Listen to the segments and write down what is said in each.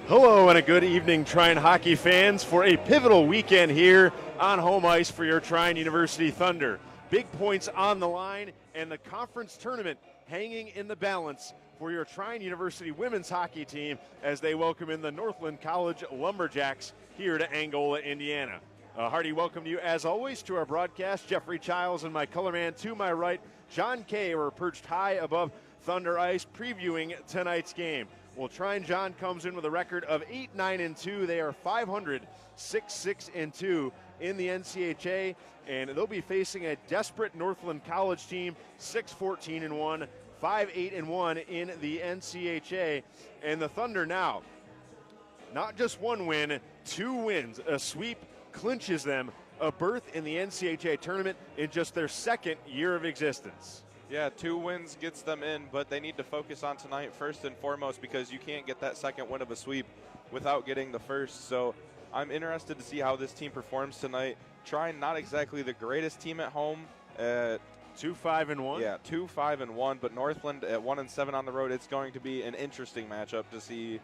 Hello and a good evening, Trine hockey fans, for a pivotal weekend here on home ice for your Trine University Thunder. Big points on the line and the conference tournament hanging in the balance for your Trine University women's hockey team as they welcome in the Northland College Lumberjacks here to Angola, Indiana. A hearty welcome to you, as always, to our broadcast. Jeffrey Childs and my color man to my right, John Kay, are perched high above Thunder Ice previewing tonight's game. Well, Trine John comes in with a record of 8-9-2. They are 500, 6-6-2 in the NCHA, and they'll be facing a desperate Northland College team, 6-14-1, 5-8-1 in the NCHA. And the Thunder now, not just one win, 2 wins. A sweep clinches them a berth in the NCHA tournament in just their second year of existence. Yeah, 2 wins gets them in, but they need to focus on tonight first and foremost because you can't get that second win of a sweep without getting the first. So I'm interested to see how this team performs tonight. Trine, not exactly the greatest team at home. 2-5-1. Yeah, 2-5-1, but Northland at 1-7 on the road. It's going to be an interesting matchup to see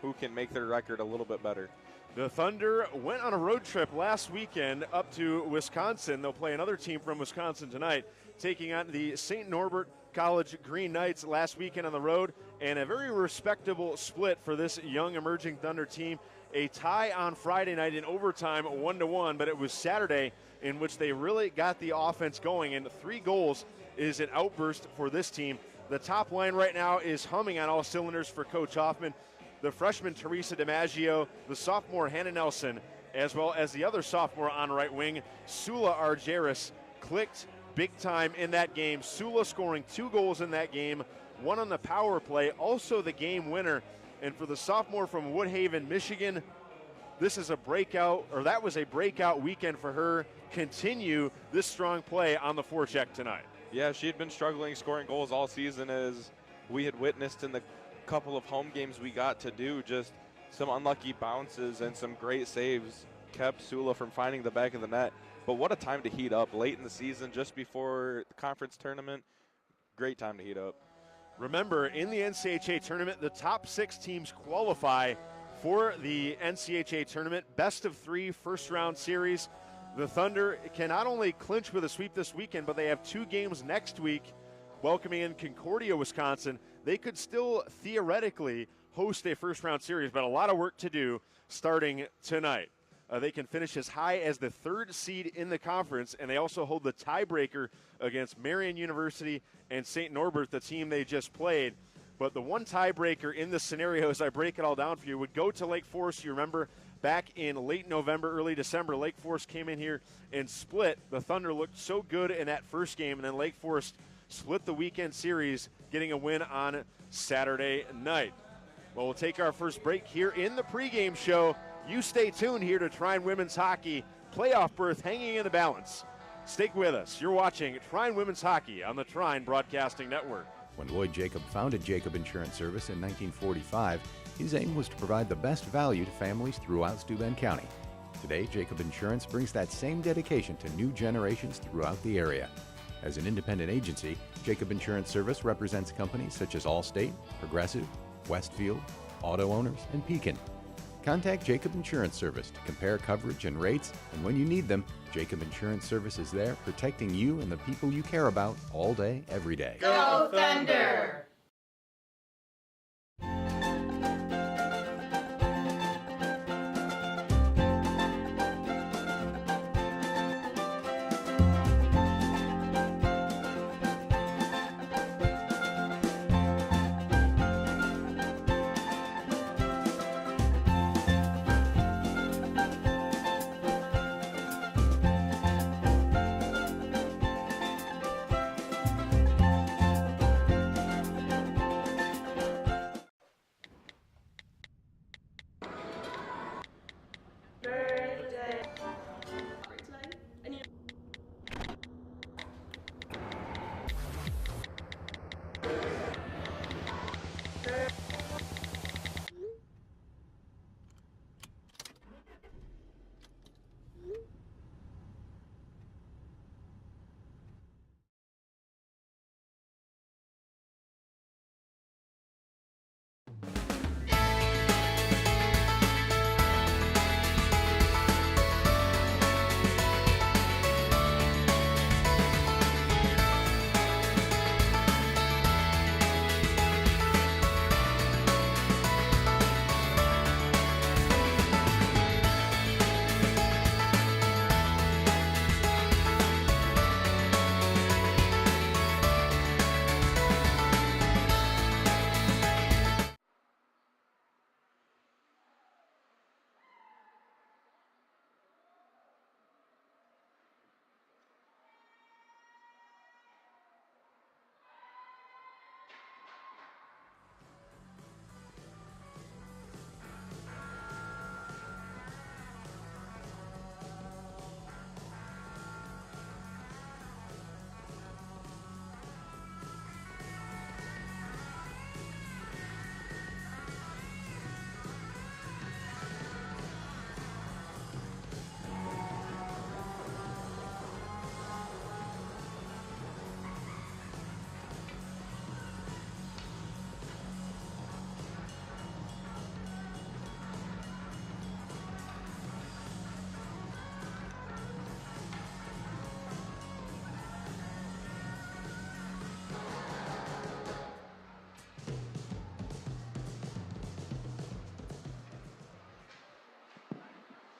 who can make their record a little bit better. The Thunder went on a road trip last weekend up to Wisconsin. They'll play another team from Wisconsin tonight, taking on the St. Norbert College Green Knights last weekend on the road, and a very respectable split for this young emerging Thunder team. A tie on Friday night in overtime, 1-1, but it was Saturday in which they really got the offense going, and 3 goals is an outburst for this team. The top line right now is humming on all cylinders for Coach Hoffman. The freshman Teresa DiMaggio, the sophomore Hannah Nelson, as well as the other sophomore on right wing, Sula Argeris, clicked big time in that game. Sula scoring 2 goals in that game, 1 on the power play, also the game winner. And for the sophomore from Woodhaven, Michigan, this is a breakout, or that was a breakout weekend for her. Continue this strong play on the forecheck tonight. Yeah, she had been struggling scoring goals all season, as we had witnessed in the couple of home games we got to do. Just some unlucky bounces and some great saves kept Sula from finding the back of the net. But what a time to heat up late in the season, just before the conference tournament. Great time to heat up. Remember, in the NCHA tournament, the top 6 teams qualify for the NCHA tournament. Best of 3 first-round series. The Thunder can not only clinch with a sweep this weekend, but they have 2 games next week, welcoming in Concordia, Wisconsin. They could still theoretically host a first-round series, but a lot of work to do starting tonight. They can finish as high as the 3rd seed in the conference, and they also hold the tiebreaker against Marian University and St. Norbert, the team they just played. But the one tiebreaker in this scenario, as I break it all down for you, would go to Lake Forest. You remember back in late November, early December, Lake Forest came in here and split. The Thunder looked so good in that first game, and then Lake Forest split the weekend series, getting a win on Saturday night. Well, we'll take our first break here in the pregame show. You stay tuned here to Trine Women's Hockey, playoff berth hanging in the balance. Stick with us. You're watching Trine Women's Hockey on the Trine Broadcasting Network. When Lloyd Jacob founded Jacob Insurance Service in 1945, his aim was to provide the best value to families throughout Steuben County. Today, Jacob Insurance brings that same dedication to new generations throughout the area. As an independent agency, Jacob Insurance Service represents companies such as Allstate, Progressive, Westfield, Auto Owners, and Pekin. Contact Jacob Insurance Service to compare coverage and rates, and when you need them, Jacob Insurance Service is there protecting you and the people you care about all day, every day. Go Thunder!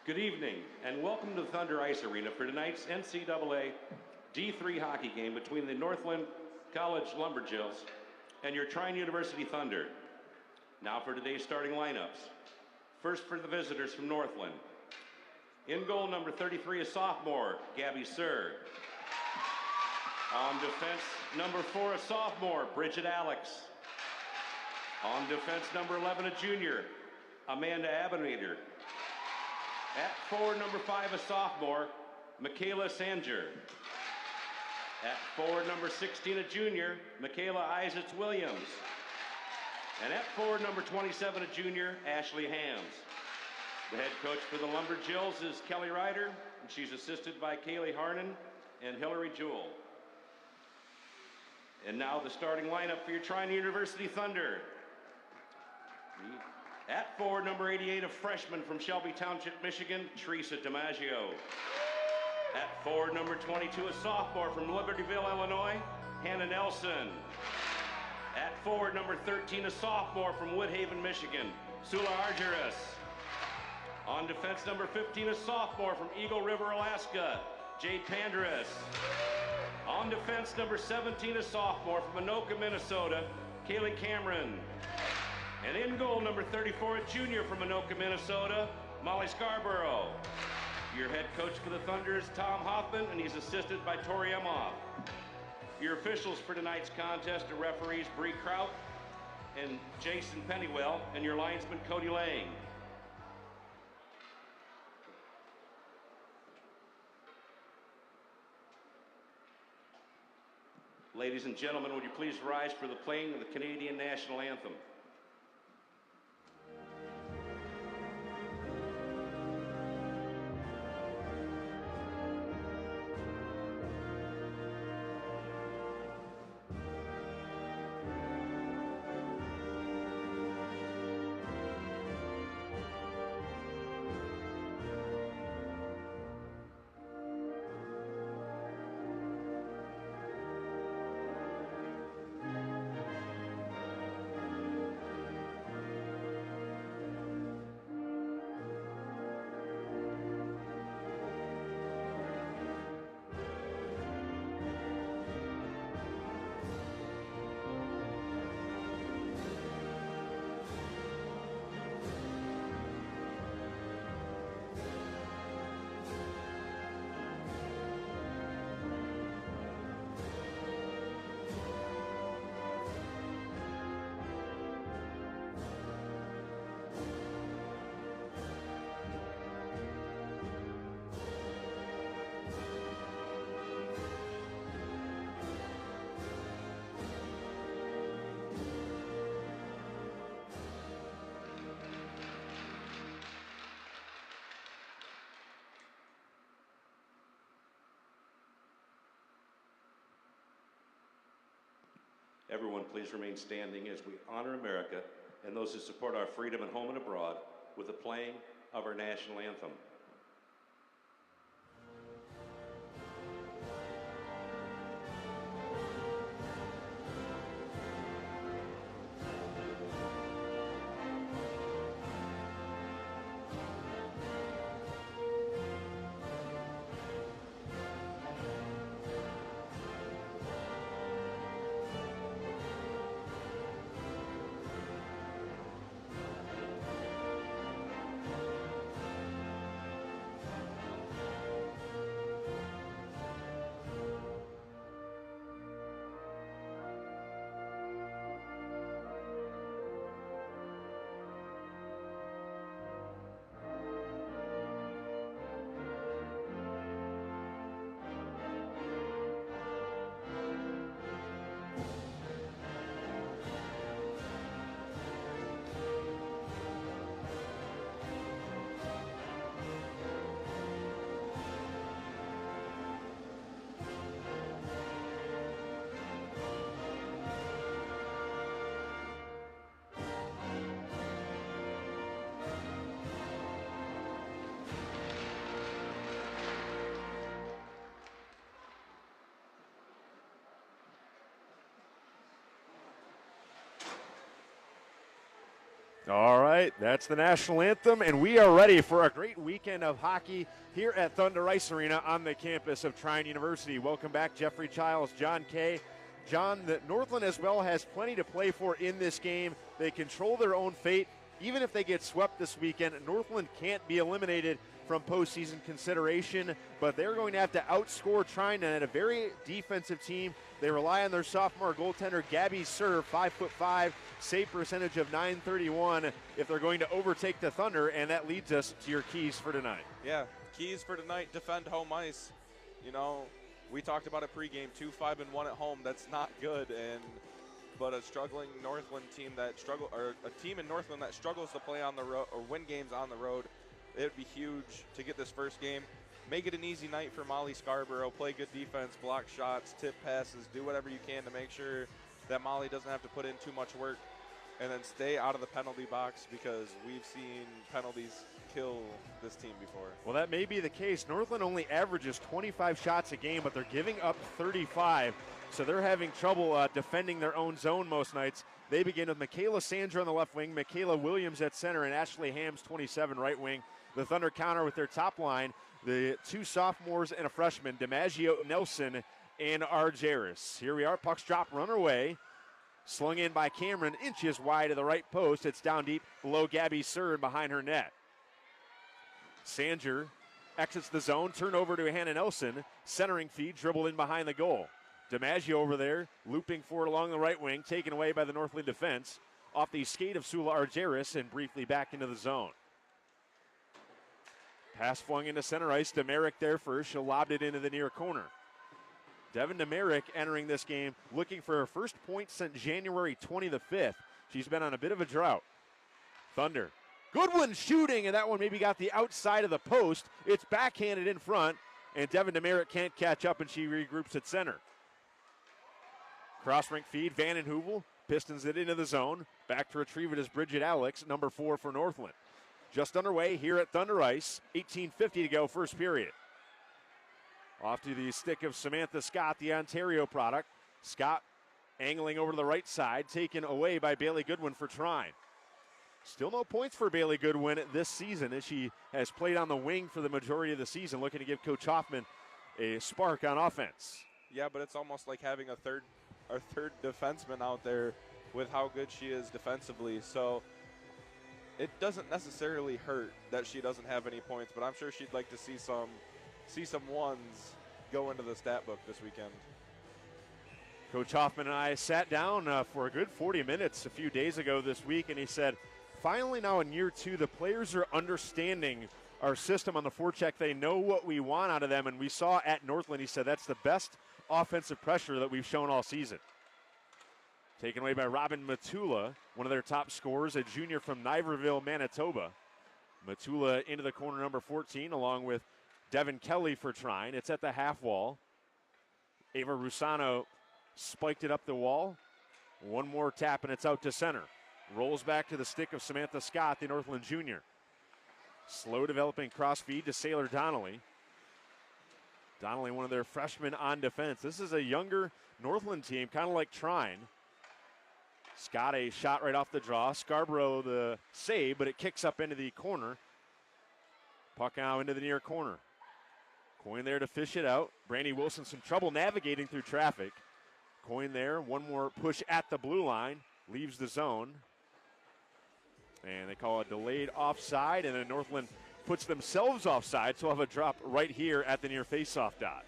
Good evening, and welcome to the Thunder Ice Arena for tonight's NCAA D3 hockey game between the Northland College Lumberjills and your Trine University Thunder. Now for today's starting lineups. First for the visitors from Northland. In goal, number 33, a sophomore, Gabby Sir. On defense, number 4, a sophomore, Bridget Alex. On defense, number 11, a junior, Amanda Abinator. At forward, number 5, a sophomore, Michaela Sanger. At forward, number 16, a junior, Michaela Isaacs Williams. And at forward, number 27, a junior, Ashley Hams. The head coach for the Lumberjills is Kelly Ryder, and she's assisted by Kaylee Harnan and Hillary Jewell. And now the starting lineup for your Trine University Thunder. At forward, number 88, a freshman from Shelby Township, Michigan, Teresa DiMaggio. At forward, number 22, a sophomore from Libertyville, Illinois, Hannah Nelson. At forward, number 13, a sophomore from Woodhaven, Michigan, Sula Argyris. On defense, number 15, a sophomore from Eagle River, Alaska, Jade Pandras. On defense, number 17, a sophomore from Anoka, Minnesota, Kaylee Cameron. And in goal, number 34, a junior from Anoka, Minnesota, Molly Scarborough. Your head coach for the Thunder is Tom Hoffman, and he's assisted by Tori Emhoff. Your officials for tonight's contest are referees Bree Kraut and Jason Pennywell, and your linesman Cody Lang. Ladies and gentlemen, would you please rise for the playing of the Canadian National Anthem? Everyone, please remain standing as we honor America and those who support our freedom at home and abroad with the playing of our national anthem. All right, that's the national anthem, and we are ready for a great weekend of hockey here at Thunder Ice Arena on the campus of Trine University. Welcome back, Jeffrey Childs, John Kay. John, the Northland as well has plenty to play for in this game. They control their own fate. Even if they get swept this weekend, Northland can't be eliminated from postseason consideration, but they're going to have to outscore Trine and a very defensive team. They rely on their sophomore goaltender, Gabby Serve, 5'5", save percentage of .931 if they're going to overtake the Thunder, and that leads us to your keys for tonight. Yeah, keys for tonight, defend home ice. You know, we talked about it pregame, 2-5-1 at home. That's not good, but a struggling Northland team or a team in Northland that struggles to play on the road or win games on the road, it would be huge to get this first game. Make it an easy night for Molly Scarborough. Play good defense, block shots, tip passes, do whatever you can to make sure that Molly doesn't have to put in too much work, and then stay out of the penalty box because we've seen penalties kill this team before. Well, that may be the case. Northland only averages 25 shots a game, but they're giving up 35, so they're having trouble defending their own zone most nights. They begin with Michaela Sandra on the left wing, Michaela Williams at center, and Ashley Hams, 27, right wing. The Thunder counter with their top line, the two sophomores and a freshman, DiMaggio, Nelson, and Argeris. Here we are, puck's drop, run away. Slung in by Cameron, inches wide to the right post. It's down deep below Gabby Sird behind her net. Sanger exits the zone, turn over to Hannah Nelson. Centering feed, dribble in behind the goal. DiMaggio over there, looping forward along the right wing, taken away by the Northland defense. Off the skate of Sula Argeris and briefly back into the zone. Pass flung into center ice. Demerick there first. She'll lob it into the near corner. Devin Demerick entering this game looking for her first point since January 25th. She's been on a bit of a drought. Thunder. Goodwin shooting, and that one maybe got the outside of the post. It's backhanded in front, and Devin Demerick can't catch up, and she regroups at center. Cross-rink feed. Van den Heuvel pistons it into the zone. Back to retrieve it is Bridget Alex, number 4 for Northland. Just underway here at Thunder Ice. 18:50 to go, first period. Off to the stick of Samantha Scott, the Ontario product. Scott angling over to the right side, taken away by Bailey Goodwin for Trine. Still no points for Bailey Goodwin this season as she has played on the wing for the majority of the season, looking to give Coach Hoffman a spark on offense. Yeah, but it's almost like having a third defenseman out there with how good she is defensively. So it doesn't necessarily hurt that she doesn't have any points, but I'm sure she'd like to see some ones go into the stat book this weekend. Coach Hoffman and I sat down for a good 40 minutes a few days ago this week, and he said, finally now in year 2, the players are understanding our system on the forecheck. They know what we want out of them, and we saw at Northland, he said, that's the best offensive pressure that we've shown all season. Taken away by Robin Matula, one of their top scorers, a junior from Niverville, Manitoba. Matula into the corner, number 14, along with Devin Kelly for Trine. It's at the half wall. Ava Rusano spiked it up the wall. One more tap, and it's out to center. Rolls back to the stick of Samantha Scott, the Northland junior. Slow developing cross feed to Sailor Donnelly. Donnelly, one of their freshmen on defense. This is a younger Northland team, kind of like Trine. Scott, a shot right off the draw. Scarborough, the save, but it kicks up into the corner. Puck now into the near corner. Coin there to fish it out. Brandy Wilson, some trouble navigating through traffic. Coin there, one more push at the blue line. Leaves the zone. And they call a delayed offside, and then Northland puts themselves offside, so we'll have a drop right here at the near faceoff dot.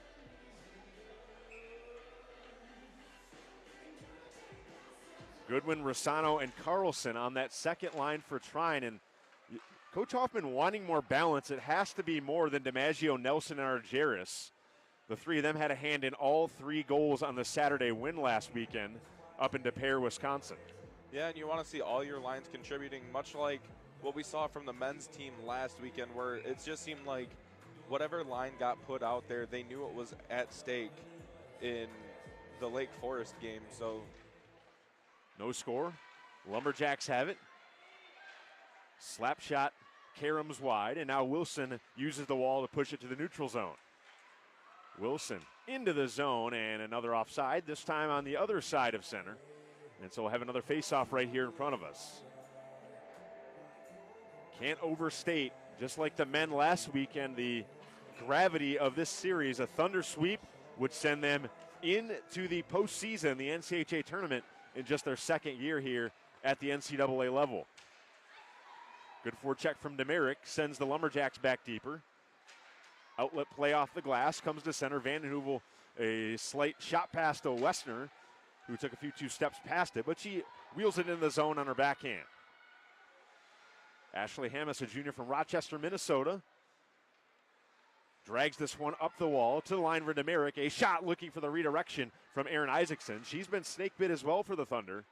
Goodwin, Rossano, and Carlson on that second line for Trine. And Coach Hoffman wanting more balance. It has to be more than DiMaggio, Nelson, and Argeris. The three of them had a hand in all 3 goals on the Saturday win last weekend up in Des Peres, Wisconsin. Yeah, and you want to see all your lines contributing, much like what we saw from the men's team last weekend, where it just seemed like whatever line got put out there, they knew it was at stake in the Lake Forest game. So no score. Lumberjacks have it. Slap shot, caroms wide, and now Wilson uses the wall to push it to the neutral zone. Wilson into the zone, and another offside, this time on the other side of center. And so we'll have another faceoff right here in front of us. Can't overstate, just like the men last weekend, the gravity of this series. A Thunder sweep would send them into the postseason, the NCHA tournament, in just their second year here at the NCAA level. Good forecheck from Demerick, sends the Lumberjacks back deeper. Outlet play off the glass, comes to center. Vanden Heuvel, a slight shot pass to Westner, who took a few two steps past it, but she wheels it in the zone on her backhand. Ashley Hammis, a junior from Rochester, Minnesota, drags this one up the wall to the line for Demerick. A shot looking for the redirection from Erin Isaacson. She's been snake bit as well for the Thunder.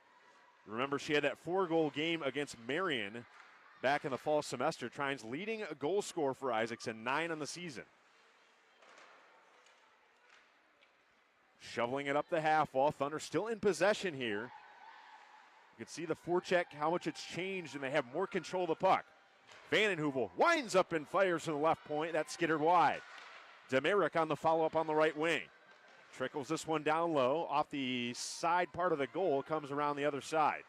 Remember, she had that 4-goal game against Marion back in the fall semester. Trine's leading a goal scorer for Isaacson, 9 on the season. Shoveling it up the half wall. Thunder still in possession here. You can see the forecheck, how much it's changed, and they have more control of the puck. Vanden Heuvel winds up and fires to the left point. That's skittered wide. Demerick on the follow-up on the right wing. Trickles this one down low. Off the side part of the goal, comes around the other side.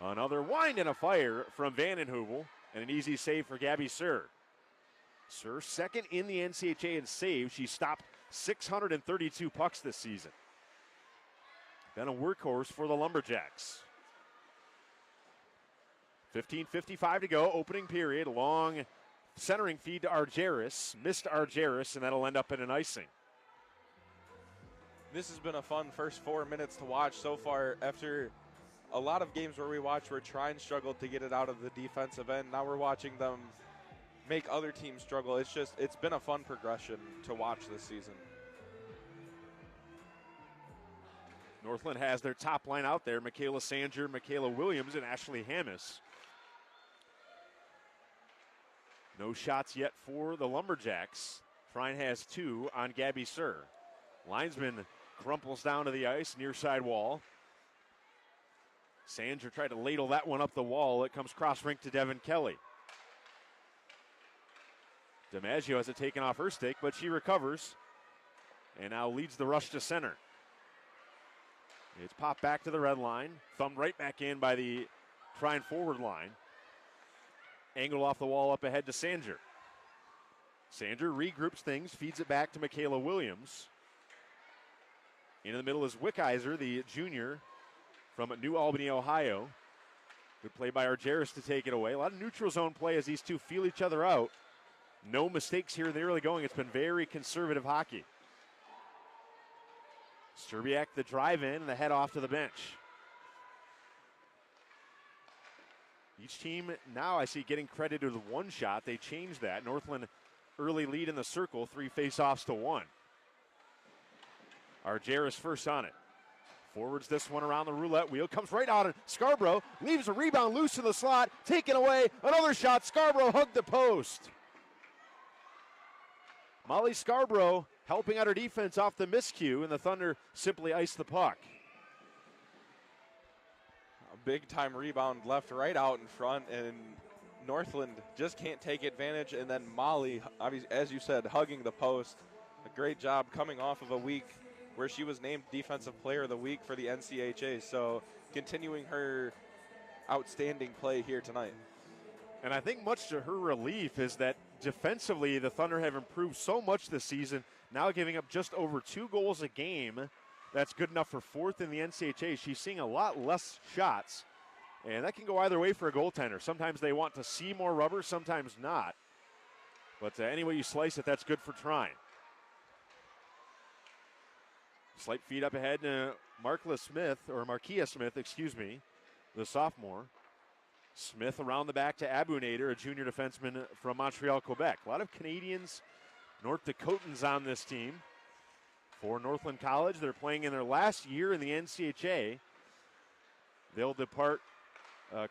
Another wind and a fire from Vanden Heuvel, and an easy save for Gabby Sir. Sir, second in the NCHA in saves. She stopped 632 pucks this season. Been a workhorse for the Lumberjacks. 15:55 to go, opening period. Long centering feed to Argyris. Missed Argyris, and that'll end up in an icing. This has been a fun first 4 minutes to watch so far. After a lot of games where we watched where Trine struggled to get it out of the defensive end, now we're watching them make other teams struggle. It's been a fun progression to watch this season. Northland has their top line out there. Michaela Sanger, Michaela Williams, and Ashley Hammis. No shots yet for the Lumberjacks. Trine has 2 on Gabby Sir. Linesman crumples down to the ice, near side wall. Sanger tried to ladle that one up the wall. It comes cross rink to Devin Kelly. DiMaggio has it taken off her stick, but she recovers and now leads the rush to center. It's popped back to the red line, thumbed right back in by the Trine forward line. Angled off the wall up ahead to Sanger. Sanger regroups things, feeds it back to Michaela Williams. In the middle is Wickizer, the junior from New Albany, Ohio. Good play by Argyris to take it away. A lot of neutral zone play as these two feel each other out. No mistakes here in the early going. It's been very conservative hockey. Strbiak the drive in and the head off to the bench. Each team now I see getting credited with one shot. They changed that. Northland early lead in the circle, 3 faceoffs to 1. Argyris first on it. Forwards this one around the roulette wheel. Comes right out of Scarborough. Leaves a rebound loose in the slot. Taken away. Another shot. Scarborough hugged the post. Molly Scarborough helping out her defense off the miscue, and the Thunder simply iced the puck. A big-time rebound left right out in front, and Northland just can't take advantage. And then Molly, as you said, hugging the post. A great job coming off of a week where she was named Defensive Player of the Week for the NCHA. So continuing her outstanding play here tonight. And I think much to her relief is that defensively the Thunder have improved so much this season, now giving up just over 2 goals a game. That's good enough for 4th in the NCHA. She's seeing a lot less shots, and that can go either way for a goaltender. Sometimes they want to see more rubber, sometimes not. But any way you slice it, that's good for Trine. Slight feed up ahead to Markia Smith, the sophomore. Smith around the back to Abu Nader, a junior defenseman from Montreal, Quebec. A lot of Canadians, North Dakotans on this team. For Northland College, they're playing in their last year in the NCHA. They'll depart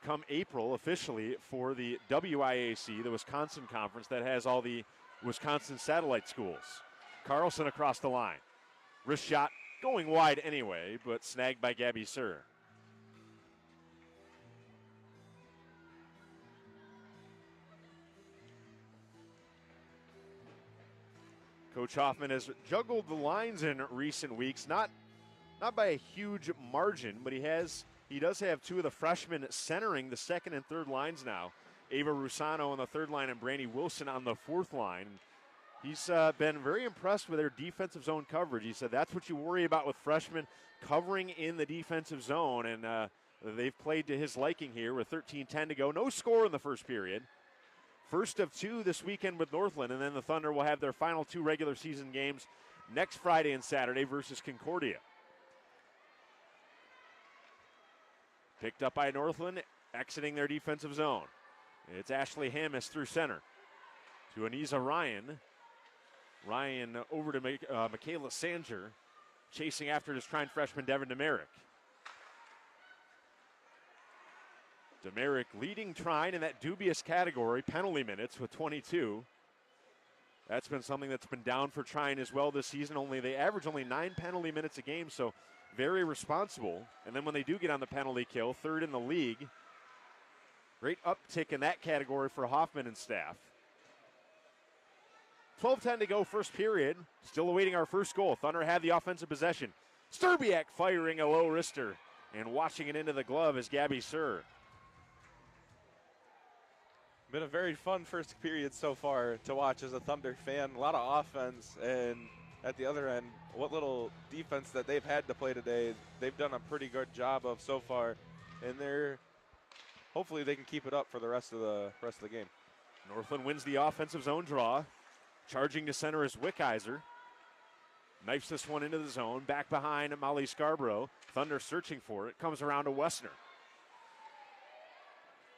come April officially for the WIAC, the Wisconsin Conference that has all the Wisconsin satellite schools. Carlson across the line. Wrist shot going wide anyway, but snagged by Gabby Sir. Coach Hoffman has juggled the lines in recent weeks, not by a huge margin, but he does have 2 of the freshmen centering the second and third lines now Ava Rusano on the third line and Brandy Wilson on the fourth line. He's been very impressed with their defensive zone coverage. He said that's what you worry about with freshmen, covering in the defensive zone, and they've played to his liking here with 13:10 to go. No score in the first period. First of two this weekend with Northland, and then the Thunder will have their final two regular season games next Friday and Saturday versus Concordia. Picked up by Northland, exiting their defensive zone. It's Ashley Hammis through center to Aniza Ryan. Ryan over to Michaela Sanger, chasing after his Trine freshman Devin Demerick. Demerick leading Trine in that dubious category, penalty minutes with 22. That's been something that's been down for Trine as well this season. They average only 9 penalty minutes a game, so very responsible. And then when they do get on the penalty kill, third in the league. Great uptick in that category for Hoffman and staff. 12:10 to go, first period. Still awaiting our first goal. Thunder have the offensive possession. Sturbiak firing a low wrister and watching it into the glove is Gabby Sir. Been a very fun first period so far to watch as a Thunder fan. A lot of offense, and at the other end, what little defense that they've had to play today, they've done a pretty good job of so far, and hopefully they can keep it up for the rest of the game. Northland wins the offensive zone draw. Charging to center is Wickheiser. Knifes this one into the zone. Back behind Molly Scarborough. Thunder searching for it. Comes around to Wessner.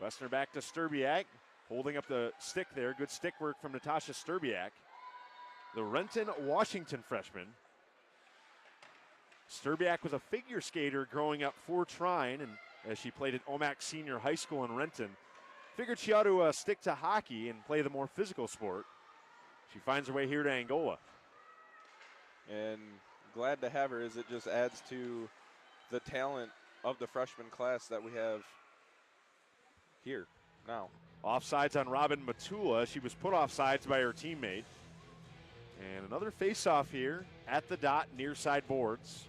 Wessner back to Sturbiak. Holding up the stick there. Good stick work from Natasha Sturbiak. The Renton, Washington freshman. Sturbiak was a figure skater growing up for Trine, and as she played at Omak Senior High School in Renton, figured she ought to stick to hockey and play the more physical sport. She finds her way here to Angola. And glad to have her as it just adds to the talent of the freshman class that we have here now. Offsides on Robin Matula. She was put offsides by her teammate. And another face-off here at the dot, near side boards.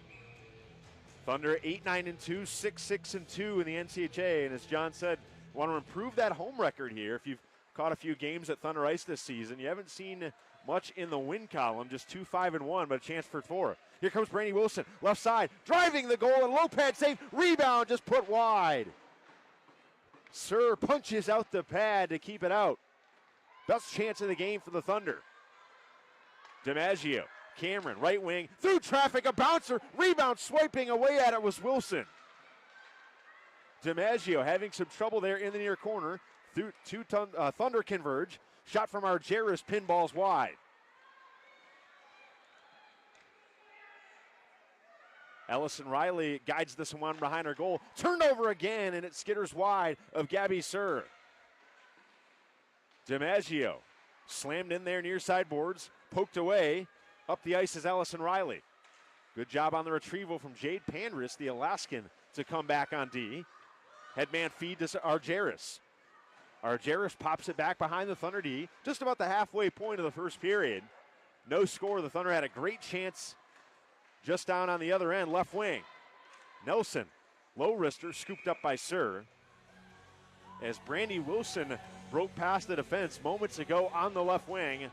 Thunder 8-9-2, 6-6-2 in the NCHA. And as John said, want to improve that home record here. If you've caught a few games at Thunder Ice this season, you haven't seen much in the win column, just 2-5-1, but a chance for 4. Here comes Brandy Wilson, left side, driving the goal, and low pad save, rebound just put wide. Sir punches out the pad to keep it out. Best chance of the game for the Thunder. DiMaggio, Cameron, right wing, through traffic, a bouncer, rebound, swiping away at it was Wilson. DiMaggio having some trouble there in the near corner. Thunder converge. Shot from Argeris, pinballs wide. Ellison Riley guides this one behind her goal. Turned over again, and it skitters wide of Gabby Sir. DiMaggio slammed in there near side boards, poked away. Up the ice is Ellison Riley. Good job on the retrieval from Jade Panris, the Alaskan, to come back on D. Headman feed to Argeris. Argeris pops it back behind the Thunder D, just about the halfway point of the first period. No score. The Thunder had a great chance just down on the other end, left wing. Nelson, low wrister, scooped up by Sir. As Brandy Wilson broke past the defense moments ago on the left wing.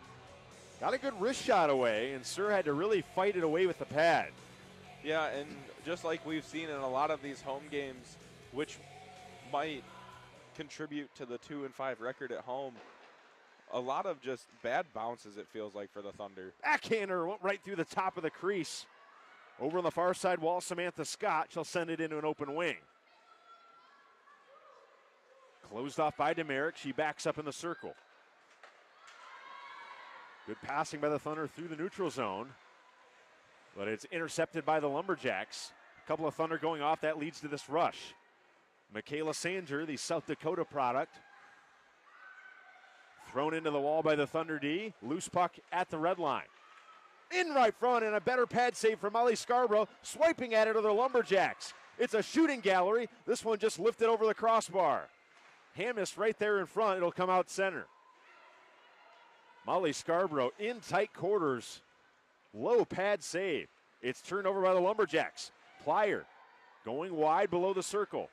Got a good wrist shot away, and Sir had to really fight it away with the pad. Yeah, and just like we've seen in a lot of these home games, which might contribute to the 2-5 record at home, a lot of just bad bounces, it feels like, for the Thunder. Backhander went right through the top of the crease. Over on the far side wall, Samantha Scott. She'll send it into an open wing. Closed off by Demerick. She backs up in the circle. Good passing by the Thunder through the neutral zone, but it's intercepted by the Lumberjacks. A couple of Thunder going off. That leads to this rush. Michaela Sanger, the South Dakota product. Thrown into the wall by the Thunder D. Loose puck at the red line. In right front, and a better pad save from Molly Scarborough. Swiping at it are the Lumberjacks. It's a shooting gallery. This one just lifted over the crossbar. Hammis right there in front. It'll come out center. Molly Scarborough in tight quarters. Low pad save. It's turned over by the Lumberjacks. Plyer going wide below the circle.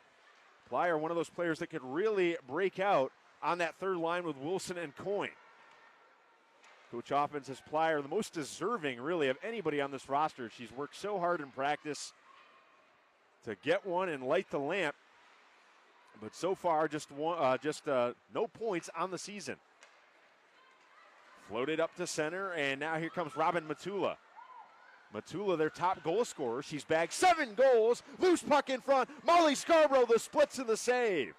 Plyer, one of those players that could really break out on that third line with Wilson and Coyne. Coach Offense has Plyer, the most deserving, really, of anybody on this roster. She's worked so hard in practice to get one and light the lamp. But so far, just no points on the season. Floated up to center, and now here comes Robin Matula. Matula, their top goal scorer. She's bagged 7 goals. Loose puck in front. Molly Scarborough, the splits and the save.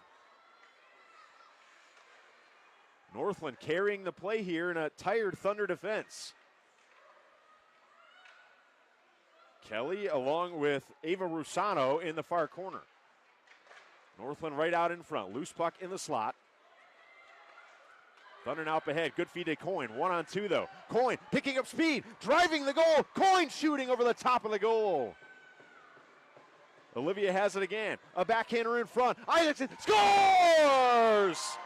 Northland carrying the play here in a tired Thunder defense. Kelly along with Ava Rusano in the far corner. Northland right out in front. Loose puck in the slot. Thunder now up ahead. Good feed to Coyne. 1-on-2 though. Coyne picking up speed. Driving the goal. Coyne shooting over the top of the goal. Olivia has it again. A backhander in front. Isaacson scores!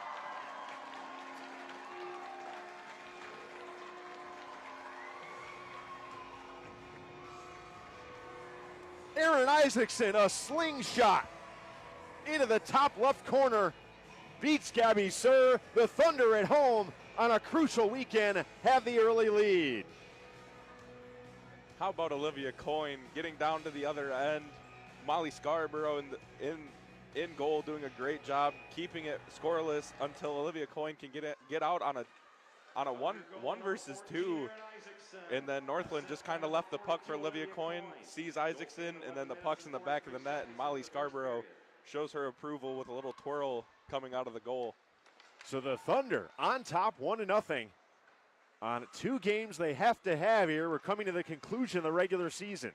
Aaron Isaacson, a slingshot into the top left corner, beats Gabby Sir. The Thunder at home on a crucial weekend have the early lead. How about Olivia Coyne getting down to the other end? Molly Scarborough in goal, doing a great job keeping it scoreless until Olivia Coyne can get out on a one versus 2. And then Northland just kind of left the puck for Olivia Coyne, sees Isaacson, and then the puck's in the back of the net, and Molly Scarborough shows her approval with a little twirl coming out of the goal. So the Thunder on top 1-0 on 2 games they have to have here. We're coming to the conclusion of the regular season.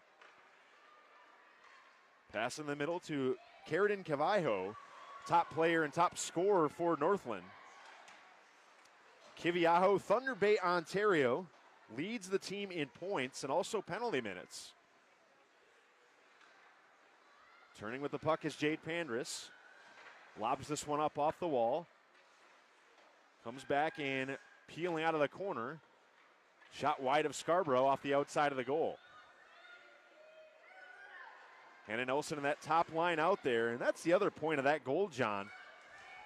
Pass in the middle to Carradine Cavallo, top player and top scorer for Northland. Kiviaho, Thunder Bay, Ontario, leads the team in points and also penalty minutes. Turning with the puck is Jade Pandris. Lobs this one up off the wall. Comes back in, peeling out of the corner. Shot wide of Scarborough off the outside of the goal. Hannah Nelson in that top line out there. And that's the other point of that goal, John,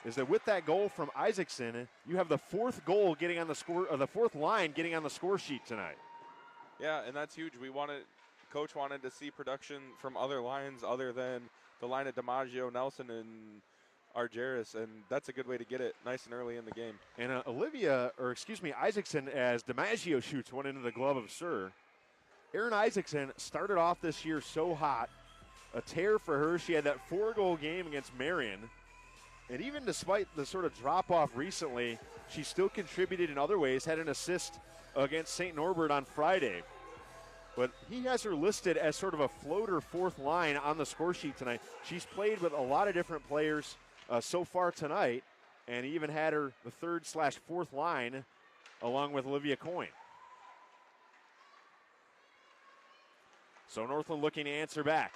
is that with that goal from Isaacson, you have the 4th goal getting on the score, or the 4th line getting on the score sheet tonight. Yeah, and that's huge. Coach wanted to see production from other lines other than the line of DiMaggio, Nelson, and Argeris, and that's a good way to get it nice and early in the game. And Isaacson, as DiMaggio shoots one into the glove of Sir. Erin Isaacson started off this year so hot. A tear for her. She had that 4-goal game against Marion. And even despite the sort of drop-off recently, she still contributed in other ways, had an assist against St. Norbert on Friday. But he has her listed as sort of a floater 4th line on the score sheet tonight. She's played with a lot of different players so far tonight, and he even had her the 3rd/4th line along with Olivia Coyne. So Northland looking to answer back.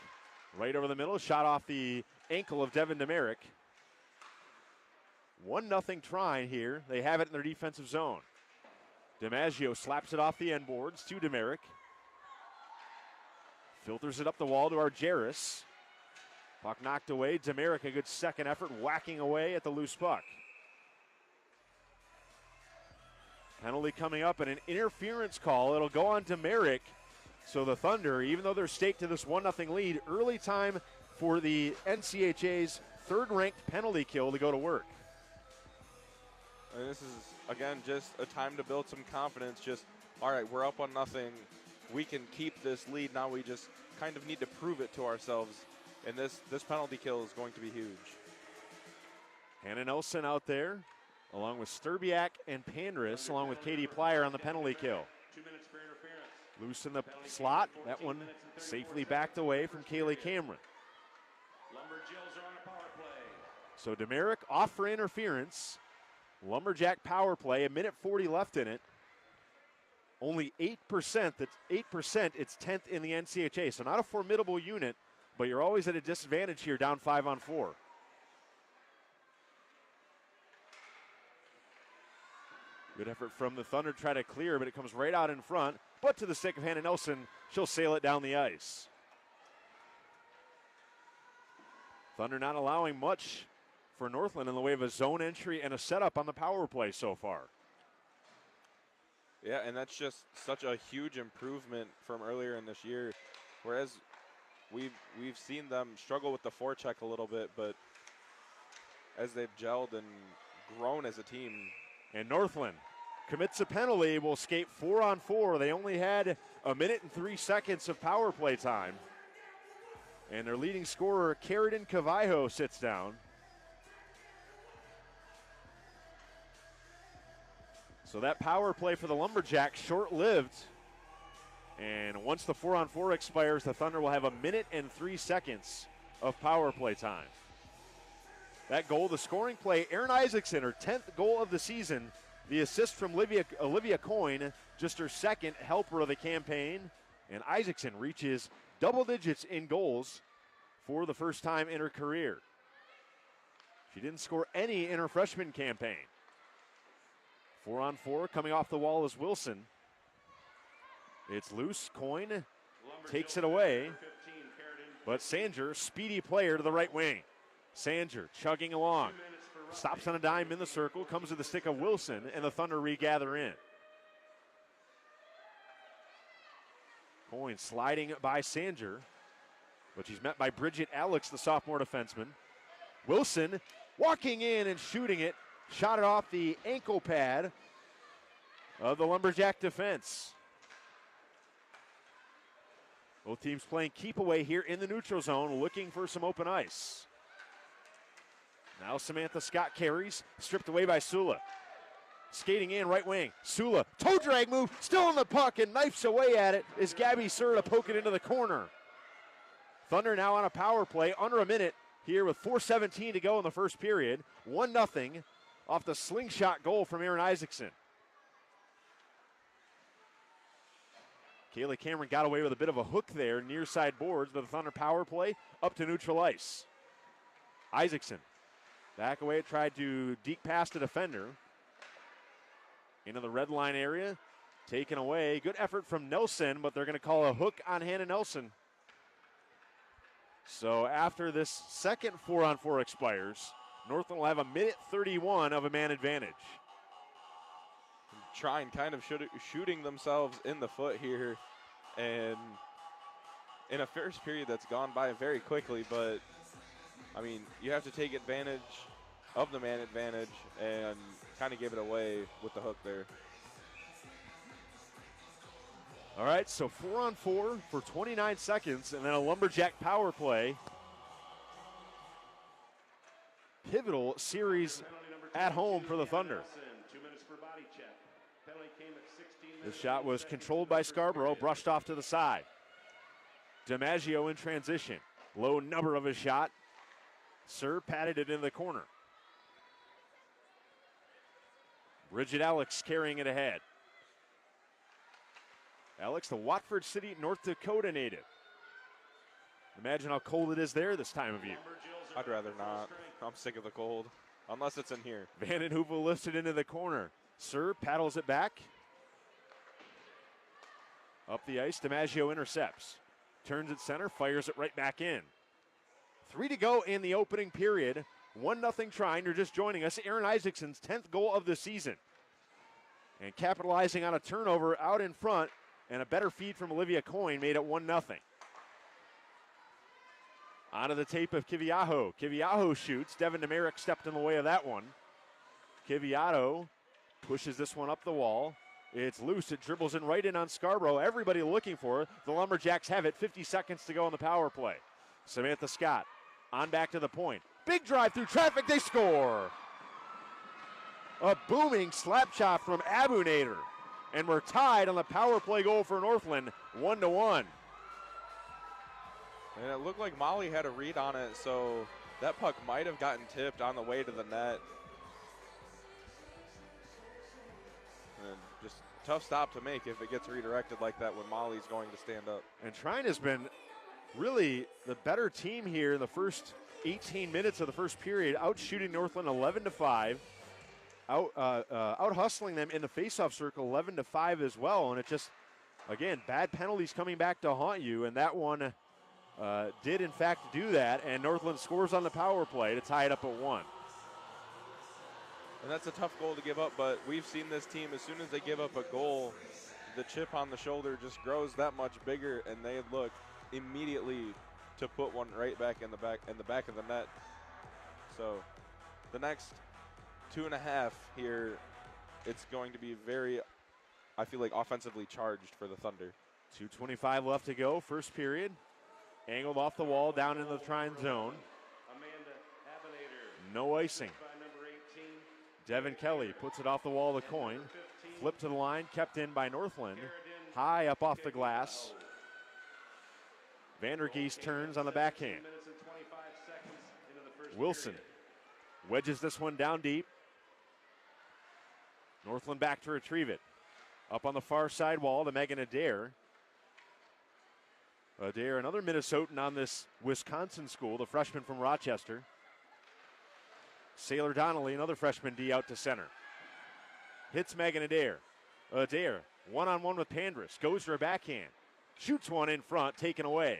Right over the middle, shot off the ankle of Devin DeMerick. 1-0 Trine here. They have it in their defensive zone. DiMaggio slaps it off the end boards to DeMerick. Filters it up the wall to Argeris. Puck knocked away. DeMerick, a good second effort, whacking away at the loose puck. Penalty coming up and an interference call. It'll go on DeMerick. So the Thunder, even though they're staked to this 1-0 lead, early time for the NCHA's 3rd-ranked penalty kill to go to work. And this is, again, just a time to build some confidence. Just, all right, we're up on 0. We can keep this lead. Now we just kind of need to prove it to ourselves. And this penalty kill is going to be huge. Hannah Nelson out there, along with Sturbiak and Pandris, along with Katie Plyer on the penalty kill. 2 minutes for interference. Loose in the slot. That one safely backed away from Kaylee Cameron. Lumberjills are on a power play. So DeMerick off for interference. Lumberjack power play, 1:40 left in it. Only 8%. That's 8%. It's 10th in the NCHA. So not a formidable unit, but you're always at a disadvantage here, down 5-on-4. Good effort from the Thunder, try to clear, but it comes right out in front. But to the stick of Hannah Nelson, she'll sail it down the ice. Thunder not allowing much for Northland in the way of a zone entry and a setup on the power play so far. Yeah, and that's just such a huge improvement from earlier in this year. Whereas we've seen them struggle with the forecheck a little bit, but as they've gelled and grown as a team. And Northland commits a penalty, will skate 4-on-4. They only had a minute and 3 seconds of power play time. And their leading scorer, Carradine Cavallo, sits down. So that power play for the Lumberjacks, short-lived. And once the 4-on-4 expires, the Thunder will have a minute and 3 seconds of power play time. That goal, the scoring play, Erin Isaacson, her 10th goal of the season. The assist from Olivia Coyne, just her second helper of the campaign. And Isaacson reaches double digits in goals for the first time in her career. She didn't score any in her freshman campaign. 4-on-4 coming off the wall is Wilson. It's loose. Coyne takes it away. But Sanger, speedy player to the right wing. Sanger chugging along. Stops on a dime in the circle, comes to the stick of Wilson, and the Thunder regather in. Coyne sliding by Sanger, but she's met by Bridget Alex, the sophomore defenseman. Wilson walking in and shooting it. Shot it off the ankle pad of the Lumberjack defense. Both teams playing keep away here in the neutral zone, looking for some open ice. Now Samantha Scott carries, stripped away by Sula. Skating in, right wing. Sula, toe drag move, still on the puck and knifes away at it as Gabby Sura to poke it into the corner. Thunder now on a power play, under a minute here with 4:17 to go in the first period. 1-0 off the slingshot goal from Erin Isaacson. Kaylee Cameron got away with a bit of a hook there near side boards, but the Thunder power play up to neutral ice. Isaacson back away, tried to deke past a defender. Into the red line area, taken away. Good effort from Nelson, but they're going to call a hook on Hannah Nelson. So after this second 4-on-4 expires, Northland will have a minute 31 of a man advantage. Trine kind of shooting themselves in the foot here, and in a first period that's gone by very quickly, but I mean, you have to take advantage of the man advantage and kind of give it away with the hook there. All right, so 4-on-4 for 29 seconds, and then a Lumberjack power play. Pivotal series at home for the Thunder. 2 minutes per body check. Penalty came at 16 minutes. The shot was controlled by Scarborough, brushed off to the side. DiMaggio in transition. Low number of his shot. Sir patted it in the corner. Bridget Alex carrying it ahead. Alex, the Watford City, North Dakota native. Imagine how cold it is there this time of year. I'd rather not. I'm sick of the cold, unless it's in here. Vanden Heuvel lifts it into the corner. Sir paddles it back. Up the ice, DiMaggio intercepts. Turns it center, fires it right back in. 3 to go in the opening period. 1-0 Trine. You're just joining us. Erin Isaacson's 10th goal of the season. And capitalizing on a turnover out in front and a better feed from Olivia Coyne made it 1-0. Onto the tape of Kiviaho. Kiviaho shoots. Devin Demerick stepped in the way of that one. Kiviato pushes this one up the wall. It's loose. It dribbles right in on Scarborough. Everybody looking for it. The Lumberjacks have it. 50 seconds to go on the power play. Samantha Scott on back to the point. Big drive through traffic. They score. A booming slap shot from Abunator. And we're tied on the power play goal for Northland, 1-1. And it looked like Molly had a read on it, so that puck might have gotten tipped on the way to the net. And just a tough stop to make if it gets redirected like that when Molly's going to stand up. And Trine has been really the better team here in the first 18 minutes of the first period, out shooting Northland 11-5. Out hustling them in the faceoff circle 11-5 as well. And it just, again, bad penalties coming back to haunt you. And that one did, in fact, do that. And Northland scores on the power play to tie it up at 1. And that's a tough goal to give up, but we've seen this team, as soon as they give up a goal, the chip on the shoulder just grows that much bigger, and they look immediately to put one right back in the back of the net. So the next 2.5 here, it's going to be very, I feel like, offensively charged for the Thunder. 2:25 left to go, first period. Angled off the wall, down in the Trine zone. No icing. Devin Kelly puts it off the wall, the coin. Flipped to the line, kept in by Northland. High up off the glass. Vandergeest turns on the backhand. Wilson wedges this one down deep. Northland back to retrieve it. Up on the far side wall to Megan Adair. Adair, another Minnesotan on this Wisconsin school, the freshman from Rochester. Sailor Donnelly, another freshman D, out to center. Hits Megan Adair. Adair, one-on-one with Pandris, goes for a backhand. Shoots one in front, taken away.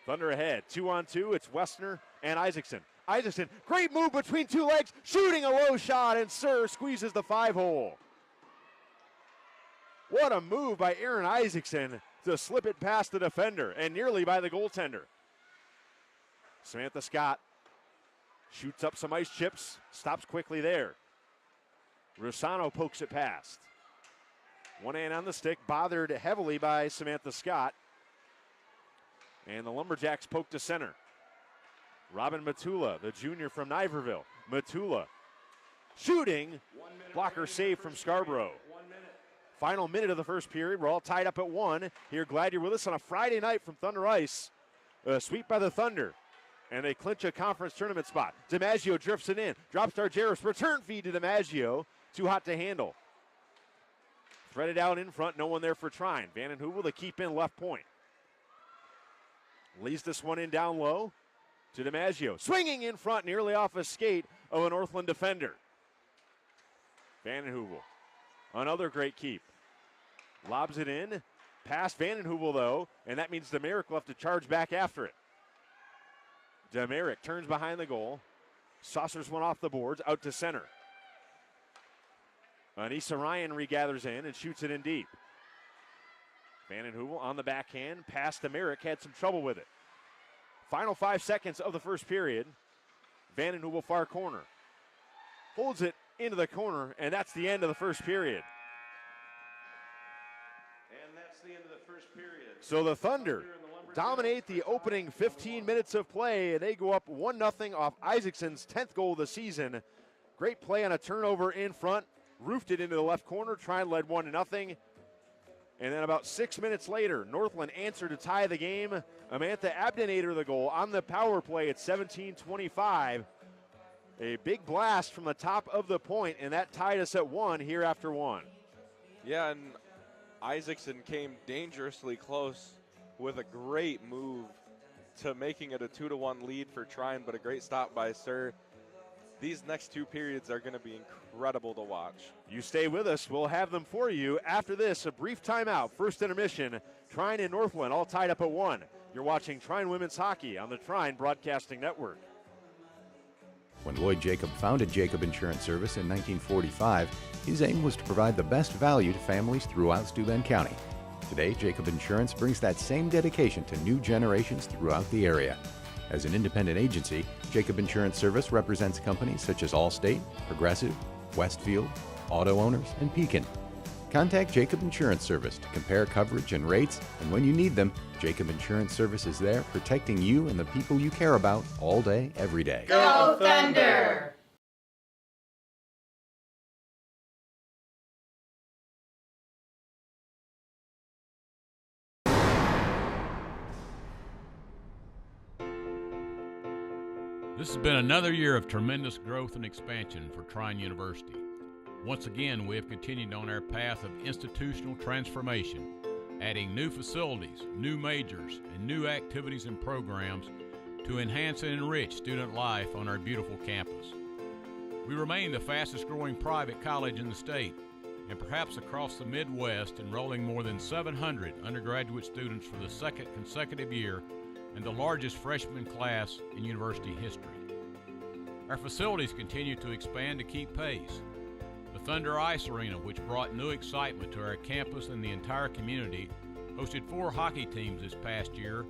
Thunder ahead, 2-on-2, it's Westner and Isaacson. Isaacson, great move between two legs, shooting a low shot, and Sir squeezes the 5-hole. What a move by Aaron Isaacson to slip it past the defender and nearly by the goaltender. Samantha Scott shoots up some ice chips, stops quickly there. Rosano pokes it past. One hand on the stick, bothered heavily by Samantha Scott. And the Lumberjacks poke to center. Robin Matula, the junior from Niverville. Matula shooting, blocker save from Scarborough. Final minute of the first period. We're all tied up at 1. Here, glad you're with us on a Friday night from Thunder Ice. A sweep by the Thunder. And they clinch a conference tournament spot. DiMaggio drifts it in. Drops to Argeris. Return feed to DiMaggio. Too hot to handle. Threaded out in front. No one there for Trine. Vanden Heuvel to keep in left point. Leads this one in down low to DiMaggio. Swinging in front, nearly off a skate of a Northland defender. Vanden Heuvel. Another great keep. Lobs it in. Past Vanden Heuvel, though, and that means Demerick will have to charge back after it. Demerick turns behind the goal. Saucers one off the boards, out to center. Anissa Ryan regathers in and shoots it in deep. Vanden Heuvel on the backhand. Past Demerick, had some trouble with it. Final 5 seconds of the first period. Vanden Heuvel far corner. Holds it into the corner, and that's the end of the first period. And that's the end of the first period. So the Thunder dominate the opening 15 minutes of play, and they go up 1-0 off Isaacson's 10th goal of the season. Great play on a turnover in front. Roofed it into the left corner. Trine led 1-0. And then about 6 minutes later, Northland answered to tie the game. Amantha Abdenator the goal on the power play at 17:25. A big blast from the top of the point, and that tied us at 1 here after 1. Yeah, and Isaacson came dangerously close with a great move to making it a 2-1 lead for Trine, but a great stop by Sir. These next 2 periods are going to be incredible to watch. You stay with us. We'll have them for you after this. A brief timeout. First intermission. Trine and Northland all tied up at 1. You're watching Trine Women's Hockey on the Trine Broadcasting Network. When Lloyd Jacob founded Jacob Insurance Service in 1945, his aim was to provide the best value to families throughout Steuben County. Today, Jacob Insurance brings that same dedication to new generations throughout the area. As an independent agency, Jacob Insurance Service represents companies such as Allstate, Progressive, Westfield, Auto Owners, and Pekin. Contact Jacob Insurance Service to compare coverage and rates, and when you need them, Jacob Insurance Service is there protecting you and the people you care about all day, every day. Go Thunder! This has been another year of tremendous growth and expansion for Trine University. Once again, we have continued on our path of institutional transformation, adding new facilities, new majors, and new activities and programs to enhance and enrich student life on our beautiful campus. We remain the fastest growing private college in the state, and perhaps across the Midwest, enrolling more than 700 undergraduate students for the second consecutive year and the largest freshman class in university history. Our facilities continue to expand to keep pace. The Thunder Ice Arena, which brought new excitement to our campus and the entire community, hosted 4 hockey teams this past year,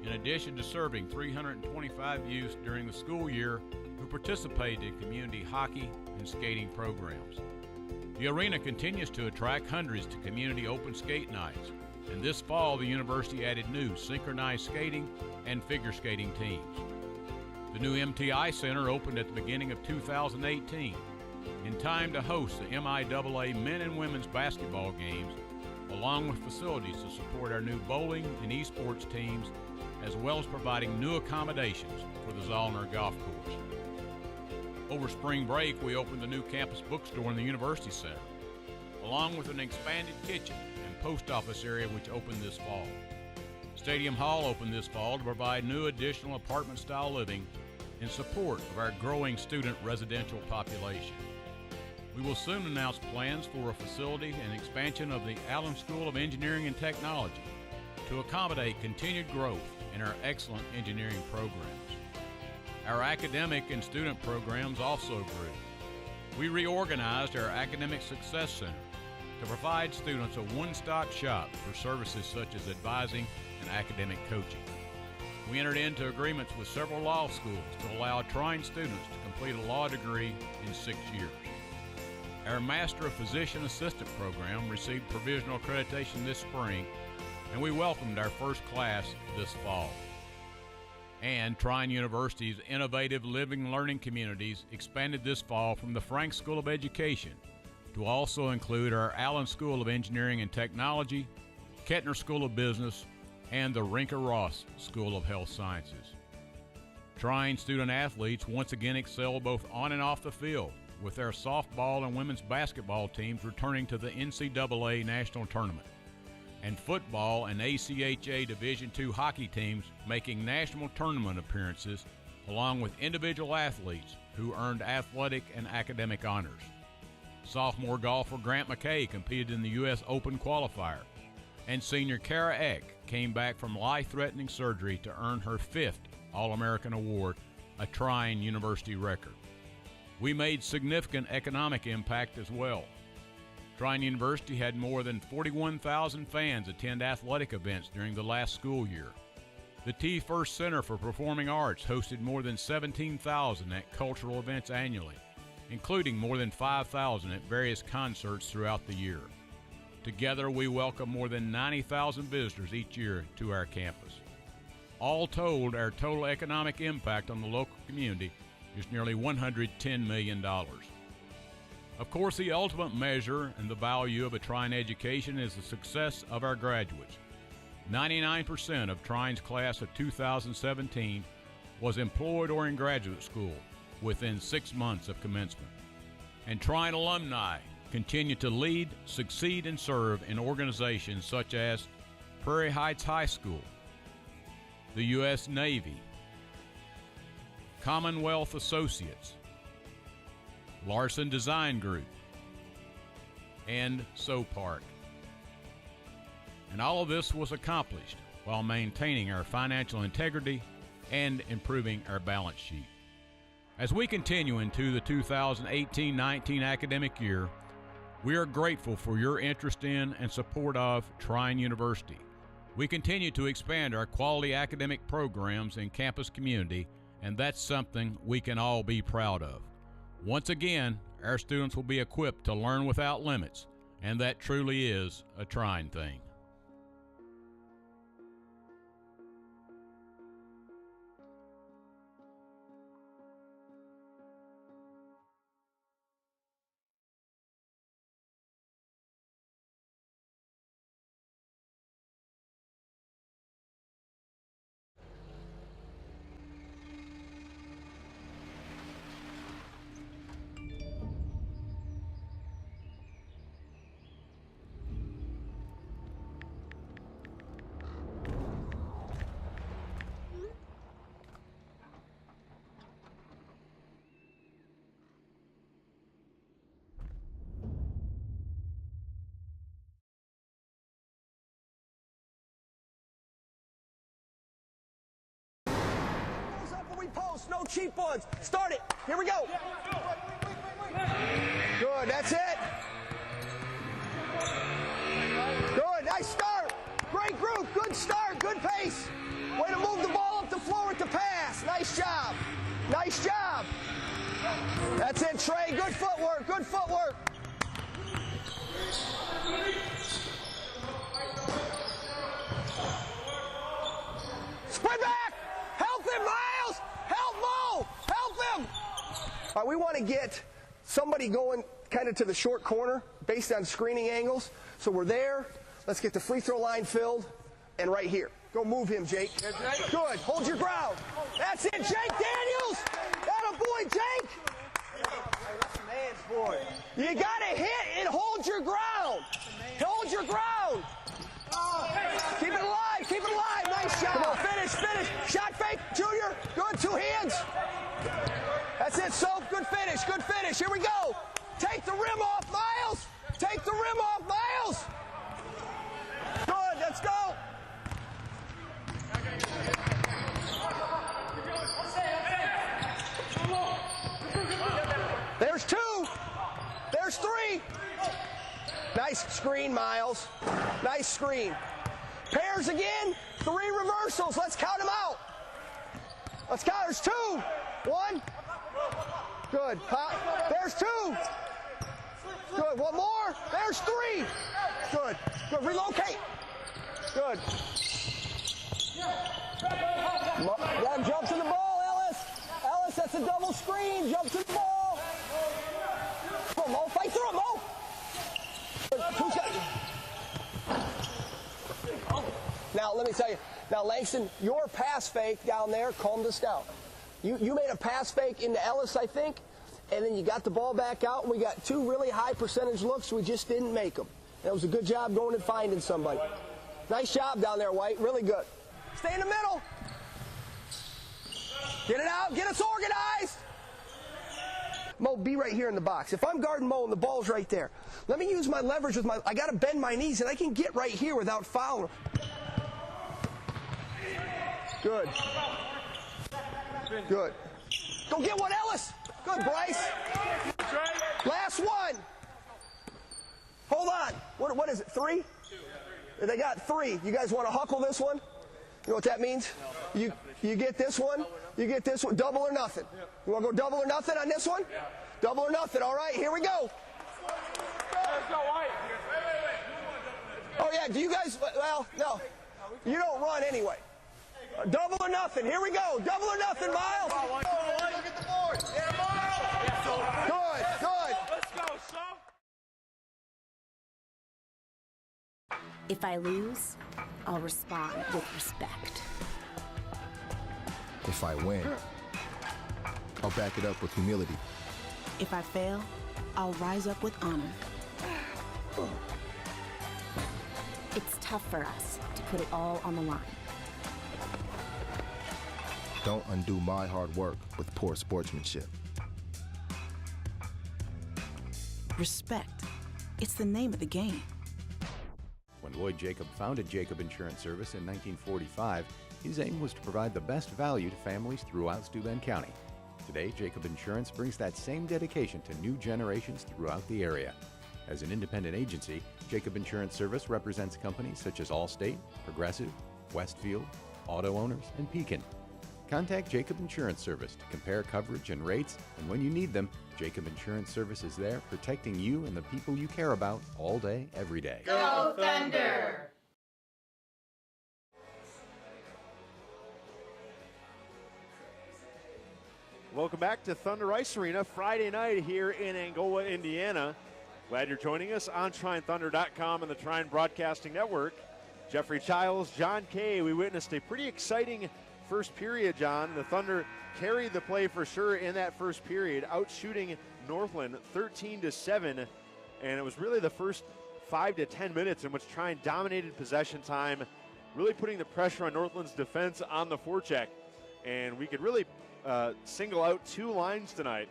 in addition to serving 325 youths during the school year who participated in community hockey and skating programs. The arena continues to attract hundreds to community open skate nights, and this fall the university added new synchronized skating and figure skating teams. The new MTI Center opened at the beginning of 2018, in time to host the MIAA men and women's basketball games, along with facilities to support our new bowling and esports teams, as well as providing new accommodations for the Zollner Golf Course. Over spring break, we opened the new campus bookstore in the University Center, along with an expanded kitchen and post office area which opened this fall. Stadium Hall opened this fall to provide new additional apartment-style living in support of our growing student residential population. We will soon announce plans for a facility and expansion of the Allen School of Engineering and Technology to accommodate continued growth in our excellent engineering programs. Our academic and student programs also grew. We reorganized our Academic Success Center to provide students a one-stop shop for services such as advising and academic coaching. We entered into agreements with several law schools to allow Trine students to complete a law degree in 6 years. Our Master of Physician Assistant program received provisional accreditation this spring, and we welcomed our first class this fall. And Trine University's innovative living learning communities expanded this fall from the Frank School of Education to also include our Allen School of Engineering and Technology, Kettner School of Business, and the Rinker Ross School of Health Sciences. Trine student athletes once again excel both on and off the field, with their softball and women's basketball teams returning to the NCAA National Tournament, and football and ACHA Division II hockey teams making national tournament appearances, along with individual athletes who earned athletic and academic honors. Sophomore golfer Grant McKay competed in the U.S. Open qualifier, and senior Kara Eck came back from life-threatening surgery to earn her 5th All-American Award, a Trine University record. We made significant economic impact as well. Trine University had more than 41,000 fans attend athletic events during the last school year. The T First Center for Performing Arts hosted more than 17,000 at cultural events annually, including more than 5,000 at various concerts throughout the year. Together, we welcome more than 90,000 visitors each year to our campus. All told, our total economic impact on the local community is nearly $110 million. Of course, the ultimate measure and the value of a Trine education is the success of our graduates. 99% of Trine's class of 2017 was employed or in graduate school within 6 months of commencement. And Trine alumni continue to lead, succeed, and serve in organizations such as Prairie Heights High School, the U.S. Navy, Commonwealth Associates, Larson Design Group, and SoPark. And all of this was accomplished while maintaining our financial integrity and improving our balance sheet. As we continue into the 2018-19 academic year, we are grateful for your interest in and support of Trine University. We continue to expand our quality academic programs and campus community, and that's something we can all be proud of. Once again, our students will be equipped to learn without limits, and that truly is a Trine thing. we post, no cheap ones. Start it. Here we go. Good, that's it. Good, nice start. Great group, good start, good pace. Way to move the ball up the floor with the pass. Nice job. Nice job. That's it, Trey. Good footwork, good footwork. Sprint back! Help him, Miles! Help Mo! Help him! All right, we want to get somebody going kind of to the short corner based on screening angles. So we're there. Let's get the free throw line filled. And right here. Go move him, Jake. Good. Hold your ground. That's it, Jake Daniels! That a boy, Jake! Man's boy. You got to hit and hold your ground. Hold your ground. Keep it alive. Keep it alive. Nice job. Come on, finish, finish. Shot fake, Junior. Good, 2 hands. That's it, Soap. Good finish, good finish. Here we go. Take the rim off, Miles. Take the rim off, Miles. Good, let's go. There's 2. There's 3. Nice screen, Miles. Nice screen. Pairs again. 3 reversals. Let's count them out. Let's count. There's 2. 1. Good. There's 2. Good. 1 more. There's 3. Good. Good. Relocate. Good. Got him. Jump to the ball, Ellis. Ellis, that's a double screen. Jump to the ball. Come on, Mo. Fight through it, Mo. Who's got it? Now, let me tell you. Now, Langston, your pass fake down there calmed us down. You made a pass fake into Ellis, I think, and then you got the ball back out, and we got 2 really high percentage looks. We just didn't make them. That was a good job going and finding somebody. Nice job down there, White. Really good. Stay in the middle. Get it out. Get us organized. Mo, be right here in the box. If I'm guarding Mo and the ball's right there, let me use my leverage with I got to bend my knees, and I can get right here without fouling. Good. Good. Go get one, Ellis. Good, Bryce. Last one. Hold on. What is it, 3? They got 3. You guys want to huckle this one? You know what that means? You get this one. You get this one. Double or nothing. You want to go double or nothing on this one? Double or nothing. All right, here we go. Oh, yeah, do you guys, well, no. You don't run anyway. Double or nothing. Here we go. Double or nothing, Miles. Look at the board. Yeah, Miles. Good, good. Let's go, son. If I lose, I'll respond with respect. If I win, I'll back it up with humility. If I fail, I'll rise up with honor. It's tough for us to put it all on the line. Don't undo my hard work with poor sportsmanship. Respect. It's the name of the game. When Lloyd Jacob founded Jacob Insurance Service in 1945, his aim was to provide the best value to families throughout Steuben County. Today, Jacob Insurance brings that same dedication to new generations throughout the area. As an independent agency, Jacob Insurance Service represents companies such as Allstate, Progressive, Westfield, Auto Owners, and Pekin. Contact Jacob Insurance Service to compare coverage and rates, and when you need them, Jacob Insurance Service is there protecting you and the people you care about all day, every day. Go Thunder! Welcome back to Thunder Ice Arena, Friday night here in Angola, Indiana. Glad you're joining us on TrineThunder.com and the Trine Broadcasting Network. Jeffrey Childs, John Kay. We witnessed a pretty exciting first period, John. The Thunder carried the play for sure in that first period, outshooting Northland 13-7, and it was really the first 5 to 10 minutes in which Trine dominated possession time, really putting the pressure on Northland's defense on the forecheck. And we could really single out 2 lines tonight.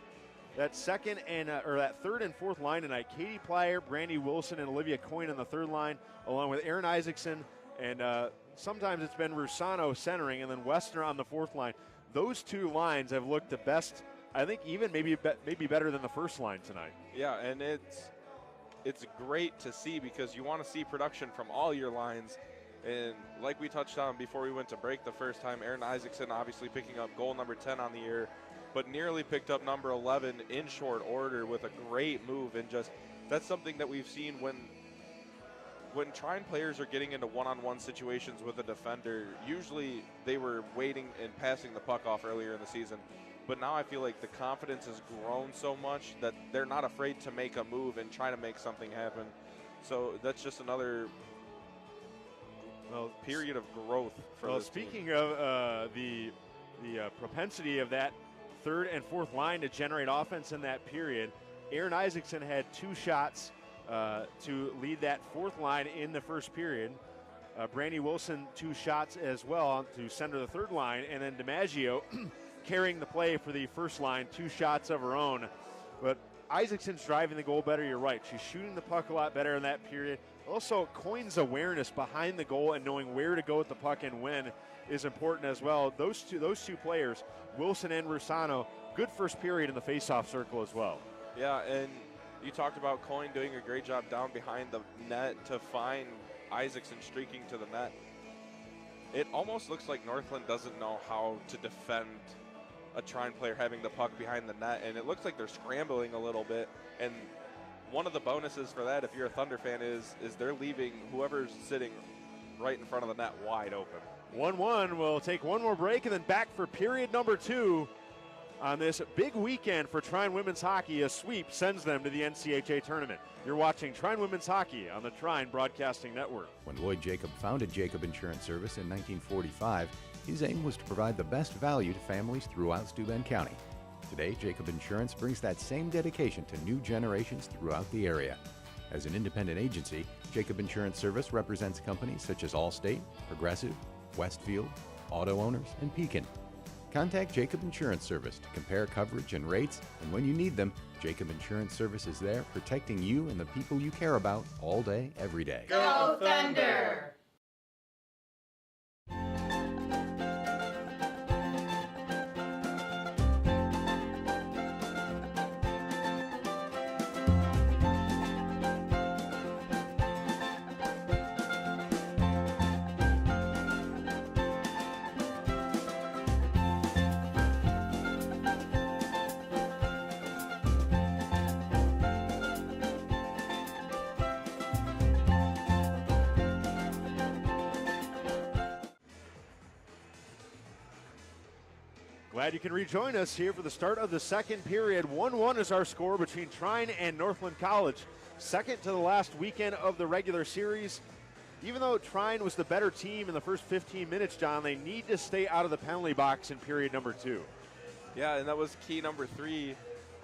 That third and fourth line tonight, Katie Plyer, Brandy Wilson, and Olivia Coyne on the third line, along with Aaron Isaacson, and sometimes it's been Rusano centering, and then Westner on the fourth line. those two lines have looked the best, I think even maybe better than the first line tonight. Yeah, and it's great to see because you want to see production from all your lines. And like we touched on before we went to break the first time, Aaron Isaacson obviously picking up goal number 10 on the year, but nearly picked up number 11 in short order with a great move. And just that's something that we've seen when Trine players are getting into one-on-one situations with a defender. Usually they were waiting and passing the puck off earlier in the season. But now I feel like the confidence has grown so much that they're not afraid to make a move and try to make something happen. So that's just another period of growth for this speaking team. of the propensity of that third and fourth line to generate offense in that period, Aaron Isaacson had 2 shots to lead that fourth line in the first period. Brandy Wilson 2 shots as well to center the third line, and then DiMaggio carrying the play for the first line, 2 shots of her own. But Isaacson's driving the goal better, you're right. She's shooting the puck a lot better in that period. Also, Coyne's awareness behind the goal and knowing where to go with the puck and when is important as well. Those two players, Wilson and Rusano, good first period in the faceoff circle as well. Yeah, and you talked about Coyne doing a great job down behind the net to find Isaacson streaking to the net. It almost looks like Northland doesn't know how to defend a Trine player having the puck behind the net, and it looks like they're scrambling a little bit. And one of the bonuses for that, if you're a Thunder fan, is they're leaving whoever's sitting right in front of the net wide open. 1-1. We'll take one more break and then back for period number 2 on this big weekend for Trine Women's Hockey. A sweep sends them to the NCHA tournament. You're watching Trine Women's Hockey on the Trine Broadcasting Network. When Lloyd Jacob founded Jacob Insurance Service in 1945, his aim was to provide the best value to families throughout Steuben County. Today, Jacob Insurance brings that same dedication to new generations throughout the area. As an independent agency, Jacob Insurance Service represents companies such as Allstate, Progressive, Westfield, Auto Owners, and Pekin. Contact Jacob Insurance Service to compare coverage and rates, and when you need them, Jacob Insurance Service is there protecting you and the people you care about all day, every day. Go Thunder! Glad you can rejoin us here for the start of the second period. 1-1 is our score between Trine and Northland College. Second to the last weekend of the regular series. Even though Trine was the better team in the first 15 minutes, John, they need to stay out of the penalty box in period number 2. Yeah, and that was key number 3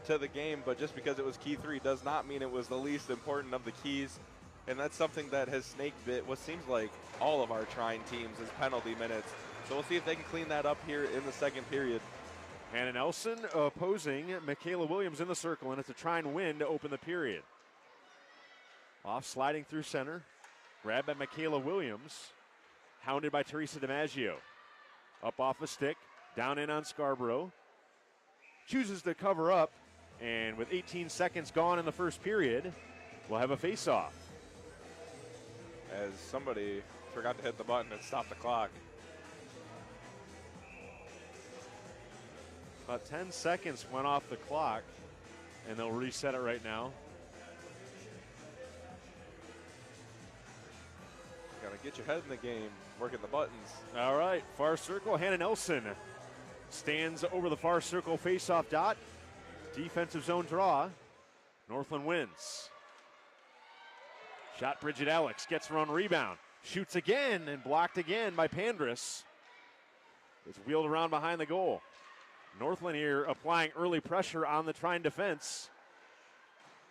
to the game, but just because it was key 3 does not mean it was the least important of the keys. And that's something that has snake bit what seems like all of our Trine teams is penalty minutes. So we'll see if they can clean that up here in the second period. Hannah Nelson opposing Michaela Williams in the circle, and it's a Trine win to open the period. Off sliding through center. Grabbed by Michaela Williams. Hounded by Teresa DiMaggio. Up off a stick. Down in on Scarborough. Chooses to cover up. And with 18 seconds gone in the first period, we'll have a face-off. As somebody forgot to hit the button and stop the clock. About 10 seconds went off the clock, and they'll reset it right now. Got to get your head in the game, working the buttons. All right, far circle. Hannah Nelson stands over the far circle face-off dot. Defensive zone draw. Northland wins. Shot Bridget Alex, gets her own rebound. Shoots again and blocked again by Pandris. It's wheeled around behind the goal. Northland here applying early pressure on the Trine defense.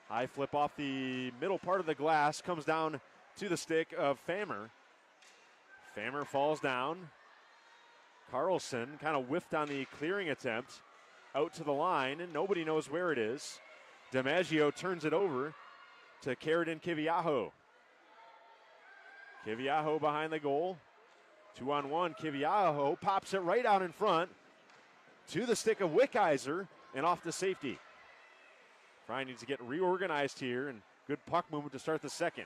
High flip off the middle part of the glass, comes down to the stick of Famer. Famer falls down. Carlson kind of whiffed on the clearing attempt. Out to the line, and nobody knows where it is. DiMaggio turns it over to Carradine Kiviaho. Kiviaho behind the goal. 2-on-1, Kiviaho pops it right out in front. to the stick of Wickizer and off to safety. Trine needs to get reorganized here, and good puck movement to start the second.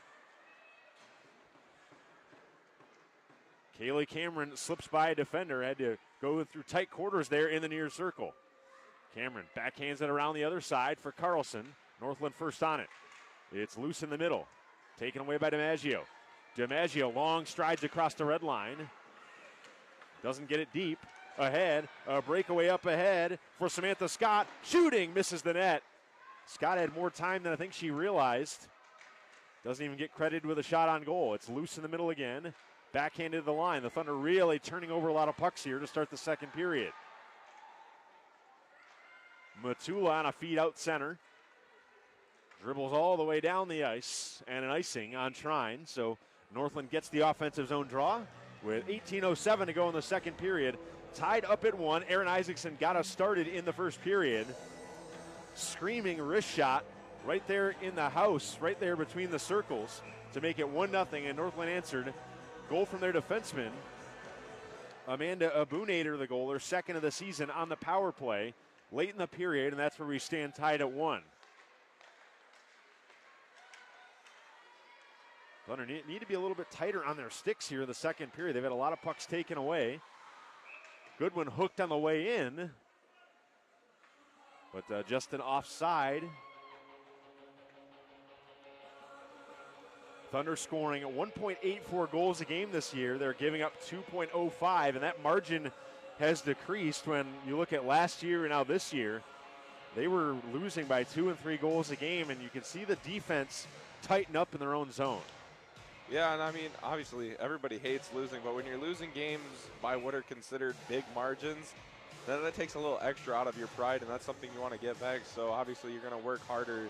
Kaylee Cameron slips by a defender, had to go through tight quarters there in the near circle. Cameron backhands it around the other side for Carlson. Northland first on it. It's loose in the middle. Taken away by DiMaggio. DiMaggio long strides across the red line. Doesn't get it deep. Ahead, a breakaway up ahead for Samantha Scott. Shooting, misses the net. Scott had more time than I think she realized. Doesn't even get credited with a shot on goal. It's loose in the middle again. Backhanded to the line. The Thunder really turning over a lot of pucks here to start the second period. Matula on a feed out center. Dribbles all the way down the ice, and an icing on Trine. So Northland gets the offensive zone draw with 18:07 to go in the second period. Tied up at 1. Aaron Isaacson got us started in the first period. Screaming wrist shot right there in the house, right there between the circles to make it 1-0, and Northland answered. Goal from their defenseman. Amanda Abunader, the goal, her second of the season on the power play late in the period, and that's where we stand tied at 1. Thunder need to be a little bit tighter on their sticks here in the second period. They've had a lot of pucks taken away. Goodwin hooked on the way in, but just an offside. Thunder scoring 1.84 goals a game this year. They're giving up 2.05, and that margin has decreased when you look at last year and now this year. They were losing by 2 and 3 goals a game, and you can see the defense tighten up in their own zone. Yeah, and I mean, obviously, everybody hates losing, but when you're losing games by what are considered big margins, then that takes a little extra out of your pride, and that's something you want to get back. So obviously, you're going to work harder,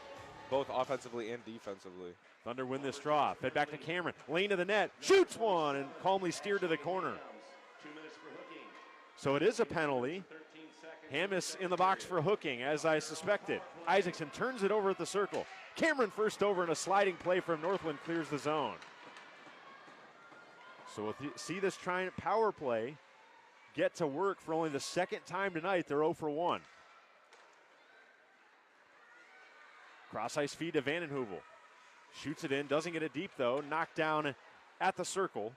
both offensively and defensively. Thunder win this draw. Fed back to Cameron. Lane to the net. Shoots one and calmly steered to the corner. So it is a penalty. Hammis in the box for hooking, as I suspected. Isaacson turns it over at the circle. Cameron first over, and a sliding play from Northland clears the zone. So we'll see this Trine power play get to work for only the second time tonight. They're 0 for 1. Cross ice feed to Vandenheuvel. Shoots it in, doesn't get it deep though. Knocked down at the circle.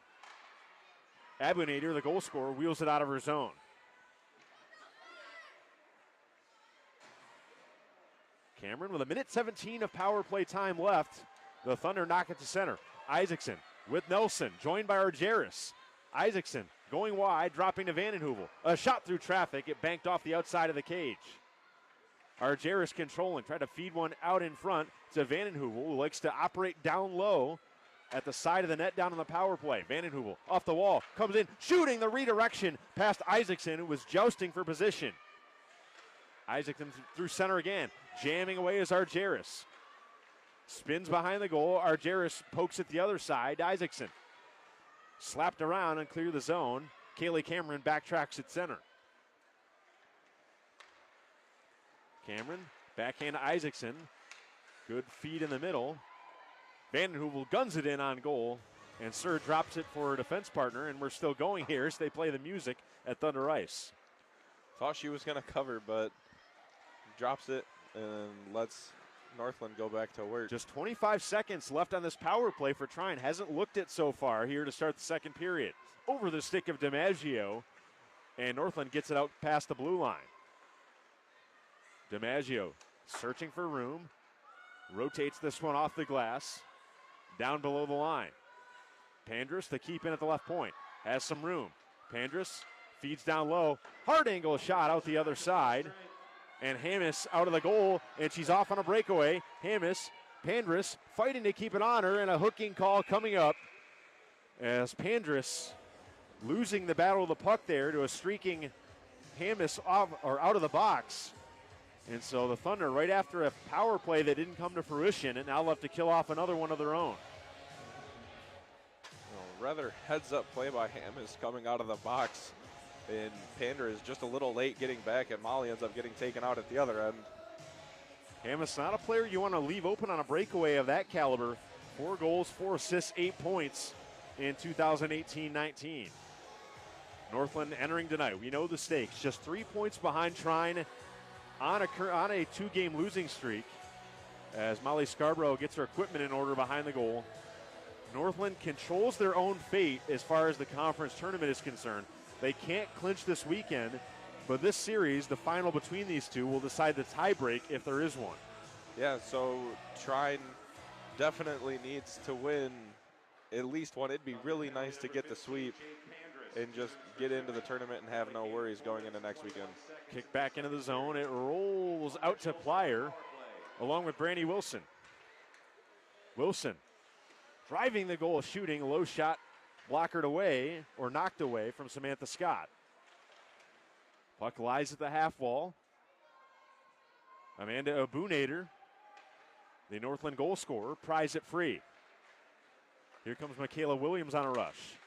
Abunader, the goal scorer, wheels it out of her zone. Cameron with 1:17 of power play time left. The Thunder knock it to center. Isaacson with Nelson, joined by Argyris. Isaacson going wide, dropping to Vandenheuvel. A shot through traffic. It banked off the outside of the cage. Argyris controlling, tried to feed one out in front to Vandenheuvel, who likes to operate down low at the side of the net down on the power play. Vandenheuvel off the wall, comes in, shooting the redirection past Isaacson, who was jousting for position. Isaacson through center again, jamming away as Argyris. Spins behind the goal, Argyris pokes it the other side, Isaacson. Slapped around and clear the zone. Kaylee Cameron backtracks at center. Cameron, backhand to Isaacson. Good feed in the middle. Vandenheuvel guns it in on goal, and Sir drops it for her defense partner, and we're still going here as they play the music at Thunder Ice. Thought she was going to cover, but drops it and lets Northland go back to work. Just 25 seconds left on this power play for Trine. Hasn't looked it so far here to start the second period. Over the stick of DiMaggio, and Northland gets it out past the blue line. DiMaggio searching for room. Rotates this one off the glass. Down below the line. Pandris to keep in at the left point. Has some room. Pandris feeds down low. Hard angle shot out the other side. And Hammis out of the goal, and she's off on a breakaway. Hammis, Pandris fighting to keep it on her, and a hooking call coming up as Pandris losing the battle of the puck there to a streaking Hammis off, or out of the box. And so the Thunder, right after a power play that didn't come to fruition, and now left to kill off another one of their own. Rather heads-up play by Hammis coming out of the box. And Pander is just a little late getting back, and Molly ends up getting taken out at the other end. Hammis, not a player you want to leave open on a breakaway of that caliber. 4 goals, 4 assists, 8 points in 2018-19. Northland entering tonight. We know the stakes. Just 3 points behind Trine on a 2-game losing streak as Molly Scarborough gets her equipment in order behind the goal. Northland controls their own fate as far as the conference tournament is concerned. They can't clinch this weekend, but this series, the final between these two, will decide the tiebreak if there is one. Yeah, so Trine definitely needs to win at least one. It'd be really nice to get the sweep and just get into the tournament and have no worries going into next weekend. Kick back into the zone. It rolls out to Plyer along with Brandy Wilson. Wilson driving the goal, shooting, low shot, blockered away or knocked away from Samantha Scott. Puck lies at the half wall. Amanda Abunader, the Northland goal scorer, pries it free. Here comes Michaela Williams on a rush.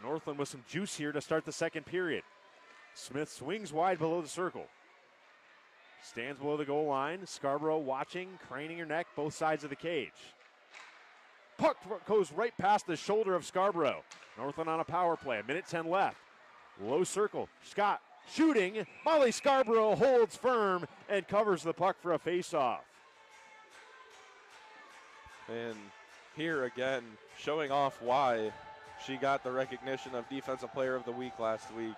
Northland with some juice here to start the second period. Smith swings wide below the circle. Stands below the goal line. Scarborough watching, craning her neck, both sides of the cage. Puck goes right past the shoulder of Scarborough. Northland on a power play. A minute 10 left. Low circle. Scott shooting. Molly Scarborough holds firm and covers the puck for a face-off. And here again, showing off why she got the recognition of Defensive Player of the Week last week.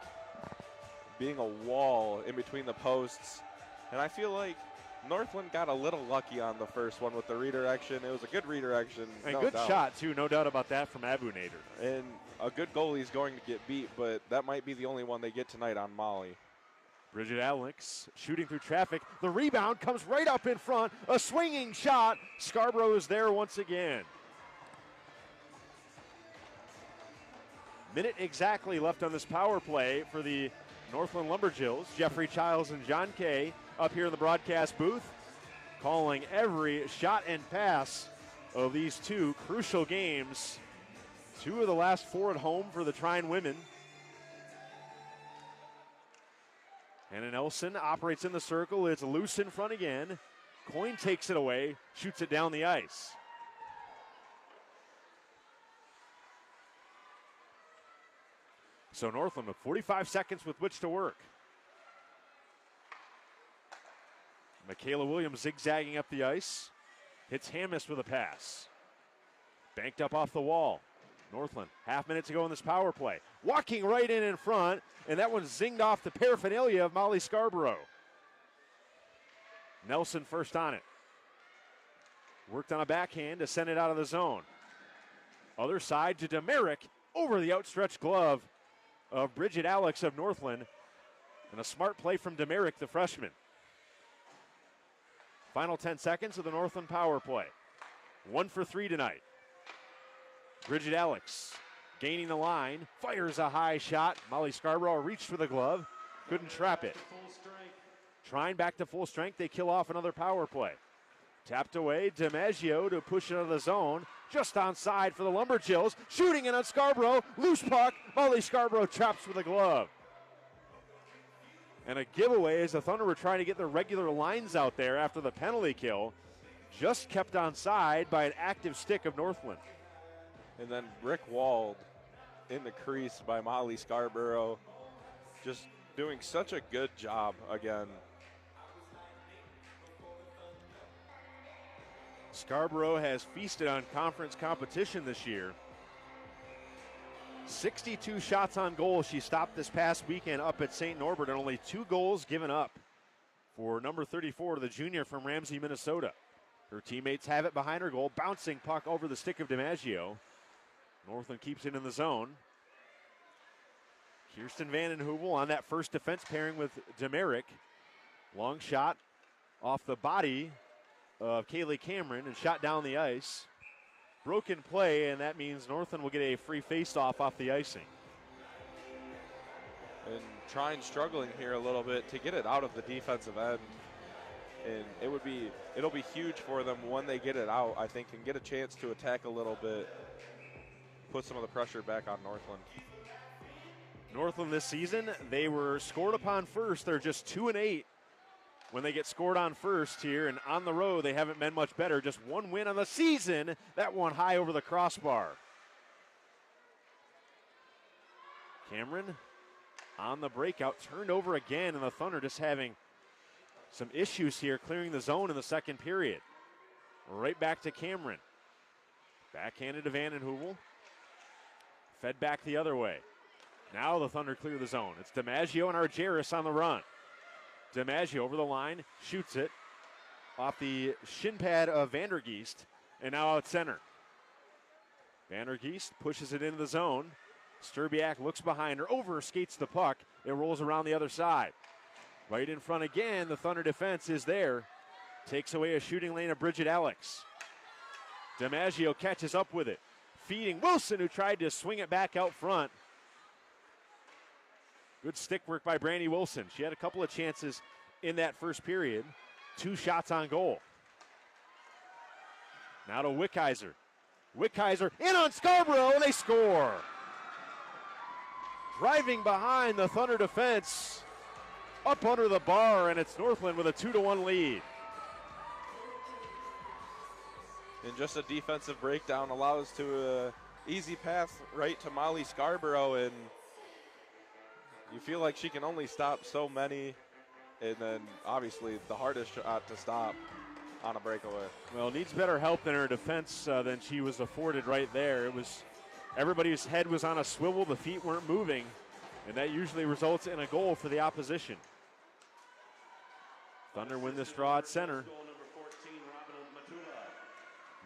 Being a wall in between the posts. And I feel like Northland got a little lucky on the first one with the redirection. It was a good redirection. And no good doubt. shot, too. No doubt about that from Abunader. And a good goalie is going to get beat, but that might be the only one they get tonight on Molly. Bridget Alex shooting through traffic. The rebound comes right up in front. A swinging shot. Scarborough is there once again. Minute exactly left on this power play for the Northland Lumberjills. Jeffrey Childs and John Kay up here in the broadcast booth, calling every shot and pass of these two crucial games. 2 of the last 4 at home for the Trine women. Hannah Nelson operates in the circle. It's loose in front again. Coyne takes it away, shoots it down the ice. So Northland with 45 seconds with which to work. Michaela Williams zigzagging up the ice. Hits Hammis with a pass. Banked up off the wall. Northland, half minute to go in this power play. Walking right in front, and that one zinged off the paraphernalia of Molly Scarborough. Nelson first on it. Worked on a backhand to send it out of the zone. Other side to Demerick over the outstretched glove of Bridget Alex of Northland. And a smart play from Demerick, the freshman. Final 10 seconds of the Northland power play. 1 for 3 tonight. Bridget Alex gaining the line, fires a high shot. Molly Scarborough reached for the glove, couldn't trap it. Trine back to full strength, they kill off another power play. Tapped away, DiMaggio to push it out of the zone. Just onside for the Lumberjills. Shooting in on Scarborough. Loose puck. Molly Scarborough traps with a glove. And a giveaway as the Thunder were trying to get their regular lines out there after the penalty kill. Just kept onside by an active stick of Northland. And then Rick Wald in the crease by Molly Scarborough. Just doing such a good job again. Scarborough has feasted on conference competition this year. 62 shots on goal she stopped this past weekend up at St. Norbert, and only 2 goals given up for number 34, the junior from Ramsey, Minnesota. Her teammates have it behind her goal, bouncing puck over the stick of DiMaggio. Northland keeps it in the zone. Kirsten Vanden Heuvel on that first defense pairing with Demerick. Long shot off the body of Kaylee Cameron and shot down the ice. Broken play, and that means Northland will get a free face-off off the icing. And Trine struggling here a little bit to get it out of the defensive end. And it'll be huge for them when they get it out, I think, and get a chance to attack a little bit. Put some of the pressure back on Northland. Northland this season, they were scored upon first. They're just 2-8 when they get scored on first here, and on the road they haven't been much better. Just 1 win on the season, that one high over the crossbar. Cameron on the breakout, turned over again, and the Thunder just having some issues here clearing the zone in the second period. Right back to Cameron. Backhanded to Vanden Heuvel. Fed back the other way. Now the Thunder clear the zone. It's DiMaggio and Argyris on the run. DiMaggio over the line, shoots it off the shin pad of Vandergeest, and now out center. Vandergeest pushes it into the zone. Sturbiak looks behind her, over skates the puck. It rolls around the other side. Right in front again, the Thunder defense is there. Takes away a shooting lane of Bridget Alex. DiMaggio catches up with it. Feeding Wilson, who tried to swing it back out front. Good stick work by Brandy Wilson. She had a couple of chances in that first period. 2 shots on goal. Now to Wickheiser. Wickheiser in on Scarborough, and they score. Driving behind the Thunder defense. Up under the bar, and it's Northland with a 2-1 lead. And just a defensive breakdown allows to easy pass right to Molly Scarborough, and you feel like she can only stop so many, and then obviously the hardest shot to stop on a breakaway. Well, needs better help in her defense than she was afforded right there. It was everybody's head was on a swivel, the feet weren't moving, and that usually results in a goal for the opposition. Thunder win this draw at center.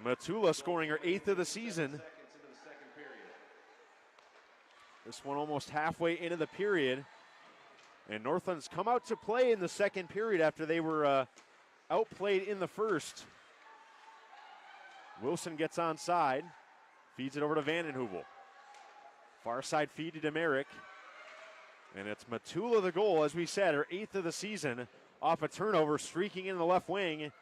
Matula scoring her 8th of the season. This one almost halfway into the period. And Northland's come out to play in the second period after they were outplayed in the first. Wilson gets onside. Feeds it over to Vanden Heuvel. Far side feed to Demerick. And it's Matula the goal, as we said, her 8th of the season. Off a turnover, streaking in the left wing.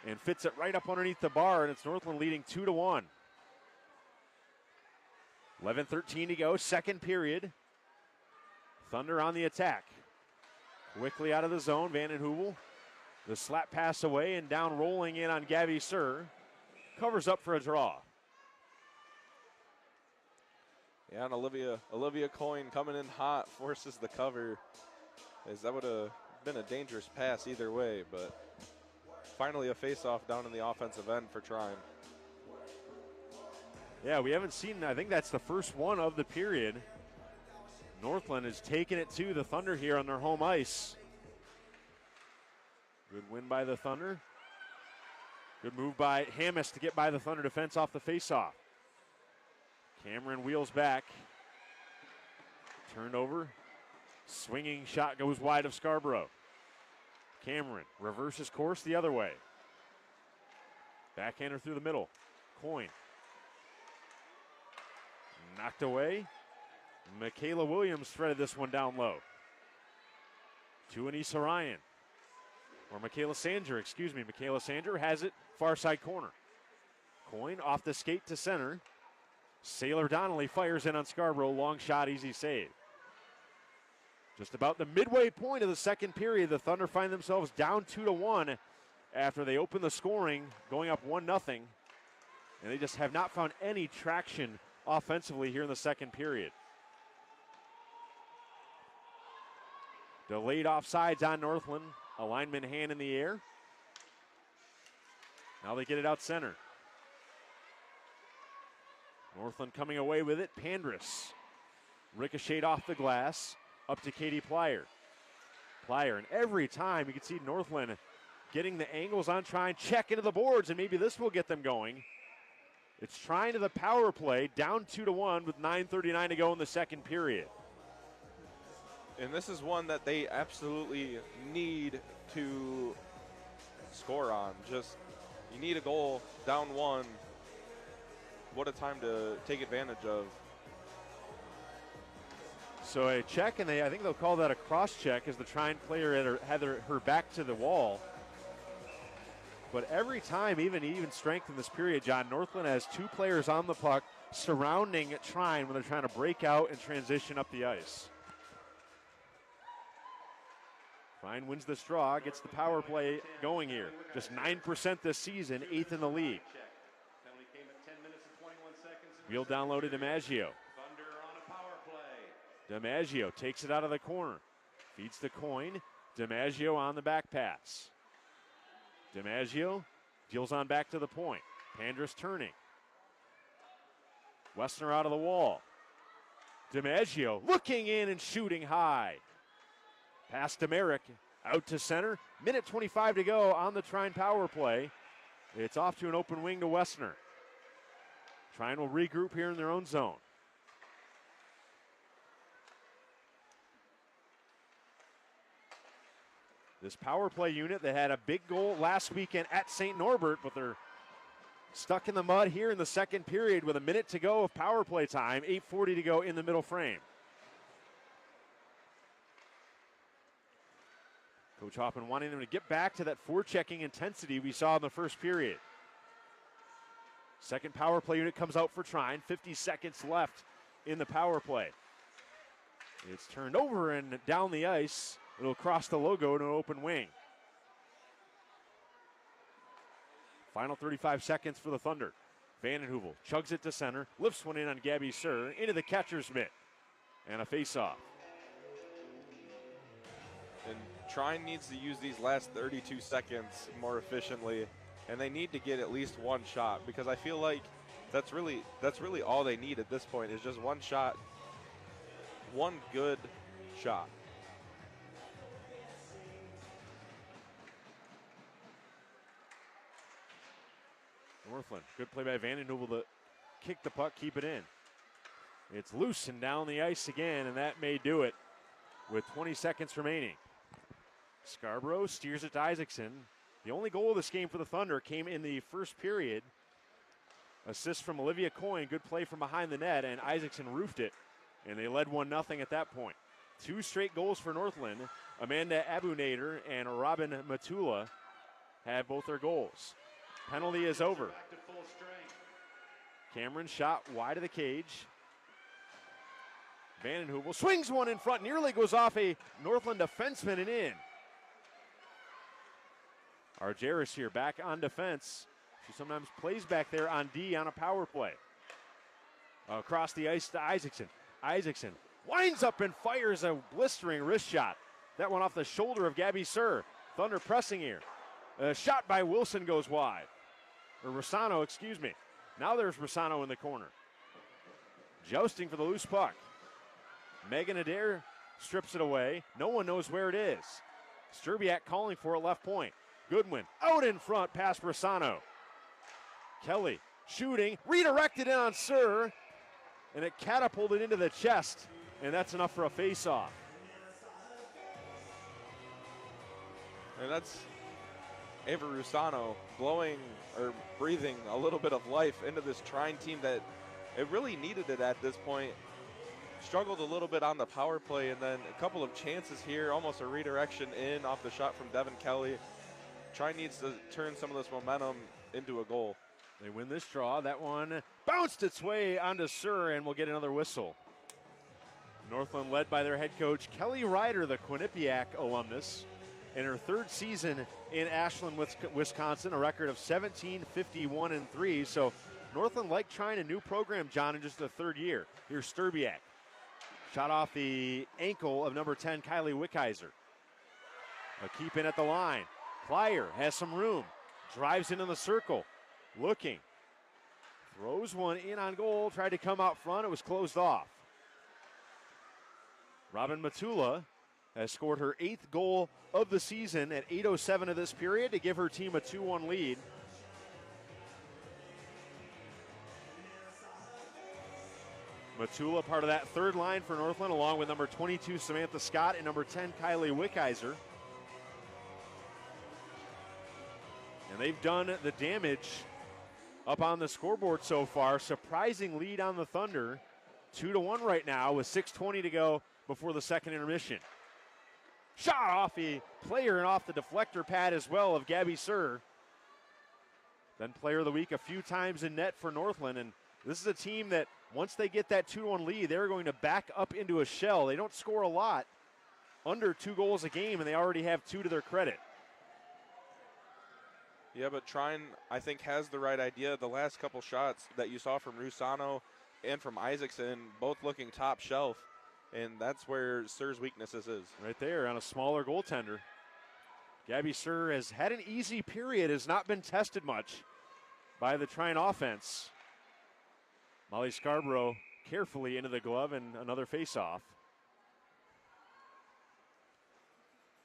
And fits it right up underneath the bar, and it's Northland leading 2-1. 11:13 to go, second period. Thunder on the attack. Quickly out of the zone, Vanden Heuvel. The slap pass away and down rolling in on Gabby Sir. Covers up for a draw. Yeah, and Olivia Coyne coming in hot, forces the cover. As that would have been a dangerous pass either way, but finally a face-off down in the offensive end for Trine. Yeah, we haven't seen, I think that's the first one of the period. Northland is taking it to the Thunder here on their home ice. Good win by the Thunder. Good move by Hammes to get by the Thunder defense off the face-off. Cameron wheels back. Turned over. Swinging shot goes wide of Scarborough. Cameron reverses course the other way. Backhander through the middle. Coyne. Knocked away. Michaela Williams threaded this one down low. To Anissa Ryan. Or Michaela Sanger, excuse me. Michaela Sanger has it far side corner. Coyne off the skate to center. Sailor Donnelly fires in on Scarborough. Long shot, easy save. Just about the midway point of the second period, the Thunder find themselves down 2-1 after they open the scoring, going up 1-0. And they just have not found any traction offensively here in the second period. Delayed offsides on Northland. A lineman hand in the air. Now they get it out center. Northland coming away with it. Pandris. Ricocheted off the glass. Up to Katie Plyer. Plyer, and every time you can see Northland getting the angles on Trine, check into the boards, and maybe this will get them going. It's Trine to the power play, down 2-1 with 9:39 to go in the second period. And this is one that they absolutely need to score on. Just, you need a goal, down 1. What a time to take advantage of. So a check, and I think they'll call that a cross check as the Trine player had her back to the wall. But every time, even strength in this period, John, Northland has 2 players on the puck surrounding Trine when they're trying to break out and transition up the ice. Trine wins this draw, gets the power play going here. Just 9% this season, 8th in the league. Wheel down low to DiMaggio. DiMaggio takes it out of the corner. Feeds the coin. DiMaggio on the back pass. DiMaggio deals on back to the point. Pandras turning. Wessner out of the wall. DiMaggio looking in and shooting high. Pass to Merrick. Out to center. Minute 25 to go on the Trine power play. It's off to an open wing to Wessner. Trine will regroup here in their own zone. This power play unit that had a big goal last weekend at St. Norbert, but they're stuck in the mud here in the second period with a minute to go of power play time, 8:40 to go in the middle frame. Coach Hoffman wanting them to get back to that forechecking intensity we saw in the first period. Second power play unit comes out for Trine, 50 seconds left in the power play. It's turned over and down the ice. It'll cross the logo to an open wing. Final 35 seconds for the Thunder. Vandenheuvel chugs it to center, lifts one in on Gabby Sir, into the catcher's mitt, and a face-off. And Trine needs to use these last 32 seconds more efficiently, and they need to get at least one shot, because I feel like that's really all they need at this point is just one shot, one good shot. Northland, good play by Vandenheuvel to kick the puck, keep it in. It's loose and down the ice again, and that may do it with 20 seconds remaining. Scarborough steers it to Isaacson. The only goal of this game for the Thunder came in the first period. Assist from Olivia Coyne, good play from behind the net, and Isaacson roofed it, and they led 1-0 at that point. 2 straight goals for Northland. Amanda Abunader and Robin Matula have both their goals. Penalty is over. Cameron shot wide of the cage. Vandenheuvel swings one in front, nearly goes off a Northland defenseman and in. Argeris here back on defense. She sometimes plays back there on D on a power play. Across the ice to Isaacson. Isaacson winds up and fires a blistering wrist shot. That one off the shoulder of Gabby Sir. Thunder pressing here. A shot by Wilson goes wide. Or Rossano, excuse me. Now there's Rossano in the corner. Jousting for the loose puck. Megan Adair strips it away. No one knows where it is. Sturbiak calling for it left point. Goodwin out in front past Rossano. Kelly shooting, redirected in on Sir, and it catapulted into the chest, and that's enough for a face-off. And that's Ava Rossano blowing or breathing a little bit of life into this Trine team that it really needed it at this point. Struggled a little bit on the power play, and then a couple of chances here, almost a redirection in off the shot from Devin Kelly. Trine needs to turn some of this momentum into a goal. They win this draw. That one bounced its way onto Sir, and we'll get another whistle. Northland led by their head coach, Kelly Ryder, the Quinnipiac alumnus, in her third season in Ashland, Wisconsin, a record of 17-51-3. So Northland like trying a new program, John, in just the third year. Here's Sturbiak. Shot off the ankle of number 10, Kylie Wickheiser. A keep in at the line. Plyer has some room. Drives into the circle. Looking. Throws one in on goal. Tried to come out front. It was closed off. Robin Matula has scored her 8th goal of the season at 8:07 of this period to give her team a 2-1 lead. Matula part of that third line for Northland, along with number 22 Samantha Scott and number 10 Kylie Wickheiser. And they've done the damage up on the scoreboard so far. Surprising lead on the Thunder. 2-1 right now with 6:20 to go before the second intermission. Shot off a player and off the deflector pad as well of Gabby Sir. Then player of the week a few times in net for Northland. And this is a team that once they get that 2-1 lead, they're going to back up into a shell. They don't score a lot, under 2 goals a game, and they already have 2 to their credit. Yeah, but Trine, I think, has the right idea. The last couple shots that you saw from Rossano and from Isaacson, both looking top shelf. and that's where Sir's weaknesses is. Right there on a smaller goaltender. Gabby Sir has had an easy period, has not been tested much by the Trine offense. Molly Scarborough carefully into the glove and another face-off.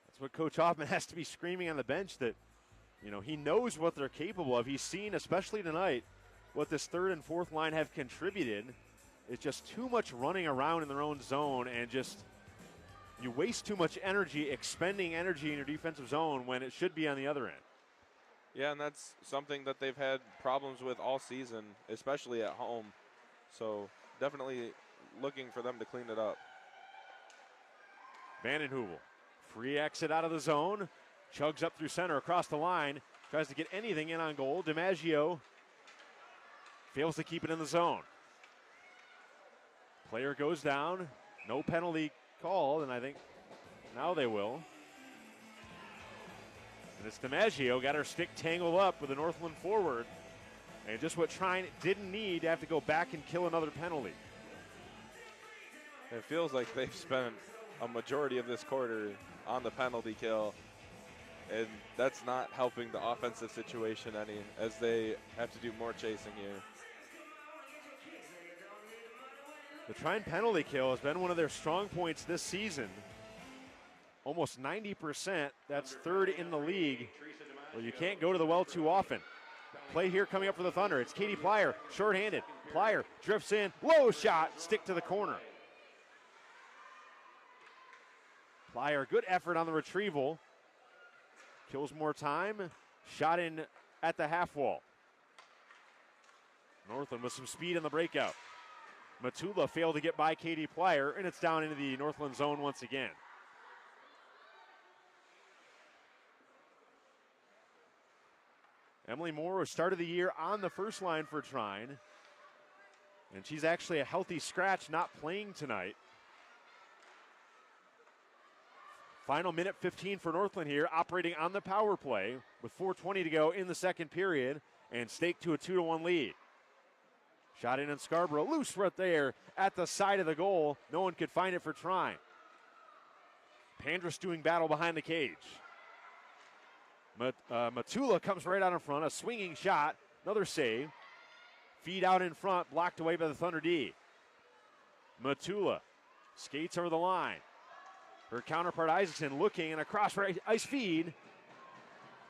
That's what Coach Hoffman has to be screaming on the bench, that, you know, he knows what they're capable of. He's seen, especially tonight, what this third and fourth line have contributed. It's just too much running around in their own zone, and just you waste too much energy expending energy in your defensive zone when it should be on the other end. Yeah, and that's something that they've had problems with all season, especially at home. So definitely looking for them to clean it up. Vandenheuvel, free exit out of the zone, chugs up through center across the line, tries to get anything in on goal. DiMaggio fails to keep it in the zone. Player goes down, no penalty called, and I think now they will. And it's DiMaggio, got her stick tangled up with the Northland forward. And just what Trine didn't need to have to go back and kill another penalty. It feels like they've spent a majority of this quarter on the penalty kill, and that's not helping the offensive situation any, as they have to do more chasing here. The Trine penalty kill has been one of their strong points this season. Almost 90%. That's third in the league. Well, you can't go to the well too often. Play here coming up for the Thunder. It's Katie Plyer, shorthanded. Plyer drifts in, low shot, stick to the corner. Plyer, good effort on the retrieval. Kills more time. Shot in at the half wall. Northland with some speed in the breakout. Matula failed to get by Katie Plyer, and it's down into the Northland zone once again. Emily Moore started the year on the first line for Trine, and she's actually a healthy scratch, not playing tonight. Final minute 15 for Northland here, operating on the power play with 4:20 to go in the second period, and staked to a 2-1 lead. Shot in Scarborough, loose right there at the side of the goal. No one could find it for Trine. Pandrus doing battle behind the cage. Matula comes right out in front, a swinging shot, another save. Feed out in front, blocked away by the Thunder D. Matula skates over the line. Her counterpart Isaacson looking, and a cross ice feed.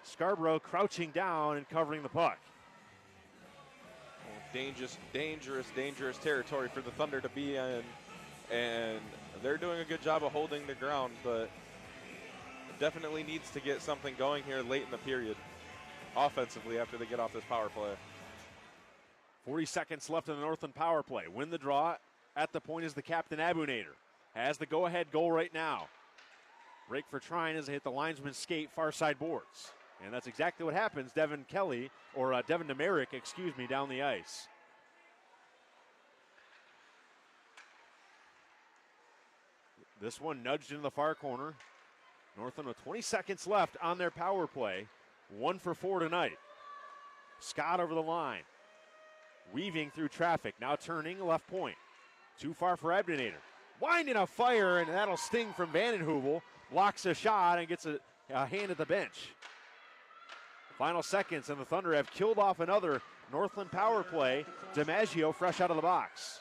Scarborough crouching down and covering the puck. Dangerous territory for the Thunder to be in, and they're doing a good job of holding the ground, but definitely needs to get something going here late in the period offensively after they get off this power play. 40 seconds left in the Northland power play. Win the draw. At the point is the captain, Abunator. Has the go-ahead goal right now. Break for Trine as they hit the linesman's skate, far side boards. And that's exactly what happens. Devin Demerick, down the ice. This one nudged into the far corner. Northland with 20 seconds left on their power play. 1 for 4 tonight. Scott over the line. Weaving through traffic. Now turning left point. Too far for Abunator. Winding a fire, and that'll sting from Vandenheuvel. Blocks a shot and gets a hand at the bench. Final seconds, and the Thunder have killed off another Northland power play. DiMaggio fresh out of the box.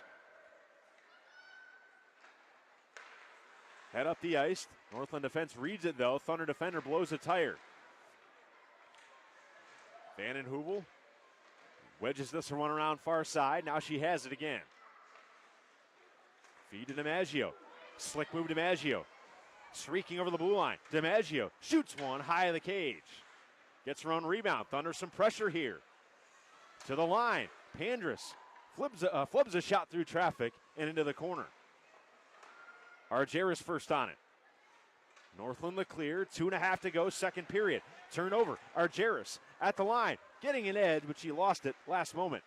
Head up the ice. Northland defense reads it, though. Thunder defender blows a tire. Vandenheuvel wedges this one around far side. Now she has it again. Feed to DiMaggio. Slick move DiMaggio. Streaking over the blue line. DiMaggio shoots one high of the cage. Gets her own rebound. Thunder some pressure here. To the line. Pandrus flubs a shot through traffic and into the corner. Argeris first on it. Northland the clear. 2.5 to go, second period. Turnover. Argeris at the line. Getting an edge, but she lost it last moment.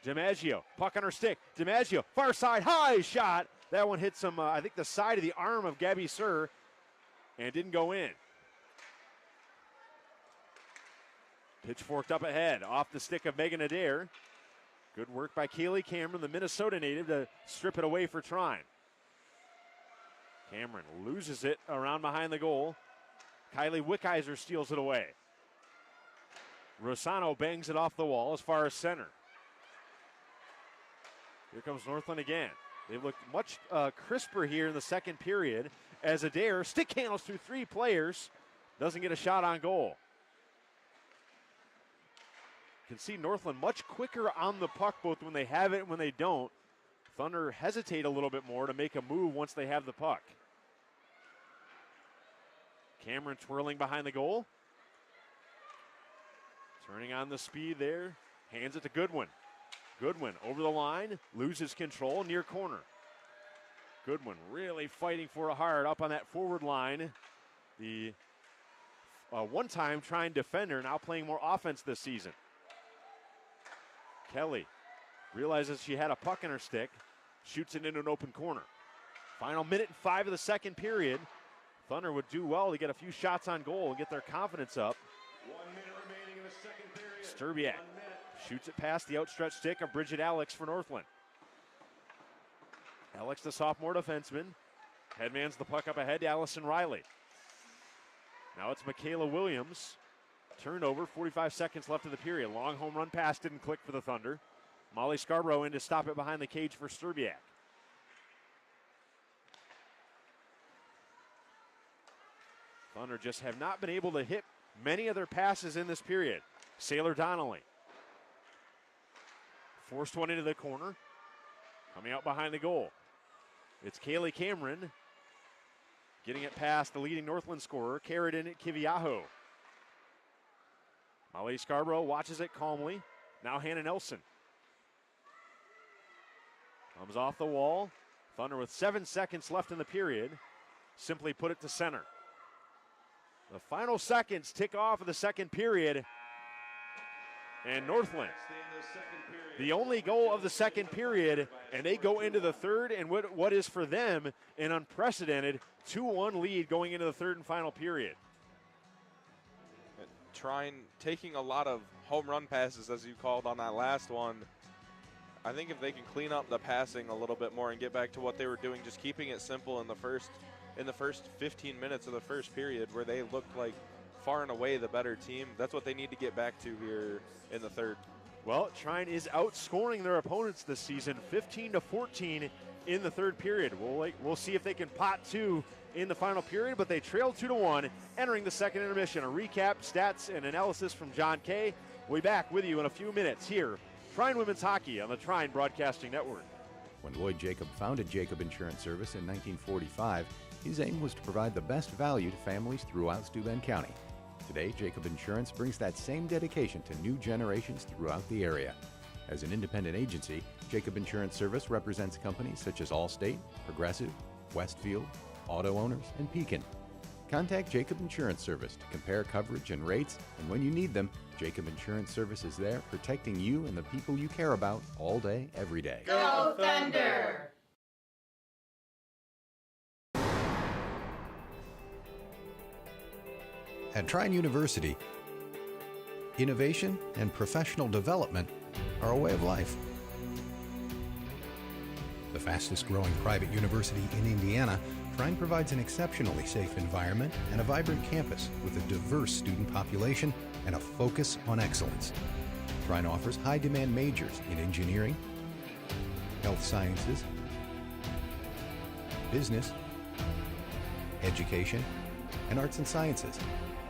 DiMaggio, puck on her stick. DiMaggio, far side, high shot. That one hit some, I think the side of the arm of Gabby Sir, and didn't go in. Pitchforked up ahead, off the stick of Megan Adair. Good work by Kaylee Cameron, the Minnesota native, to strip it away for Trine. Cameron loses it around behind the goal. Kylie Wickizer steals it away. Rosano bangs it off the wall as far as center. Here comes Northland again. They've looked much crisper here in the second period as Adair stick handles through 3 players. Doesn't get a shot on goal. You can see Northland much quicker on the puck, both when they have it and when they don't. Thunder hesitate a little bit more to make a move once they have the puck. Cameron twirling behind the goal. Turning on the speed there. Hands it to Goodwin. Goodwin over the line. Loses control near corner. Goodwin really fighting for it hard up on that forward line. The one-time trying defender now playing more offense this season. Kelly realizes she had a puck in her stick. Shoots it into an open corner. Final minute and 5 of the second period. Thunder would do well to get a few shots on goal and get their confidence up. 1 minute remaining in the second period. Sturbiak shoots it past the outstretched stick of Bridget Alex for Northland. Alex, the sophomore defenseman, headmans the puck up ahead to Allison Riley. Now it's Michaela Williams. Turnover, 45 seconds left of the period. Long home run pass didn't click for the Thunder. Molly Scarborough in to stop it behind the cage for Sturbiak. Thunder just have not been able to hit many of their passes in this period. Sailor Donnelly forced one into the corner. Coming out behind the goal. It's Kaylee Cameron getting it past the leading Northland scorer, Carradine Kiviaho. Molly Scarborough watches it calmly. Now Hannah Nelson. Comes off the wall. Thunder with 7 seconds left in the period. Simply put it to center. The final seconds tick off of the second period. And Northland, the only goal of the second period, and they go into the third, and what is for them an unprecedented 2-1 lead going into the third and final period. Trine taking a lot of home run passes, as you called on that last one. I think if they can clean up the passing a little bit more and get back to what they were doing, just keeping it simple in the first 15 minutes of the first period, where they looked like far and away the better team. That's what they need to get back to here in the third. Well, Trine is outscoring their opponents this season, 15-14 in the third period. We'll see if they can pot 2 in the final period, but they trail 2-1 entering the second intermission. A recap, stats, and analysis from John Kay. We'll be back with you in a few minutes here. Trine Women's Hockey on the Trine Broadcasting Network. When Lloyd Jacob founded Jacob Insurance Service in 1945, his aim was to provide the best value to families throughout Steuben County. Today, Jacob Insurance brings that same dedication to new generations throughout the area. As an independent agency, Jacob Insurance Service represents companies such as Allstate, Progressive, Westfield, Auto Owners, and Pekin. Contact Jacob Insurance Service to compare coverage and rates, and when you need them, Jacob Insurance Service is there protecting you and the people you care about all day, every day. Go Thunder! At Trine University, innovation and professional development are a way of life. The fastest growing private university in Indiana, Trine provides an exceptionally safe environment and a vibrant campus with a diverse student population and a focus on excellence. Trine offers high-demand majors in engineering, health sciences, business, education, and arts and sciences,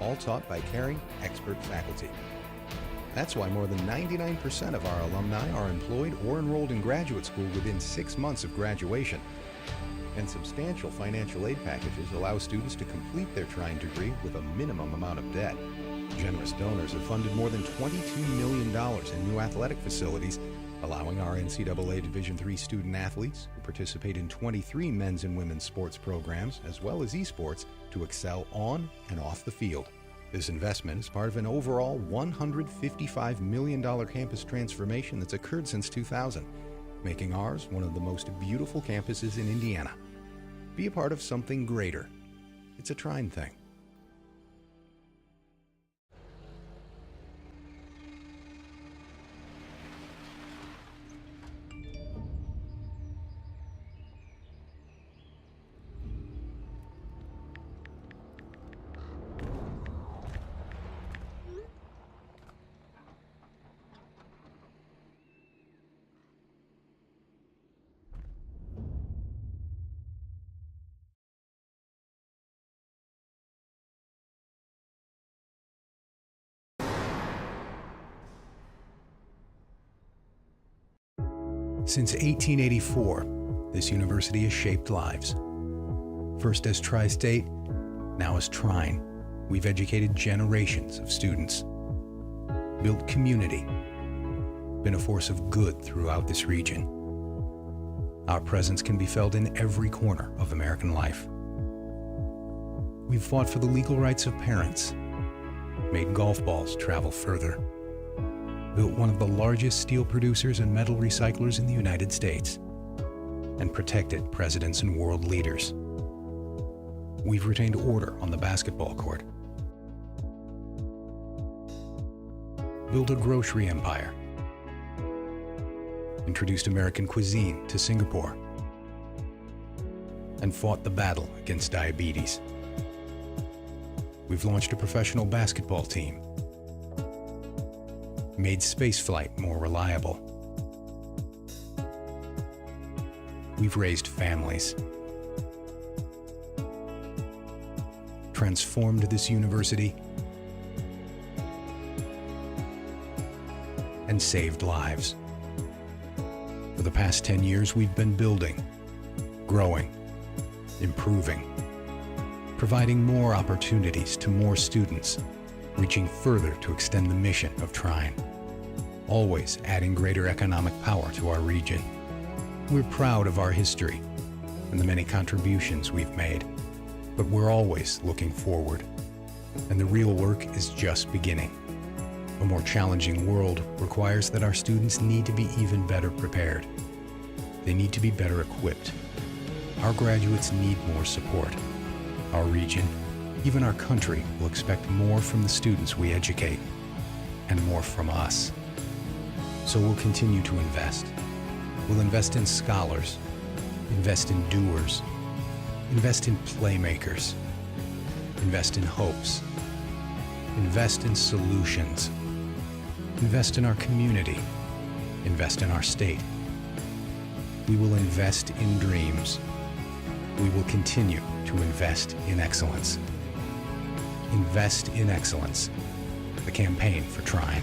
all taught by caring, expert faculty. That's why more than 99% of our alumni are employed or enrolled in graduate school within 6 months of graduation. And substantial financial aid packages allow students to complete their Trine degree with a minimum amount of debt. Generous donors have funded more than $22 million in new athletic facilities, allowing our NCAA Division III student athletes who participate in 23 men's and women's sports programs, as well as esports, to excel on and off the field. This investment is part of an overall $155 million campus transformation that's occurred since 2000, making ours one of the most beautiful campuses in Indiana. Be a part of something greater. It's a Trine thing. Since 1884, this university has shaped lives. First as Tri-State, now as Trine, we've educated generations of students, built community, been a force of good throughout this region. Our presence can be felt in every corner of American life. We've fought for the legal rights of parents, made golf balls travel further, built one of the largest steel producers and metal recyclers in the United States, and protected presidents and world leaders. We've retained order on the basketball court, built a grocery empire, introduced American cuisine to Singapore, and fought the battle against diabetes. We've launched a professional basketball team, made spaceflight more reliable. We've raised families, transformed this university, and saved lives. For the past 10 years, we've been building, growing, improving, providing more opportunities to more students, reaching further to extend the mission of Trine, always adding greater economic power to our region. We're proud of our history and the many contributions we've made, but we're always looking forward, and the real work is just beginning. A more challenging world requires that our students need to be even better prepared. They need to be better equipped. Our graduates need more support. Our region, even our country, will expect more from the students we educate, and more from us. So we'll continue to invest. We'll invest in scholars, invest in doers, invest in playmakers, invest in hopes, invest in solutions, invest in our community, invest in our state. We will invest in dreams. We will continue to invest in excellence. Invest in excellence. The campaign for Trine.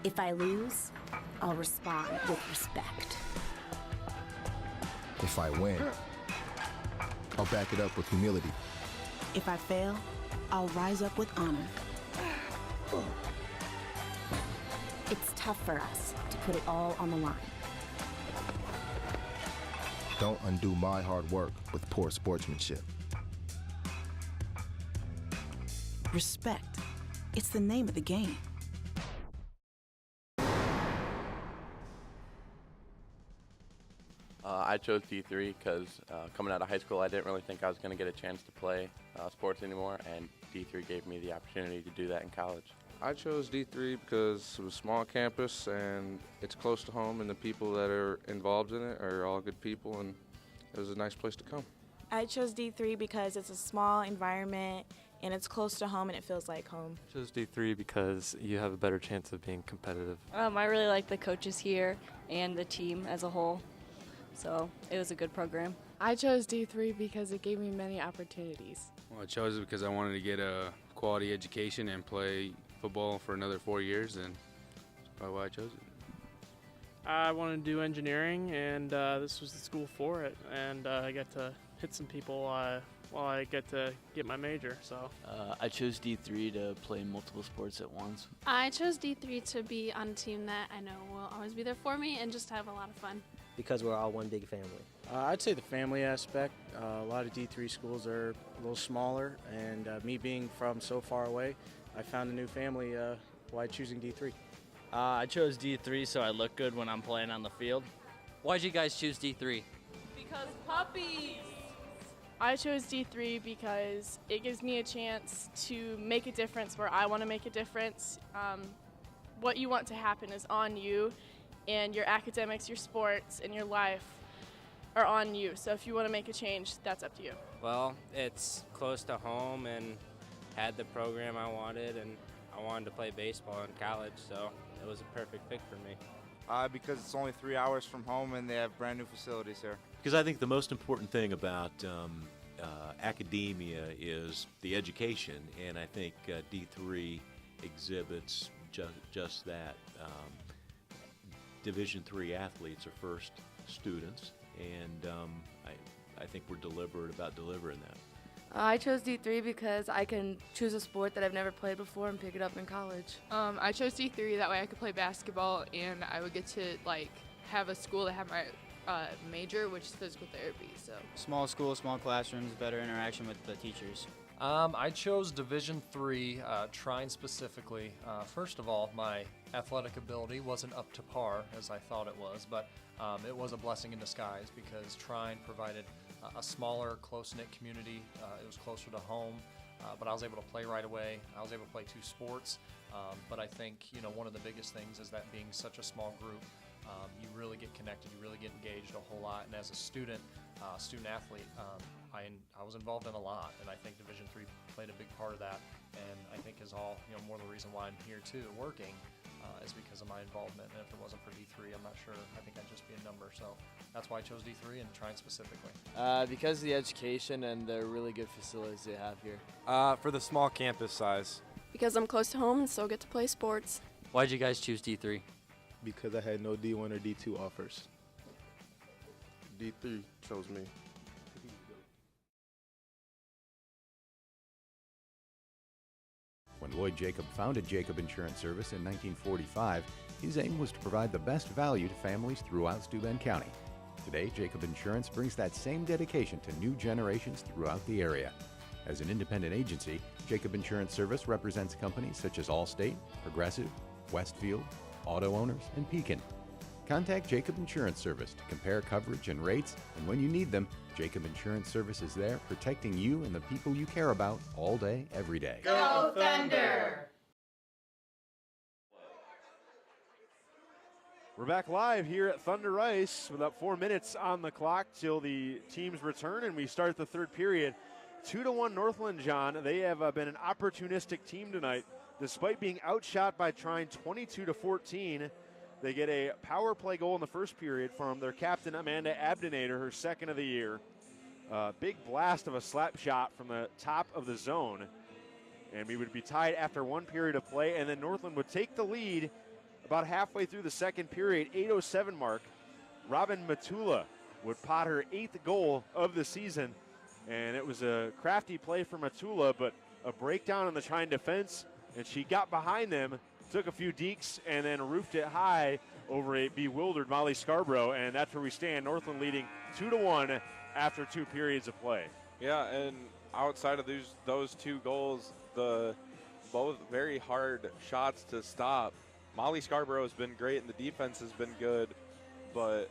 If I lose, I'll respond with respect. If I win, I'll back it up with humility. If I fail, I'll rise up with honor. It's tough for us to put it all on the line. Don't undo my hard work with poor sportsmanship. Respect. It's the name of the game. I chose D3 because coming out of high school, I didn't really think I was going to get a chance to play sports anymore, and D3 gave me the opportunity to do that in college. I chose D3 because it was a small campus and it's close to home, and the people that are involved in it are all good people, and it was a nice place to come. I chose D3 because it's a small environment and it's close to home and it feels like home. I chose D3 because you have a better chance of being competitive. I really like the coaches here and the team as a whole, so it was a good program. I chose D3 because it gave me many opportunities. Well, I chose it because I wanted to get a quality education and play football for another 4 years, and that's probably why I chose it. I wanted to do engineering, and this was the school for it, and I got to hit some people while I get to get my major. So I chose D3 to play multiple sports at once. I chose D3 to be on a team that I know will always be there for me and just have a lot of fun. Because we're all one big family. I'd say the family aspect. A lot of D3 schools are a little smaller, and me being from so far away, I found a new family while choosing D3. I chose D3 so I look good when I'm playing on the field. Why'd you guys choose D3? Because puppies! I chose D3 because it gives me a chance to make a difference where I want to make a difference. What you want to happen is on you, and your academics, your sports, and your life are on you. So if you want to make a change, that's up to you. Well, it's close to home and had the program I wanted, and I wanted to play baseball in college, so it was a perfect pick for me. Because it's only 3 hours from home and they have brand new facilities here. Because I think the most important thing about academia is the education, and I think D3 exhibits just that. Division III athletes are first students, and I think we're deliberate about delivering that. I chose D3 because I can choose a sport that I've never played before and pick it up in college. I chose D3 that way I could play basketball and I would get to have a school that had my major, which is physical therapy. So small school, small classrooms, better interaction with the teachers. I chose Division III, Trine specifically. First of all, my athletic ability wasn't up to par as I thought it was, but it was a blessing in disguise because Trine provided a smaller, close-knit community. It was closer to home, but I was able to play right away. I was able to play 2 sports, but I think one of the biggest things is that being such a small group, you really get connected, you really get engaged a whole lot, and as a student athlete, I was involved in a lot, and I think Division III played a big part of that, and I think is all more the reason why I'm here too, working, is because of my involvement. And if it wasn't for D3, I'm not sure. I think I'd just be a number. So that's why I chose D3 and Trine specifically. Because of the education and the really good facilities they have here. For the small campus size. Because I'm close to home and still get to play sports. Why'd you guys choose D3? Because I had no D1 or D2 offers. D3 chose me. When Lloyd Jacob founded Jacob Insurance Service in 1945, his aim was to provide the best value to families throughout Steuben County. Today, Jacob Insurance brings that same dedication to new generations throughout the area. As an independent agency, Jacob Insurance Service represents companies such as Allstate, Progressive, Westfield, Auto Owners, and Pekin. Contact Jacob Insurance Service to compare coverage and rates, and when you need them, Jacob Insurance Service is there protecting you and the people you care about all day, every day. Go Thunder! We're back live here at Thunder Ice with about 4 minutes on the clock till the teams return, and we start the third period. 2-1 Northland, John. They have been an opportunistic team tonight. Despite being outshot by Trine 22-14, they get a power play goal in the first period from their captain, Amanda Abdenator, her second of the year. Big blast of a slap shot from the top of the zone. And we would be tied after 1 period of play, and then Northland would take the lead about halfway through the second period, 8:07 mark. Robin Matula would pot her 8th goal of the season. And it was a crafty play for Matula, but a breakdown in the Trine defense, and she got behind them, took a few dekes, and then roofed it high over a bewildered Molly Scarborough, and that's where we stand. Northland leading 2-1 after 2 periods of play. Yeah, and outside of those 2 goals, both very hard shots to stop. Molly Scarborough has been great, and the defense has been good, but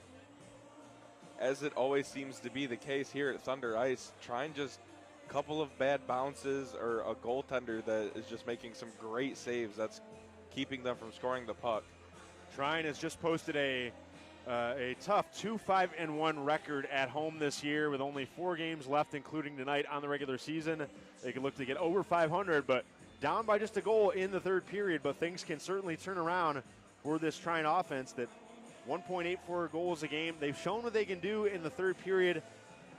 as it always seems to be the case here at Thunder Ice, Trine just a couple of bad bounces or a goaltender that is just making some great saves. That's keeping them from scoring the puck. Trine has just posted a tough 2-5-1 record at home this year with only 4 games left, including tonight on the regular season. They can look to get over 500, but down by just a goal in the third period. But things can certainly turn around for this Trine offense that 1.84 goals a game. They've shown what they can do in the third period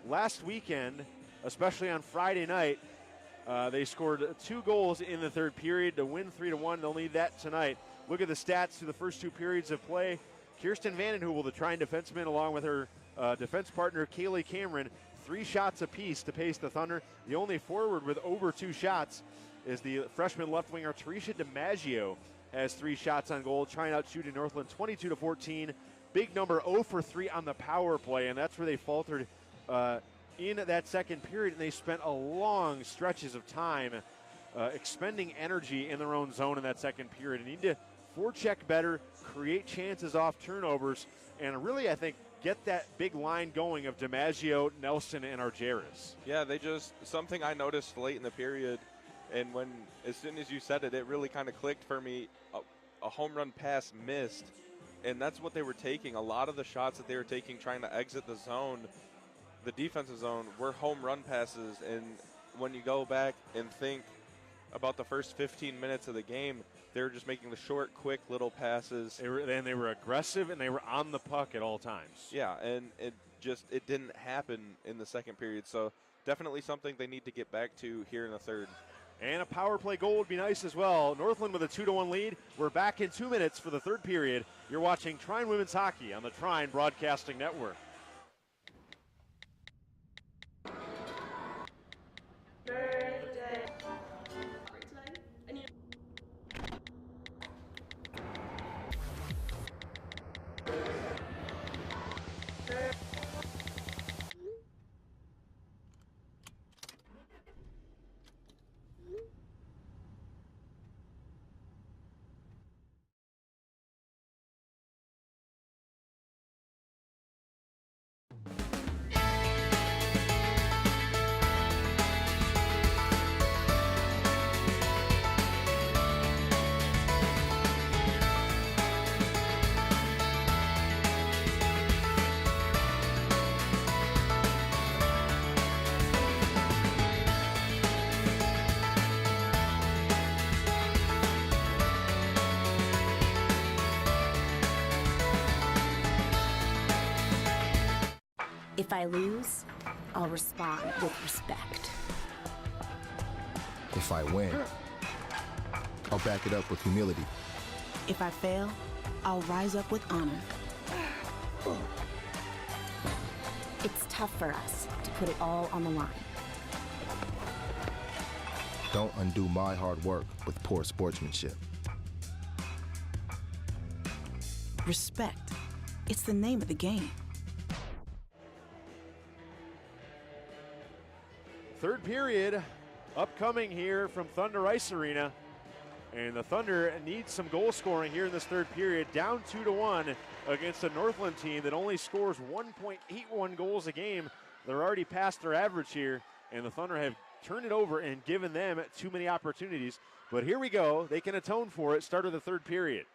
last weekend, especially on Friday night. They scored 2 goals in the third period to win 3-1. They'll need that tonight. Look at the stats through the first 2 periods of play. Kirsten Vandenhoevel, the Trine defenseman, along with her defense partner Kaylee Cameron, 3 shots apiece to pace the Thunder. The only forward with over 2 shots is the freshman left winger Teresha DiMaggio, has 3 shots on goal, trying out shooting Northland 22-14. Big number 0 for 3 on the power play, and that's where they faltered in that second period, and they spent a long stretches of time expending energy in their own zone in that second period. They need to forecheck better, create chances off turnovers, and really, I think, get that big line going of DiMaggio, Nelson, and Argeris. Yeah, something I noticed late in the period, and as soon as you said it, it really kind of clicked for me. A home run pass missed, and that's what they were taking. A lot of the shots that they were taking trying to exit the zone, the defensive zone, were home run passes. And when you go back and think about the first 15 minutes of the game, they were just making the short, quick little passes. They were aggressive, and they were on the puck at all times. Yeah, and it didn't happen in the second period. So definitely something they need to get back to here in the third. And a power play goal would be nice as well. Northland with a 2-1 lead. We're back in 2 minutes for the third period. You're watching Trine Women's Hockey on the Trine Broadcasting Network. If I lose, I'll respond with respect. If I win, I'll back it up with humility. If I fail, I'll rise up with honor. It's tough for us to put it all on the line. Don't undo my hard work with poor sportsmanship. Respect. It's the name of the game. Third period upcoming here from Thunder Ice Arena. And the Thunder need some goal scoring here in this third period, down 2-1 against a Northland team that only scores 1.81 goals a game. They're already past their average here, and the Thunder have turned it over and given them too many opportunities. But here we go. They can atone for it. Start of the third period.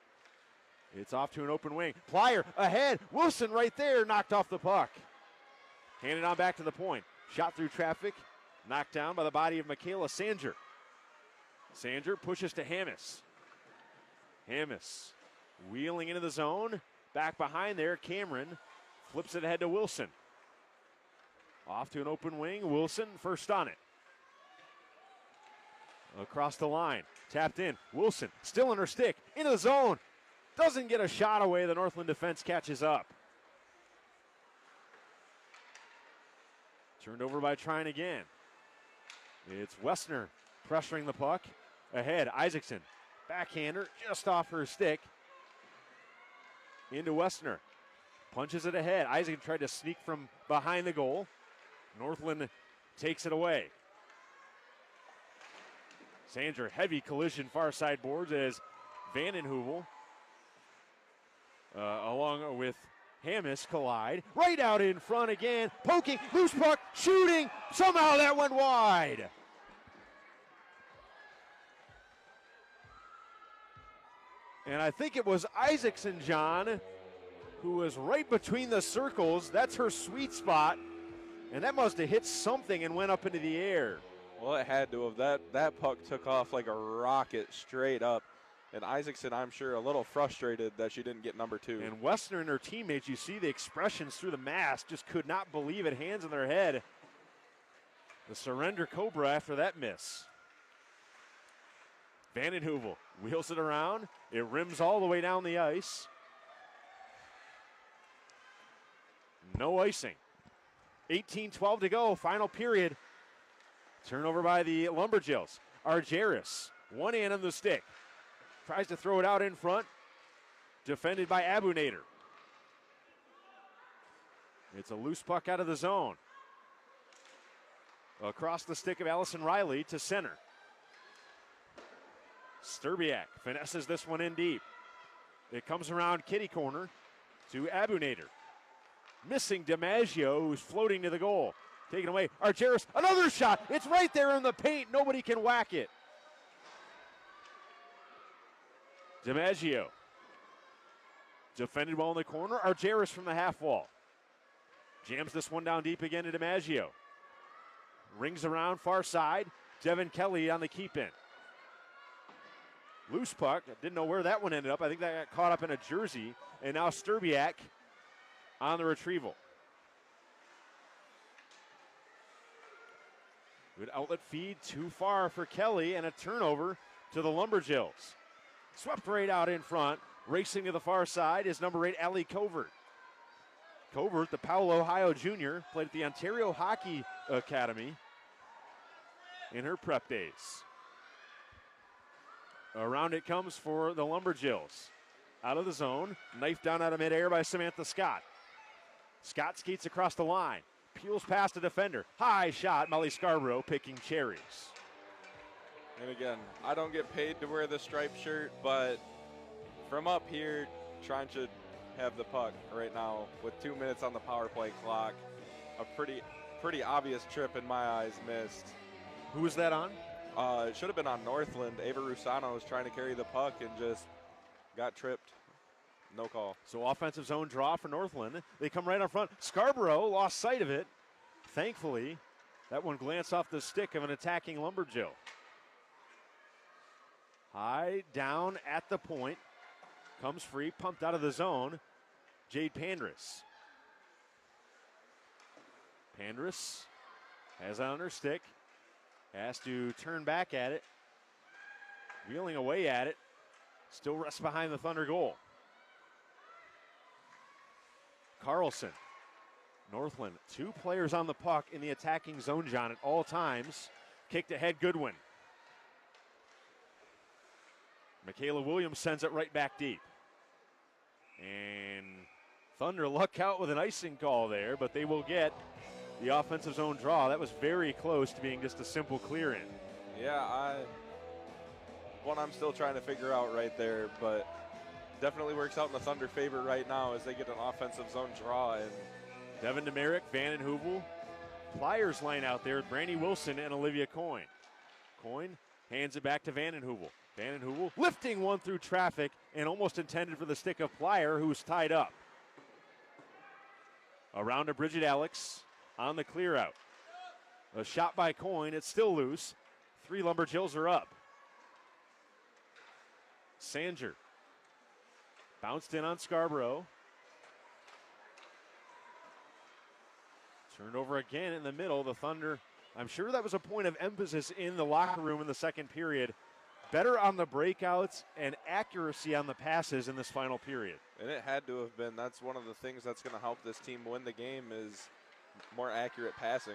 It's off to an open wing. Plyer ahead. Wilson right there, knocked off the puck. Handed on back to the point. Shot through traffic. Knocked down by the body of Michaela Sanger. Sanger pushes to Hammis. Hammis wheeling into the zone. Back behind there, Cameron flips it ahead to Wilson. Off to an open wing. Wilson first on it. Across the line. Tapped in. Wilson still in her stick. Into the zone. Doesn't get a shot away. The Northland defense catches up. Turned over by Trine again. It's Wessner pressuring the puck. Ahead, Isaacson. Backhander just off her stick. Into Wessner. Punches it ahead. Isaacson tried to sneak from behind the goal. Northland takes it away. Sanger, heavy collision far side boards as Vandenheuvel along with Hammis collide. Right out in front again. Poking, loose puck, shooting. Somehow that went wide. And I think it was Isaacson, John, who was right between the circles. That's her sweet spot. And that must have hit something and went up into the air. Well, it had to have. That puck took off like a rocket straight up. And Isaacson, I'm sure, a little frustrated that she didn't get number 2. And Wessner and her teammates, you see the expressions through the mask, just could not believe it, hands on their head. The surrender Cobra after that miss. Vandenheuvel wheels it around. It rims all the way down the ice. No icing. 18-12 to go, final period. Turnover by the Lumberjills. Argyris, one hand on the stick. Tries to throw it out in front. Defended by Abunator. It's a loose puck out of the zone. Across the stick of Allison Riley to center. Sturbiak finesses this one in deep. It comes around kitty corner to Abunator. Missing DiMaggio, who's floating to the goal. Taken away. Argyris, another shot. It's right there in the paint. Nobody can whack it. DiMaggio. Defended well in the corner. Argyris from the half wall. Jams this one down deep again to DiMaggio. Rings around far side. Devin Kelly on the keep in. Loose puck. Didn't know where that one ended up. I think that got caught up in a jersey. And now Sturbiak on the retrieval. Good outlet feed, too far for Kelly, and a turnover to the Lumberjills. Swept right out in front. Racing to the far side is number 8, Allie Covert. Covert, the Powell, Ohio junior, played at the Ontario Hockey Academy in her prep days. Around it comes for the Lumberjills. Out of the zone, knifed down out of midair by Samantha Scott. Scott skates across the line, peels past a defender. High shot, Molly Scarborough picking cherries. And again, I don't get paid to wear the striped shirt, but from up here, Trine should have the puck right now with 2 minutes on the power play clock. A pretty obvious trip in my eyes missed. Who was that on? It should have been on Northland. Ava Rusano was trying to carry the puck and just got tripped. No call. So offensive zone draw for Northland. They come right up front. Scarborough lost sight of it. Thankfully, that one glanced off the stick of an attacking Lumberjill. High down at the point. Comes free, pumped out of the zone. Jade Pandrus. Pandrus has it on her stick. Has to turn back at it. Wheeling away at it. Still rests behind the Thunder goal. Carlson. Northland, 2 players on the puck in the attacking zone, John, at all times. Kicked ahead, Goodwin. Michaela Williams sends it right back deep. And Thunder luck out with an icing call there, but they will get the offensive zone draw. That was very close to being just a simple clear in. Yeah, one I'm still trying to figure out right there, but definitely works out in the Thunder favor right now as they get an offensive zone draw. And Devin Demerick, Vannon Hoovel, Pliers line out there with Brandy Wilson and Olivia Coyne. Coyne hands it back to Vannon Hoovel. Vannon Hoovel lifting one through traffic and almost intended for the stick of Plier, who's tied up. Around to Bridget Alex on the clear out. A shot by Coyne, it's still loose. 3 Lumberjills are up. Sanger bounced in on Scarborough. Turned over again in the middle. The Thunder, I'm sure that was a point of emphasis in the locker room in the second period. Better on the breakouts and accuracy on the passes in this final period. And it had to have been. That's one of the things that's going to help this team win the game is more accurate passing.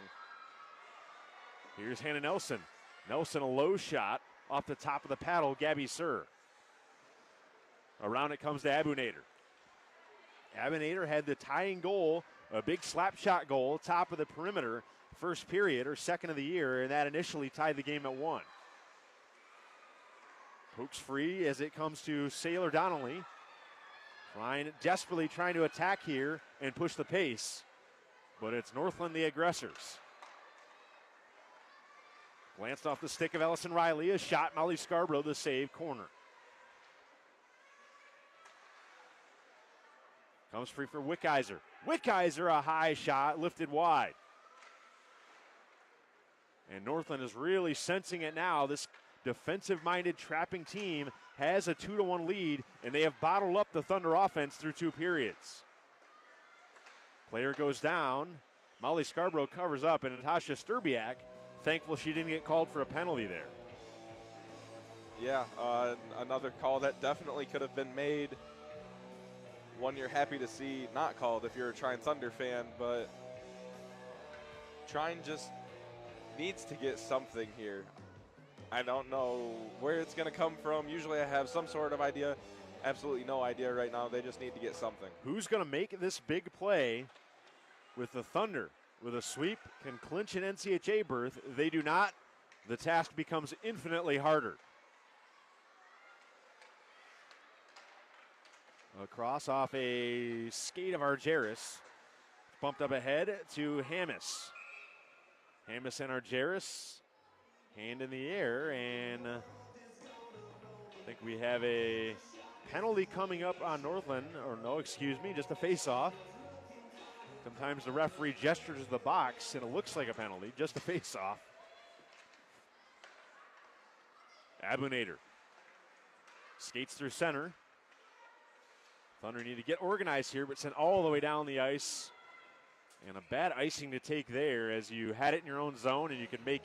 Here's Hannah Nelson. Nelson, a low shot off the top of the paddle, Gabby Sir. Around it comes to Abu Nader. Abu Nader had the tying goal, a big slap shot goal, top of the perimeter, first period, or second of the year, and that initially tied the game at 1. Pokes free as it comes to Sailor Donnelly. Desperately trying to attack here and push the pace, but it's Northland the aggressors. Glanced off the stick of Ellison Riley, a shot, Molly Scarborough, the save, corner. Comes free for Wickizer. Wickizer, a high shot, lifted wide. And Northland is really sensing it now. This defensive-minded trapping team has a 2-1 lead, and they have bottled up the Thunder offense through 2 periods. Player goes down. Molly Scarborough covers up, and Natasha Sturbiak, thankful she didn't get called for a penalty there. Yeah, another call that definitely could have been made. One you're happy to see not called if you're a Trine Thunder fan, but Trine just needs to get something here. I don't know where it's going to come from. Usually I have some sort of idea. Absolutely no idea right now. They just need to get something. Who's going to make this big play with the Thunder? With a sweep, can clinch an NCHA berth. They do not. The task becomes infinitely harder. Across off a skate of Argeris. Bumped up ahead to Hammis. Hammis and Argeris. Hand in the air, and I think we have a penalty coming up on Northland. Or no, excuse me, just a face-off. Sometimes the referee gestures to the box, and it looks like a penalty, just a face-off. Abu Nader skates through center. Thunder need to get organized here, but sent all the way down the ice. And a bad icing to take there as you had it in your own zone and you could make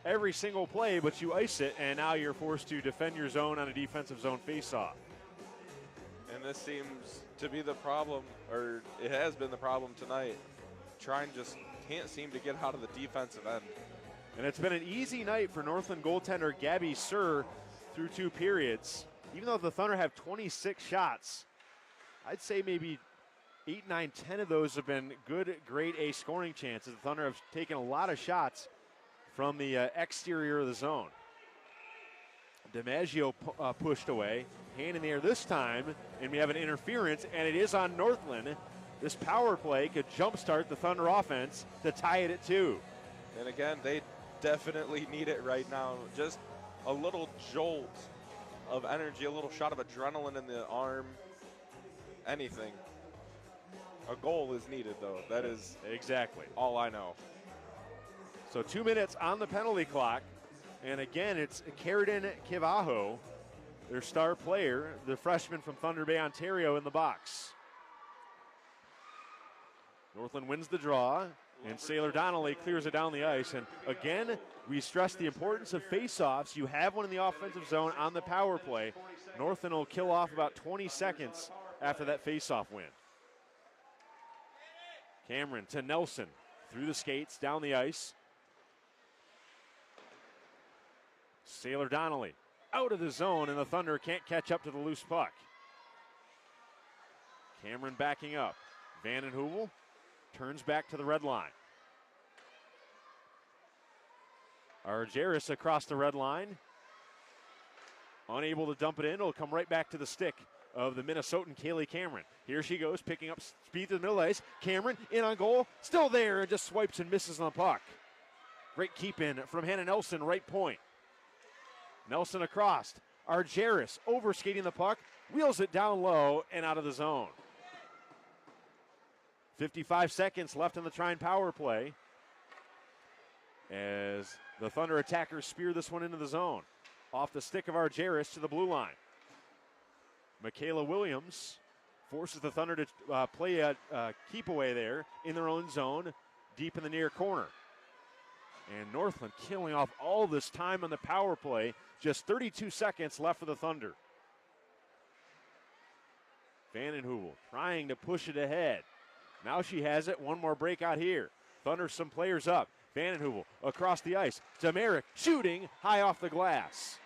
every single play, but you ice it, and now you're forced to defend your zone on a defensive zone faceoff. And this seems to be the problem, or it has been the problem tonight. Trine just can't seem to get out of the defensive end. And it's been an easy night for Northland goaltender Gabby Sir through 2 periods. Even though the Thunder have 26 shots, I'd say maybe 8, 9, 10 of those have been good, grade A scoring chances. The Thunder have taken a lot of shots from the exterior of the zone. DiMaggio pushed away, hand in the air this time, and we have an interference, and it is on Northland. This power play could jumpstart the Thunder offense to tie it at 2. And again, they definitely need it right now. Just a little jolt of energy, a little shot of adrenaline in the arm, anything. A goal is needed, though. That is exactly all I know. So 2 minutes on the penalty clock. And again, it's Carradine Kivaho, their star player, the freshman from Thunder Bay, Ontario, in the box. Northland wins the draw, and Sailor Donnelly clears it down the ice. And again, we stress the importance of faceoffs. You have one in the offensive zone on the power play. Northland will kill off about 20 seconds after that faceoff win. Cameron to Nelson, through the skates, down the ice. Sailor Donnelly out of the zone, and the Thunder can't catch up to the loose puck. Cameron backing up. Vanden Heuvel turns back to the red line. Argyris across the red line. Unable to dump it in. It'll come right back to the stick of the Minnesotan Kaylee Cameron. Here she goes, picking up speed to the middle ice. Cameron in on goal, still there, and just swipes and misses on the puck. Great keep in from Hannah Nelson, right point. Nelson across. Argyris overskating the puck, wheels it down low and out of the zone. 55 seconds left in the Trine power play as the Thunder attackers spear this one into the zone. Off the stick of Argyris to the blue line. Michaela Williams forces the Thunder to play a keep away there in their own zone, deep in the near corner. And Northland killing off all this time on the power play. Just 32 seconds left for the Thunder. Vanden Heuvel trying to push it ahead. Now she has it. One more breakout here. Thunder some players up. Vanden Heuvel across the ice. Demerick shooting high off the glass.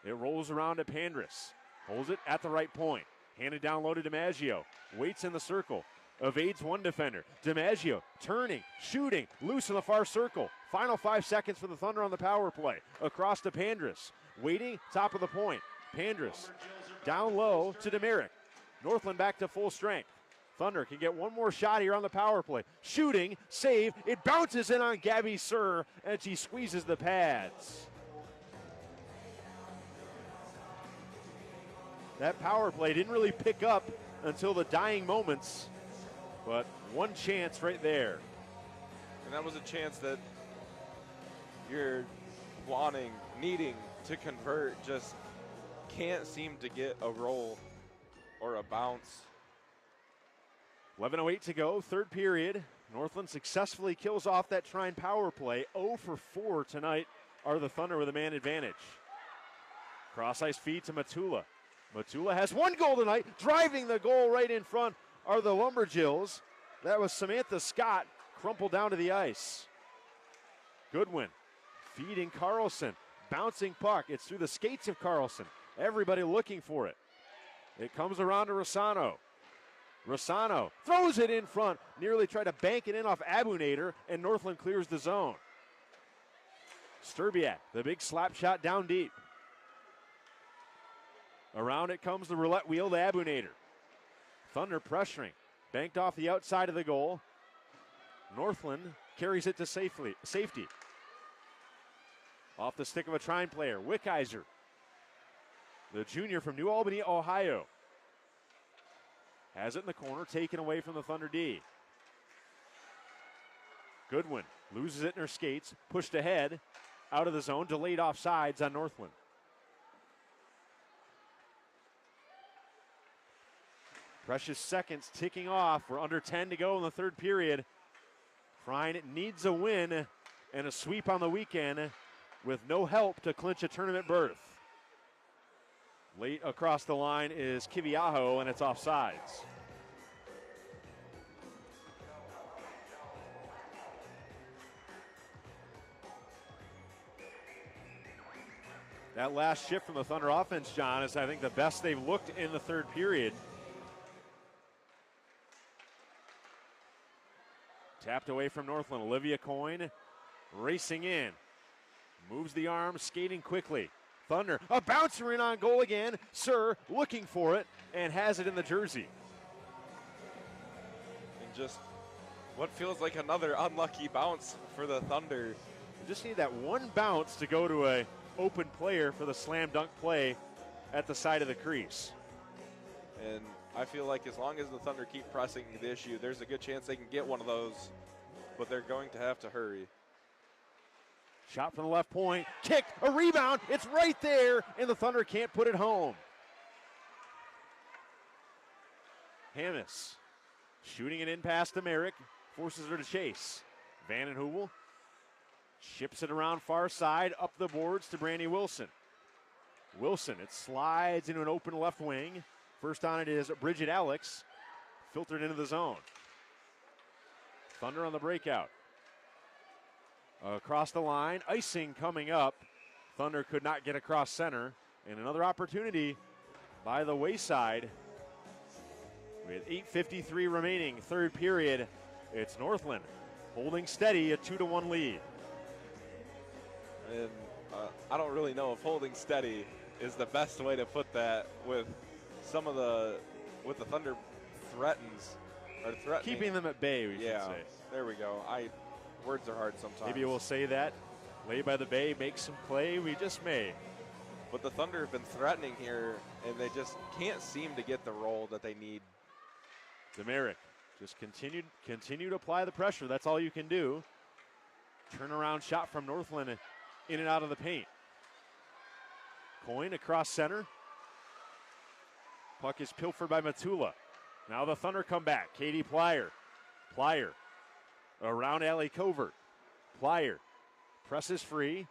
It rolls around to Pandris. Holds it at the right point. Handed down low to DiMaggio. Waits in the circle. Evades one defender. DiMaggio turning, shooting, loose in the far circle. Final 5 seconds for the Thunder on the power play. Across to Pandris. Waiting, top of the point. Pandris down low to Demerick. Northland back to full strength. Thunder can get one more shot here on the power play. Shooting, save. It bounces in on Gabby Sir, and she squeezes the pads. That power play didn't really pick up until the dying moments, but one chance right there. And that was a chance that you're needing to convert, just can't seem to get a roll or a bounce. 11:08 to go, third period. Northland successfully kills off that Trine power play. 0 for 4 tonight are the Thunder with a man advantage. Cross ice feed to Matula. Matula has one goal tonight. Driving the goal right in front are the Lumberjills. That was Samantha Scott, crumpled down to the ice. Goodwin feeding Carlson. Bouncing puck. It's through the skates of Carlson. Everybody looking for it. It comes around to Rossano. Rossano throws it in front. Nearly tried to bank it in off Abunator, and Northland clears the zone. Sturbiak, the big slap shot down deep. Around it comes the roulette wheel to Abunator. Thunder pressuring. Banked off the outside of the goal. Northland carries it to safety. Off the stick of a Trine player, Wickheiser. The junior from New Albany, Ohio. Has it in the corner, taken away from the Thunder D. Goodwin loses it in her skates, pushed ahead, out of the zone, delayed offsides on Northland. Precious seconds ticking off. We're under 10 to go in the third period. Trine needs a win and a sweep on the weekend with no help to clinch a tournament berth. Late across the line is Kiviaho, and it's offsides. That last shift from the Thunder offense, John, is I think the best they've looked in the third period. Tapped away from Northland. Olivia Coyne racing in. Moves the arm, skating quickly. Thunder, a bouncer in on goal again. Sir looking for it and has it in the jersey. And just what feels like another unlucky bounce for the Thunder. You just need that one bounce to go to a open player for the slam dunk play at the side of the crease. And I feel like as long as the Thunder keep pressing the issue, there's a good chance they can get one of those, but they're going to have to hurry. Shot from the left point, kicked, a rebound, it's right there, and the Thunder can't put it home. Hammis shooting it in past to Merrick, forces her to chase. Vandenhoevel ships it around far side, up the boards to Brandy Wilson. Wilson, it slides into an open left wing. First on it is Bridget Alex, filtered into the zone. Thunder on the breakout. Across the line, icing coming up. Thunder could not get across center. And another opportunity by the wayside. With 8:53 remaining, third period, it's Northland holding steady, a 2-1 lead. And I don't really know if holding steady is the best way to put that with some of the Thunder threatens or threatening. Keeping them at bay, we should say. There we go. Words are hard sometimes. Maybe we'll say that. Lay by the bay, make some play, we just may. But the Thunder have been threatening here, and they just can't seem to get the role that they need. Demerick just continue to apply the pressure. That's all you can do. Turnaround shot from Northland in and out of the paint. Coyne across center. Puck is pilfered by Matula. Now the Thunder come back. Katie Plyer. Plyer around alley covert. Plyer presses free.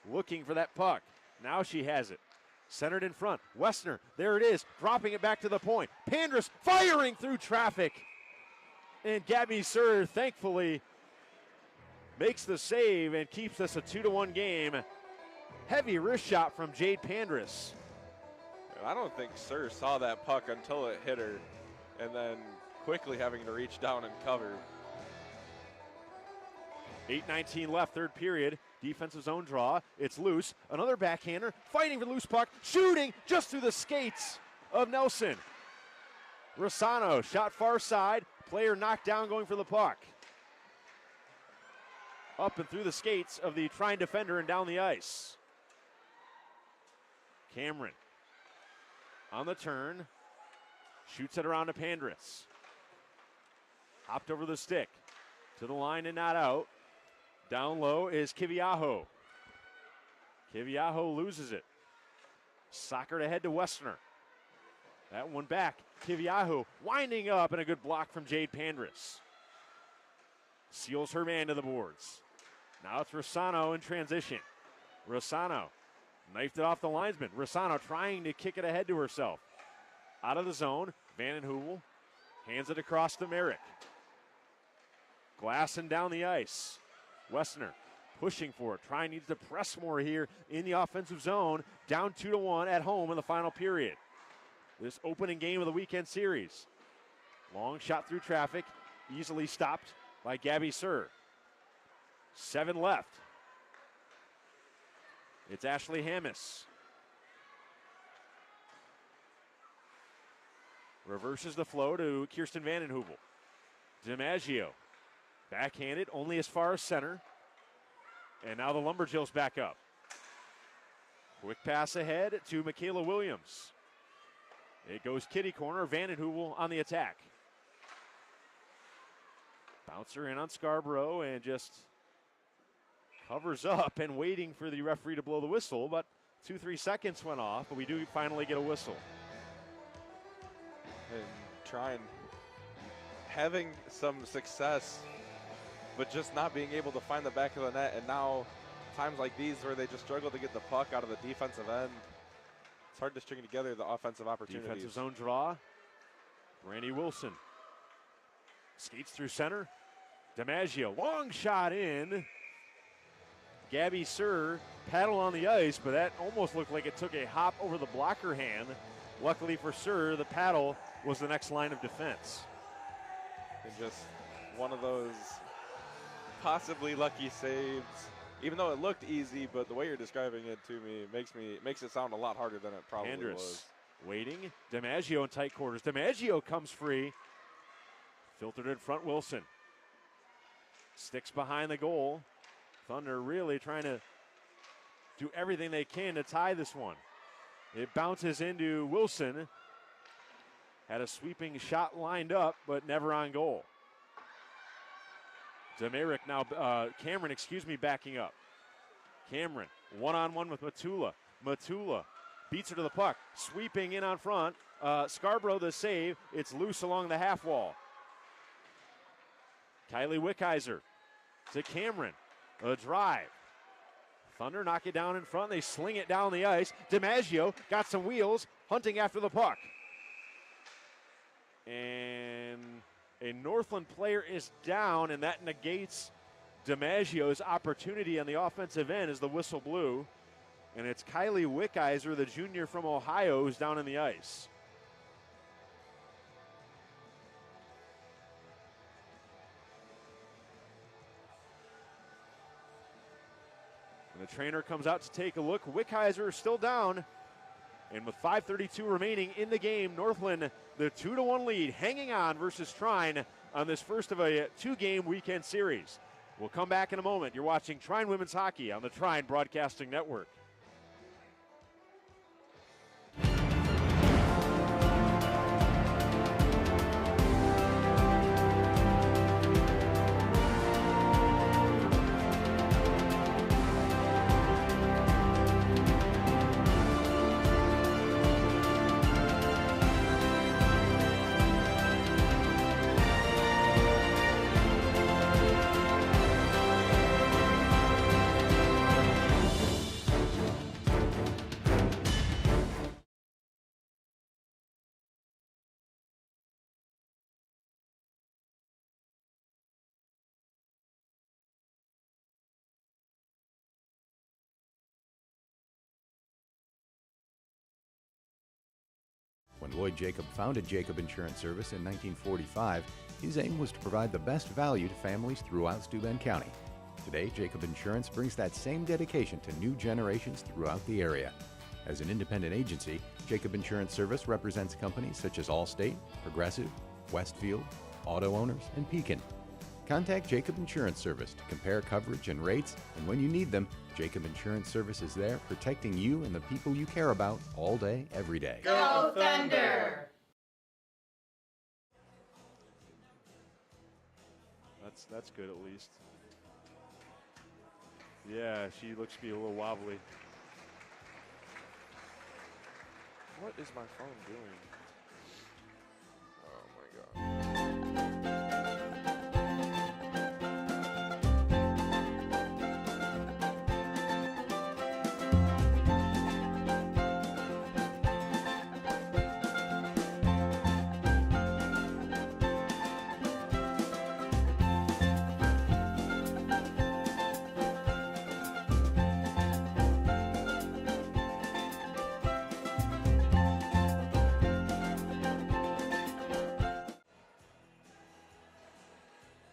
Looking for that puck. Now she has it. Centered in front. Westner, there it is. Dropping it back to the point. Pandrus firing through traffic. And Gabby Sir, thankfully, makes the save and keeps us a 2-1 game. Heavy wrist shot from Jade Pandrus. I don't think Sir saw that puck until it hit her, and then quickly having to reach down and cover. 8:19 left, third period. Defensive zone draw. It's loose. Another backhander. Fighting for the loose puck. Shooting just through the skates of Nelson. Rossano shot far side. Player knocked down going for the puck. Up and through the skates of the Trine defender and down the ice. Cameron on the turn. Shoots it around to Pandrus. Hopped over the stick. To the line and not out. Down low is Kiviaho. Kiviaho loses it. Soccered ahead to Westner. That one back. Kiviaho winding up, and a good block from Jade Pandrus. Seals her man to the boards. Now it's Rossano in transition. Rossano knifed it off the linesman. Rossano trying to kick it ahead to herself. Out of the zone. Vandenhoevel hands it across to Merrick. Glassing down the ice. Westner pushing for it. Trine needs to press more here in the offensive zone. Down 2-1 at home in the final period. This opening game of the weekend series. Long shot through traffic. Easily stopped by Gabby Sir. 7 left. It's Ashley Hammis. Reverses the flow to Kirsten Vandenhoevel. DiMaggio. Backhanded, only as far as center. And now the Lumberjills back up. Quick pass ahead to Michaela Williams. It goes kitty corner. Vandenhoevel on the attack. Bouncer in on Scarborough and just covers up and waiting for the referee to blow the whistle. But 2-3 seconds went off, but we do finally get a whistle. And Trine having some success but just not being able to find the back of the net. And now times like these where they just struggle to get the puck out of the defensive end, it's hard to string together the offensive opportunities. Defensive zone draw. Randy Wilson skates through center. DiMaggio, long shot in. Gabby Sir paddle on the ice, but that almost looked like it took a hop over the blocker hand. Luckily for Sir, the paddle was the next line of defense. And just one of those possibly lucky saves. Even though it looked easy, but the way you're describing it to me makes it sound a lot harder than it probably Andrus was. waiting. DiMaggio in tight quarters. DiMaggio comes free. Filtered in front, Wilson. Sticks behind the goal. Thunder really trying to do everything they can to tie this one. It bounces into Wilson. Had a sweeping shot lined up, but never on goal. Cameron, backing up. Cameron, one-on-one with Matula. Matula beats her to the puck. Sweeping in on front. Scarborough the save. It's loose along the half wall. Kylie Wickheiser to Cameron. A drive. Thunder knock it down in front. They sling it down the ice. DiMaggio got some wheels, hunting after the puck. And a Northland player is down, and that negates DiMaggio's opportunity on the offensive end as the whistle blew. And it's Kylie Wickheiser, the junior from Ohio, who's down in the ice. And the trainer comes out to take a look. Wickheiser is still down. And with 5:32 remaining in the game, Northland, the 2-1 lead, hanging on versus Trine on this first of a two-game weekend series. We'll come back in a moment. You're watching Trine Women's Hockey on the Trine Broadcasting Network. When Lloyd Jacob founded Jacob Insurance Service in 1945, his aim was to provide the best value to families throughout Steuben County. Today, Jacob Insurance brings that same dedication to new generations throughout the area. As an independent agency, Jacob Insurance Service represents companies such as Allstate, Progressive, Westfield, Auto Owners, and Pekin. Contact Jacob Insurance Service to compare coverage and rates, and when you need them, Jacob Insurance Service is there protecting you and the people you care about all day, every day. Go Thunder! That's good at least. Yeah, she looks to be a little wobbly. What is my phone doing? Oh my God.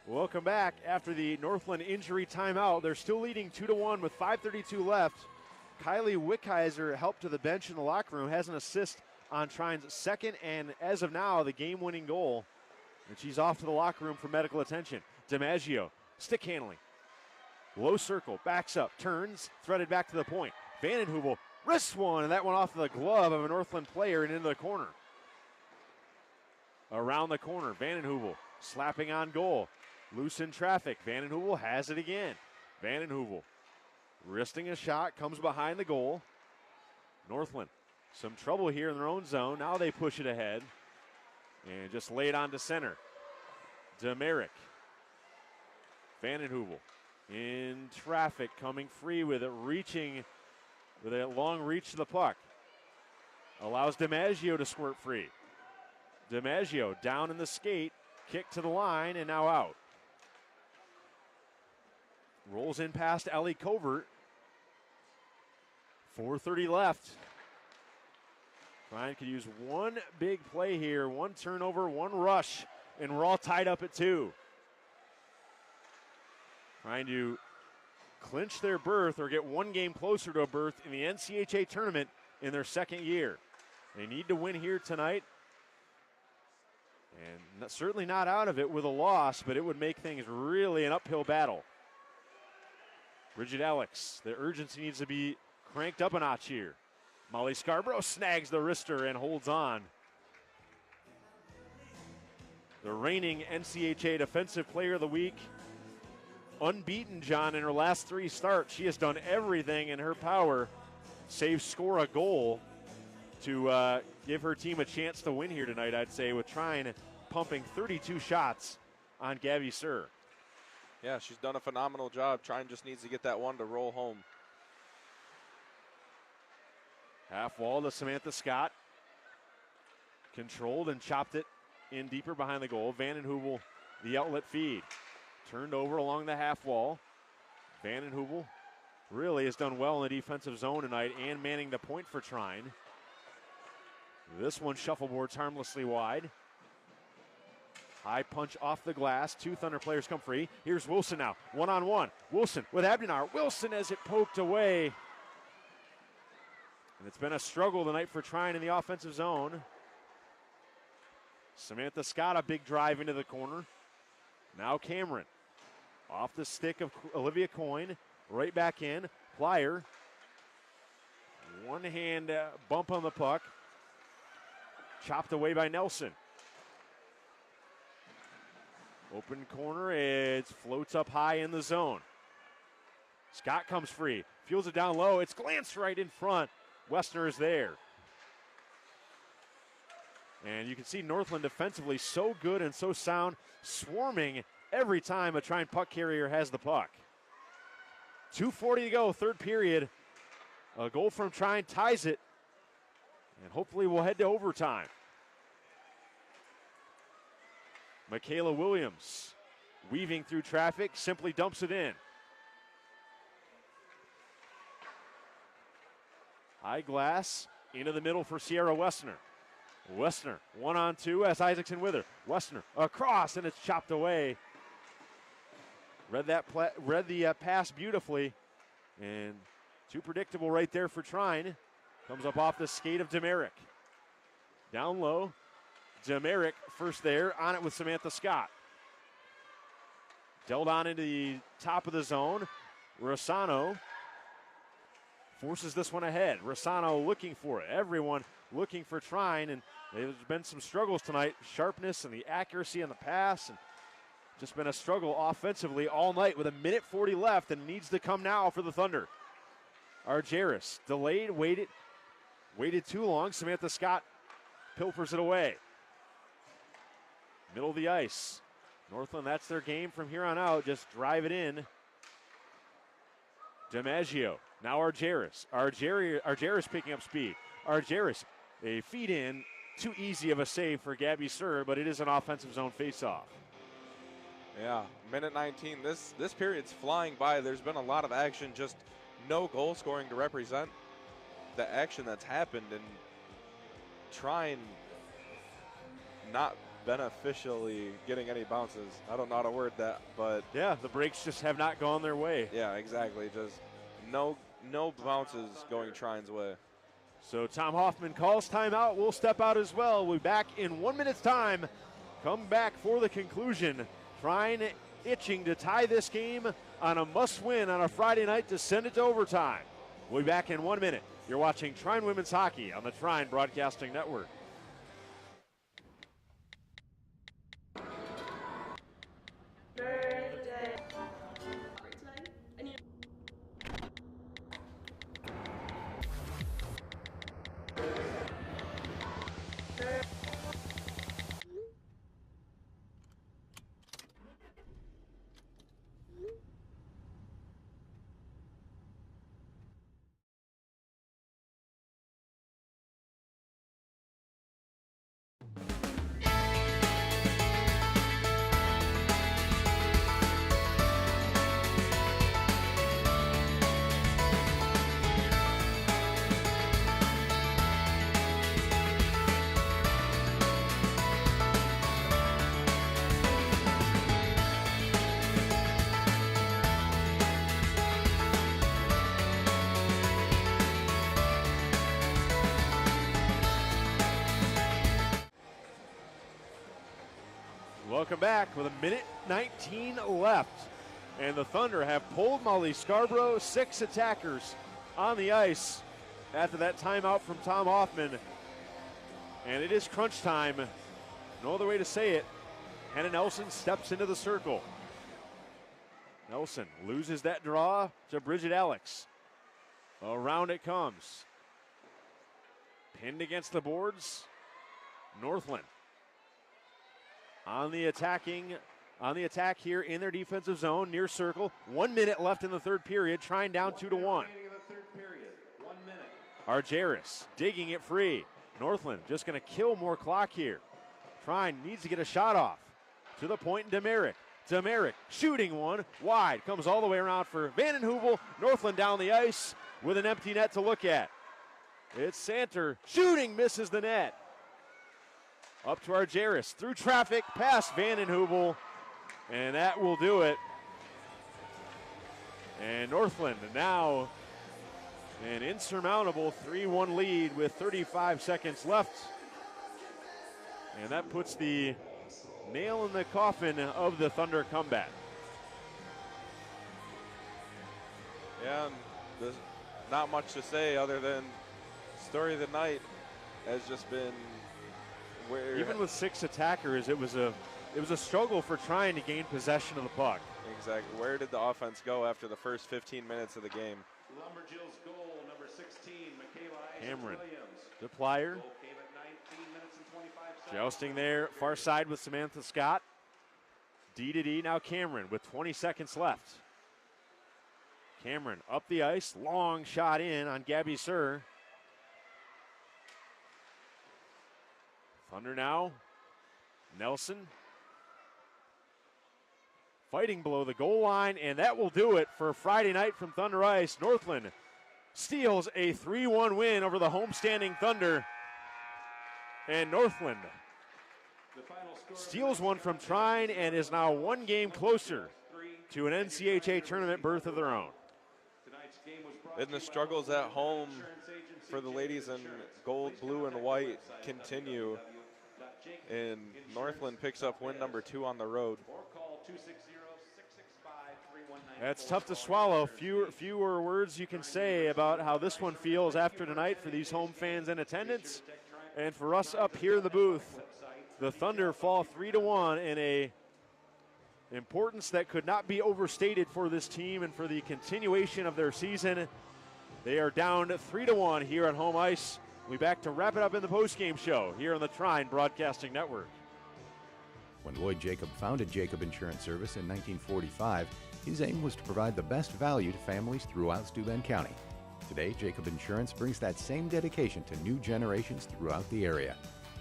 Welcome back after the Northland injury timeout. They're still leading 2-1 with 5:32 left. Kylie Wickheiser helped to the bench in the locker room, has an assist on Trine's second and, as of now, the game-winning goal. And she's off to the locker room for medical attention. DiMaggio, stick handling. Low circle, backs up, turns, threaded back to the point. Vandenheuvel wrists one, and that went off the glove of a Northland player and into the corner. Around the corner, Vandenheuvel slapping on goal. Loose in traffic. Vandenheuvel has it again. Vandenheuvel wristing a shot, comes behind the goal. Northland, some trouble here in their own zone. Now they push it ahead and just lay it on to center. Demerick Vanden Heuvel in traffic, coming free with it, reaching with a long reach to the puck. Allows DiMaggio to squirt free. DiMaggio down in the skate, kick to the line, and now out. Rolls in past Ellie Covert. 4:30 left. Trine could use one big play here, one turnover, one rush, and we're all tied up at 2. Trying to clinch their berth or get one game closer to a berth in the NCHA tournament in their second year. They need to win here tonight. And certainly not out of it with a loss, but it would make things really an uphill battle. Bridget Alex, the urgency needs to be cranked up a notch here. Molly Scarborough snags the wrister and holds on. The reigning NCHA Defensive Player of the Week. Unbeaten, John, in her last 3 starts. She has done everything in her power, save score a goal, to give her team a chance to win here tonight, I'd say, with Trine pumping 32 shots on Gabby Sir. Yeah, she's done a phenomenal job. Trine just needs to get that one to roll home. Half wall to Samantha Scott. Controlled and chopped it in deeper behind the goal. Vanden Heuvel, the outlet feed. Turned over along the half wall. Vanden Heuvel really has done well in the defensive zone tonight and manning the point for Trine. This one shuffleboards harmlessly wide. High punch off the glass. 2 Thunder players come free. Here's Wilson now. 1-on-1. Wilson with Abdinar. Wilson as it poked away. And it's been a struggle tonight for Trine in the offensive zone. Samantha Scott, a big drive into the corner. Now Cameron. Off the stick of Olivia Coyne. Right back in. Plyer. One hand bump on the puck. Chopped away by Nelson. Open corner. It floats up high in the zone. Scott comes free. Fields it down low. It's glanced right in front. Westner is there. And you can see Northland defensively so good and so sound, swarming every time a Trine puck carrier has the puck. 2:40 to go, third period. A goal from Trine ties it, and hopefully we'll head to overtime. Michaela Williams, weaving through traffic, simply dumps it in. High glass, into the middle for Sierra Westner. Westner, 1-on-2 as Isaacson with her. Westner across, and it's chopped away. Read the pass beautifully, and too predictable right there for Trine. Comes up off the skate of Demerick. Down low, Demerick first there, on it with Samantha Scott. Dealt on into the top of the zone. Rossano forces this one ahead. Rossano looking for it. Everyone looking for Trine, and there's been some struggles tonight. Sharpness and the accuracy on the pass, and just been a struggle offensively all night with 1:40 left, and needs to come now for the Thunder. Argeris delayed, waited too long. Samantha Scott pilfers it away. Middle of the ice. Northland, that's their game from here on out. Just drive it in. DiMaggio. Now Argeris. Argeris picking up speed. Argeris, a feed in. Too easy of a save for Gabby Sir, but it is an offensive zone faceoff. Yeah, minute 19. This period's flying by. There's been a lot of action, just no goal scoring to represent the action that's happened, and Trine not beneficially getting any bounces. I don't know how to word that, but yeah, the breaks just have not gone their way. Yeah, exactly. Just no bounces going Trine's way. So Tom Hoffman calls timeout. We'll step out as well. We'll be back in 1 minute's time. Come back for the conclusion. Trine itching to tie this game on a must-win on a Friday night to send it to overtime. We'll be back in 1 minute. You're watching Trine Women's Hockey on the Trine Broadcasting Network. Welcome back with a minute 19 left. And the Thunder have pulled Molly Scarborough, 6 attackers on the ice after that timeout from Tom Hoffman. And it is crunch time. No other way to say it. Hannah Nelson steps into the circle. Nelson loses that draw to Bridget Alex. Around it comes. Pinned against the boards, Northland. On the attack here in their defensive zone, near circle. 1 minute left in the third period. Trine down 2-1. Argeris digging it free. Northland just going to kill more clock here. Trine needs to get a shot off. To the point, Demerick. Demerick shooting one wide. Comes all the way around for Vandenhoevel. Northland down the ice with an empty net to look at. It's Santer shooting, misses the net. Up to Argeris, through traffic, past Vandenhoevel, and that will do it. And Northland now an insurmountable 3-1 lead with 35 seconds left. And that puts the nail in the coffin of the Thunder comeback. Yeah, there's not much to say other than story of the night has just been where even with 6 attackers, it was a struggle for trying to gain possession of the puck. Exactly. Where did the offense go after the first 15 minutes of the game? Lumberjill's goal, number 16, Michaela Cameron Williams. Duplier Goal came at 19 minutes and 25 seconds. jousting there, far side with Samantha Scott. D to D, now Cameron with 20 seconds left. Cameron up the ice, long shot in on Gabby Sir. Thunder now, Nelson fighting below the goal line, and that will do it for Friday night from Thunder Ice. Northland steals a 3-1 win over the homestanding Thunder, and Northland steals one from Trine and is now 1 game closer to an NCHA tournament berth of their own. And the struggles at home for the ladies in gold, blue, and white continue. And Northland picks up win number 2 on the road. That's tough to swallow. Fewer words you can say about how this one feels after tonight for these home fans in attendance. And for us up here in the booth, the Thunder fall 3-1 in a importance that could not be overstated for this team and for the continuation of their season. They are down 3-1 here at home ice. We'll be back to wrap it up in the postgame show here on the Trine Broadcasting Network. When Lloyd Jacob founded Jacob Insurance Service in 1945, his aim was to provide the best value to families throughout Steuben County. Today, Jacob Insurance brings that same dedication to new generations throughout the area.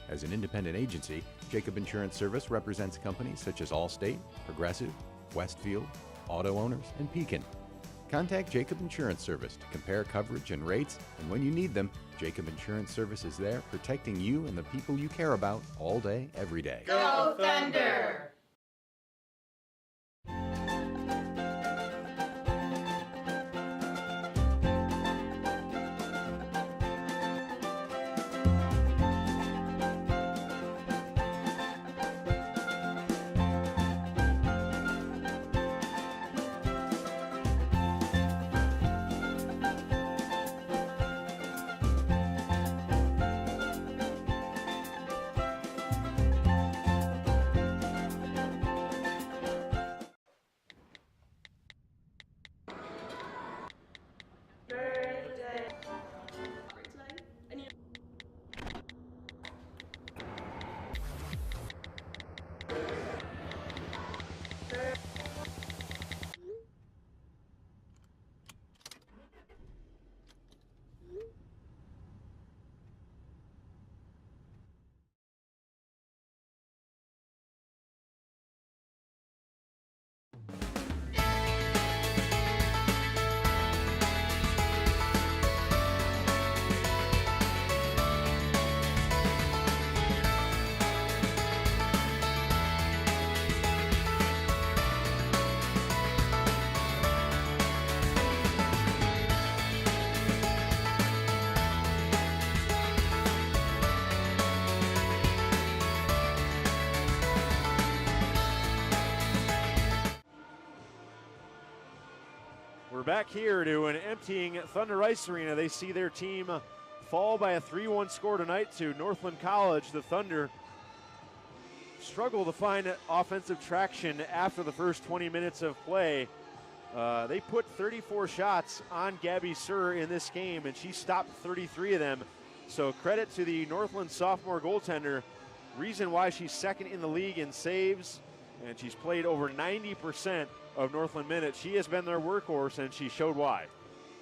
As an independent agency, Jacob Insurance Service represents companies such as Allstate, Progressive, Westfield, Auto Owners, and Pekin. Contact Jacob Insurance Service to compare coverage and rates, and when you need them, Jacob Insurance Service is there protecting you and the people you care about all day, every day. Go Thunder! We're back here to an emptying Thunder Ice Arena. They see their team fall by a 3-1 score tonight to Northland College. The Thunder struggle to find offensive traction after the first 20 minutes of play. They put 34 shots on Gabby Sir in this game, and she stopped 33 of them. So credit to the Northland sophomore goaltender. Reason why she's second in the league in saves, and she's played over 90% of Northland minutes. She has been their workhorse, and she showed why.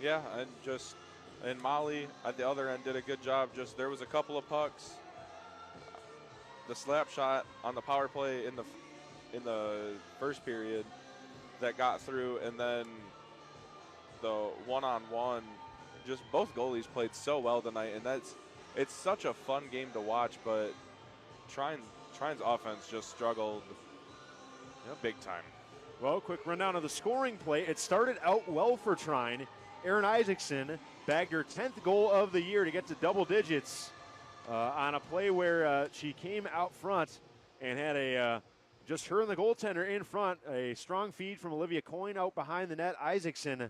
Yeah, and Molly at the other end did a good job. Just there was a couple of pucks. The slap shot on the power play in the first period that got through, and then the one-on-one. Just both goalies played so well tonight, and it's such a fun game to watch. But Trine's offense just struggled, big time. Well, quick rundown of the scoring play. It started out well for Trine. Erin Isaacson bagged her 10th goal of the year to get to double digits on a play where she came out front and had just her and the goaltender in front. A strong feed from Olivia Coyne out behind the net. Isaacson,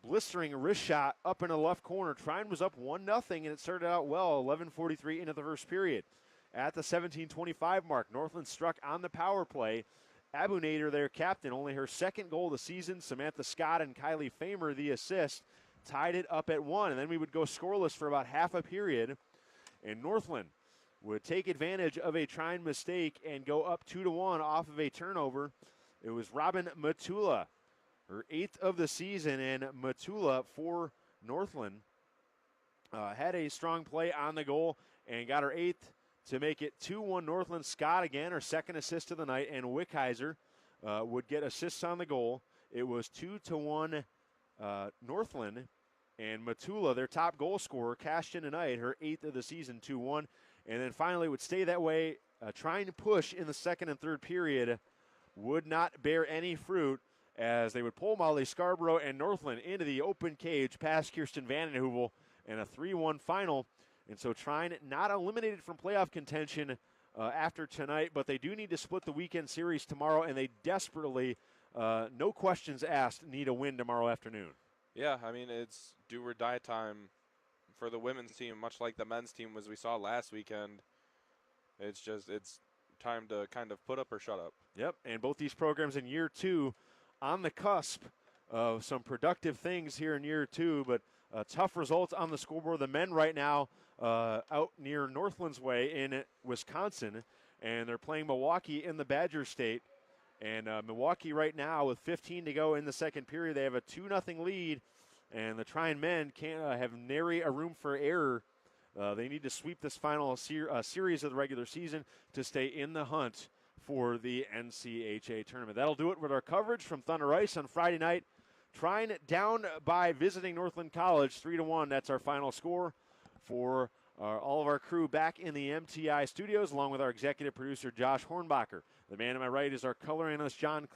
blistering wrist shot up in the left corner. Trine was up 1-0, and it started out well, 11:43 into the first period. At the 17:25 mark, Northland struck on the power play. Abu Nader, their captain, only her second goal of the season. Samantha Scott and Kylie Famer, the assist, tied it up at 1. And then we would go scoreless for about half a period. And Northland would take advantage of a Trine mistake and go up 2-1 off of a turnover. It was Robin Matula, her 8th of the season. And Matula for Northland had a strong play on the goal and got her 8th. To make it 2-1 Northland. Scott again, her second assist of the night, and Wickheiser would get assists on the goal. It was 2-1 Northland, and Matula, their top goal scorer, cashed in tonight, her 8th of the season, 2-1. And then finally would stay that way, trying to push in the second and third period, would not bear any fruit as they would pull Molly Scarborough and Northland into the open cage past Kirsten Vandenheuvel, and a 3-1 final. And so Trine not eliminated from playoff contention after tonight, but they do need to split the weekend series tomorrow, and they desperately, no questions asked, need a win tomorrow afternoon. Yeah, I mean, it's do or die time for the women's team, much like the men's team as we saw last weekend. It's time to kind of put up or shut up. Yep, and both these programs in year 2 on the cusp of some productive things here in year 2, but tough results on the scoreboard. The men right now out near Northland's way in Wisconsin, and they're playing Milwaukee in the Badger State. And Milwaukee right now with 15 to go in the second period. They have a 2-0 lead, and the Trine men can't have nary a room for error. They need to sweep this final series of the regular season to stay in the hunt for the NCHA tournament. That'll do it with our coverage from Thunder Ice on Friday night. Trine down by visiting Northland College, 3-1. That's our final score for all of our crew back in the MTI studios, along with our executive producer, Josh Hornbacher. The man to my right is our color analyst, John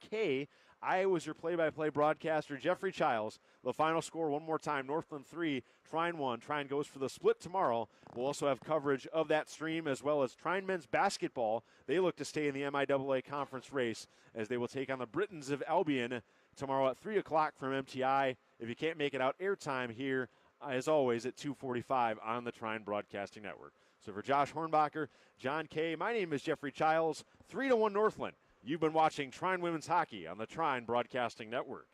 Kay. I was your play-by-play broadcaster, Jeffrey Childs. The final score, one more time, Northland 3, Trine 1. Trine goes for the split tomorrow. We'll also have coverage of that stream, as well as Trine men's basketball. They look to stay in the MIAA conference race as they will take on the Britons of Albion tomorrow at 3 o'clock from MTI. If you can't make it out, airtime here, as always, at 2:45 on the Trine Broadcasting Network. So for Josh Hornbacher, John Kay, my name is Jeffrey Childs. 3-1 Northland. You've been watching Trine Women's Hockey on the Trine Broadcasting Network.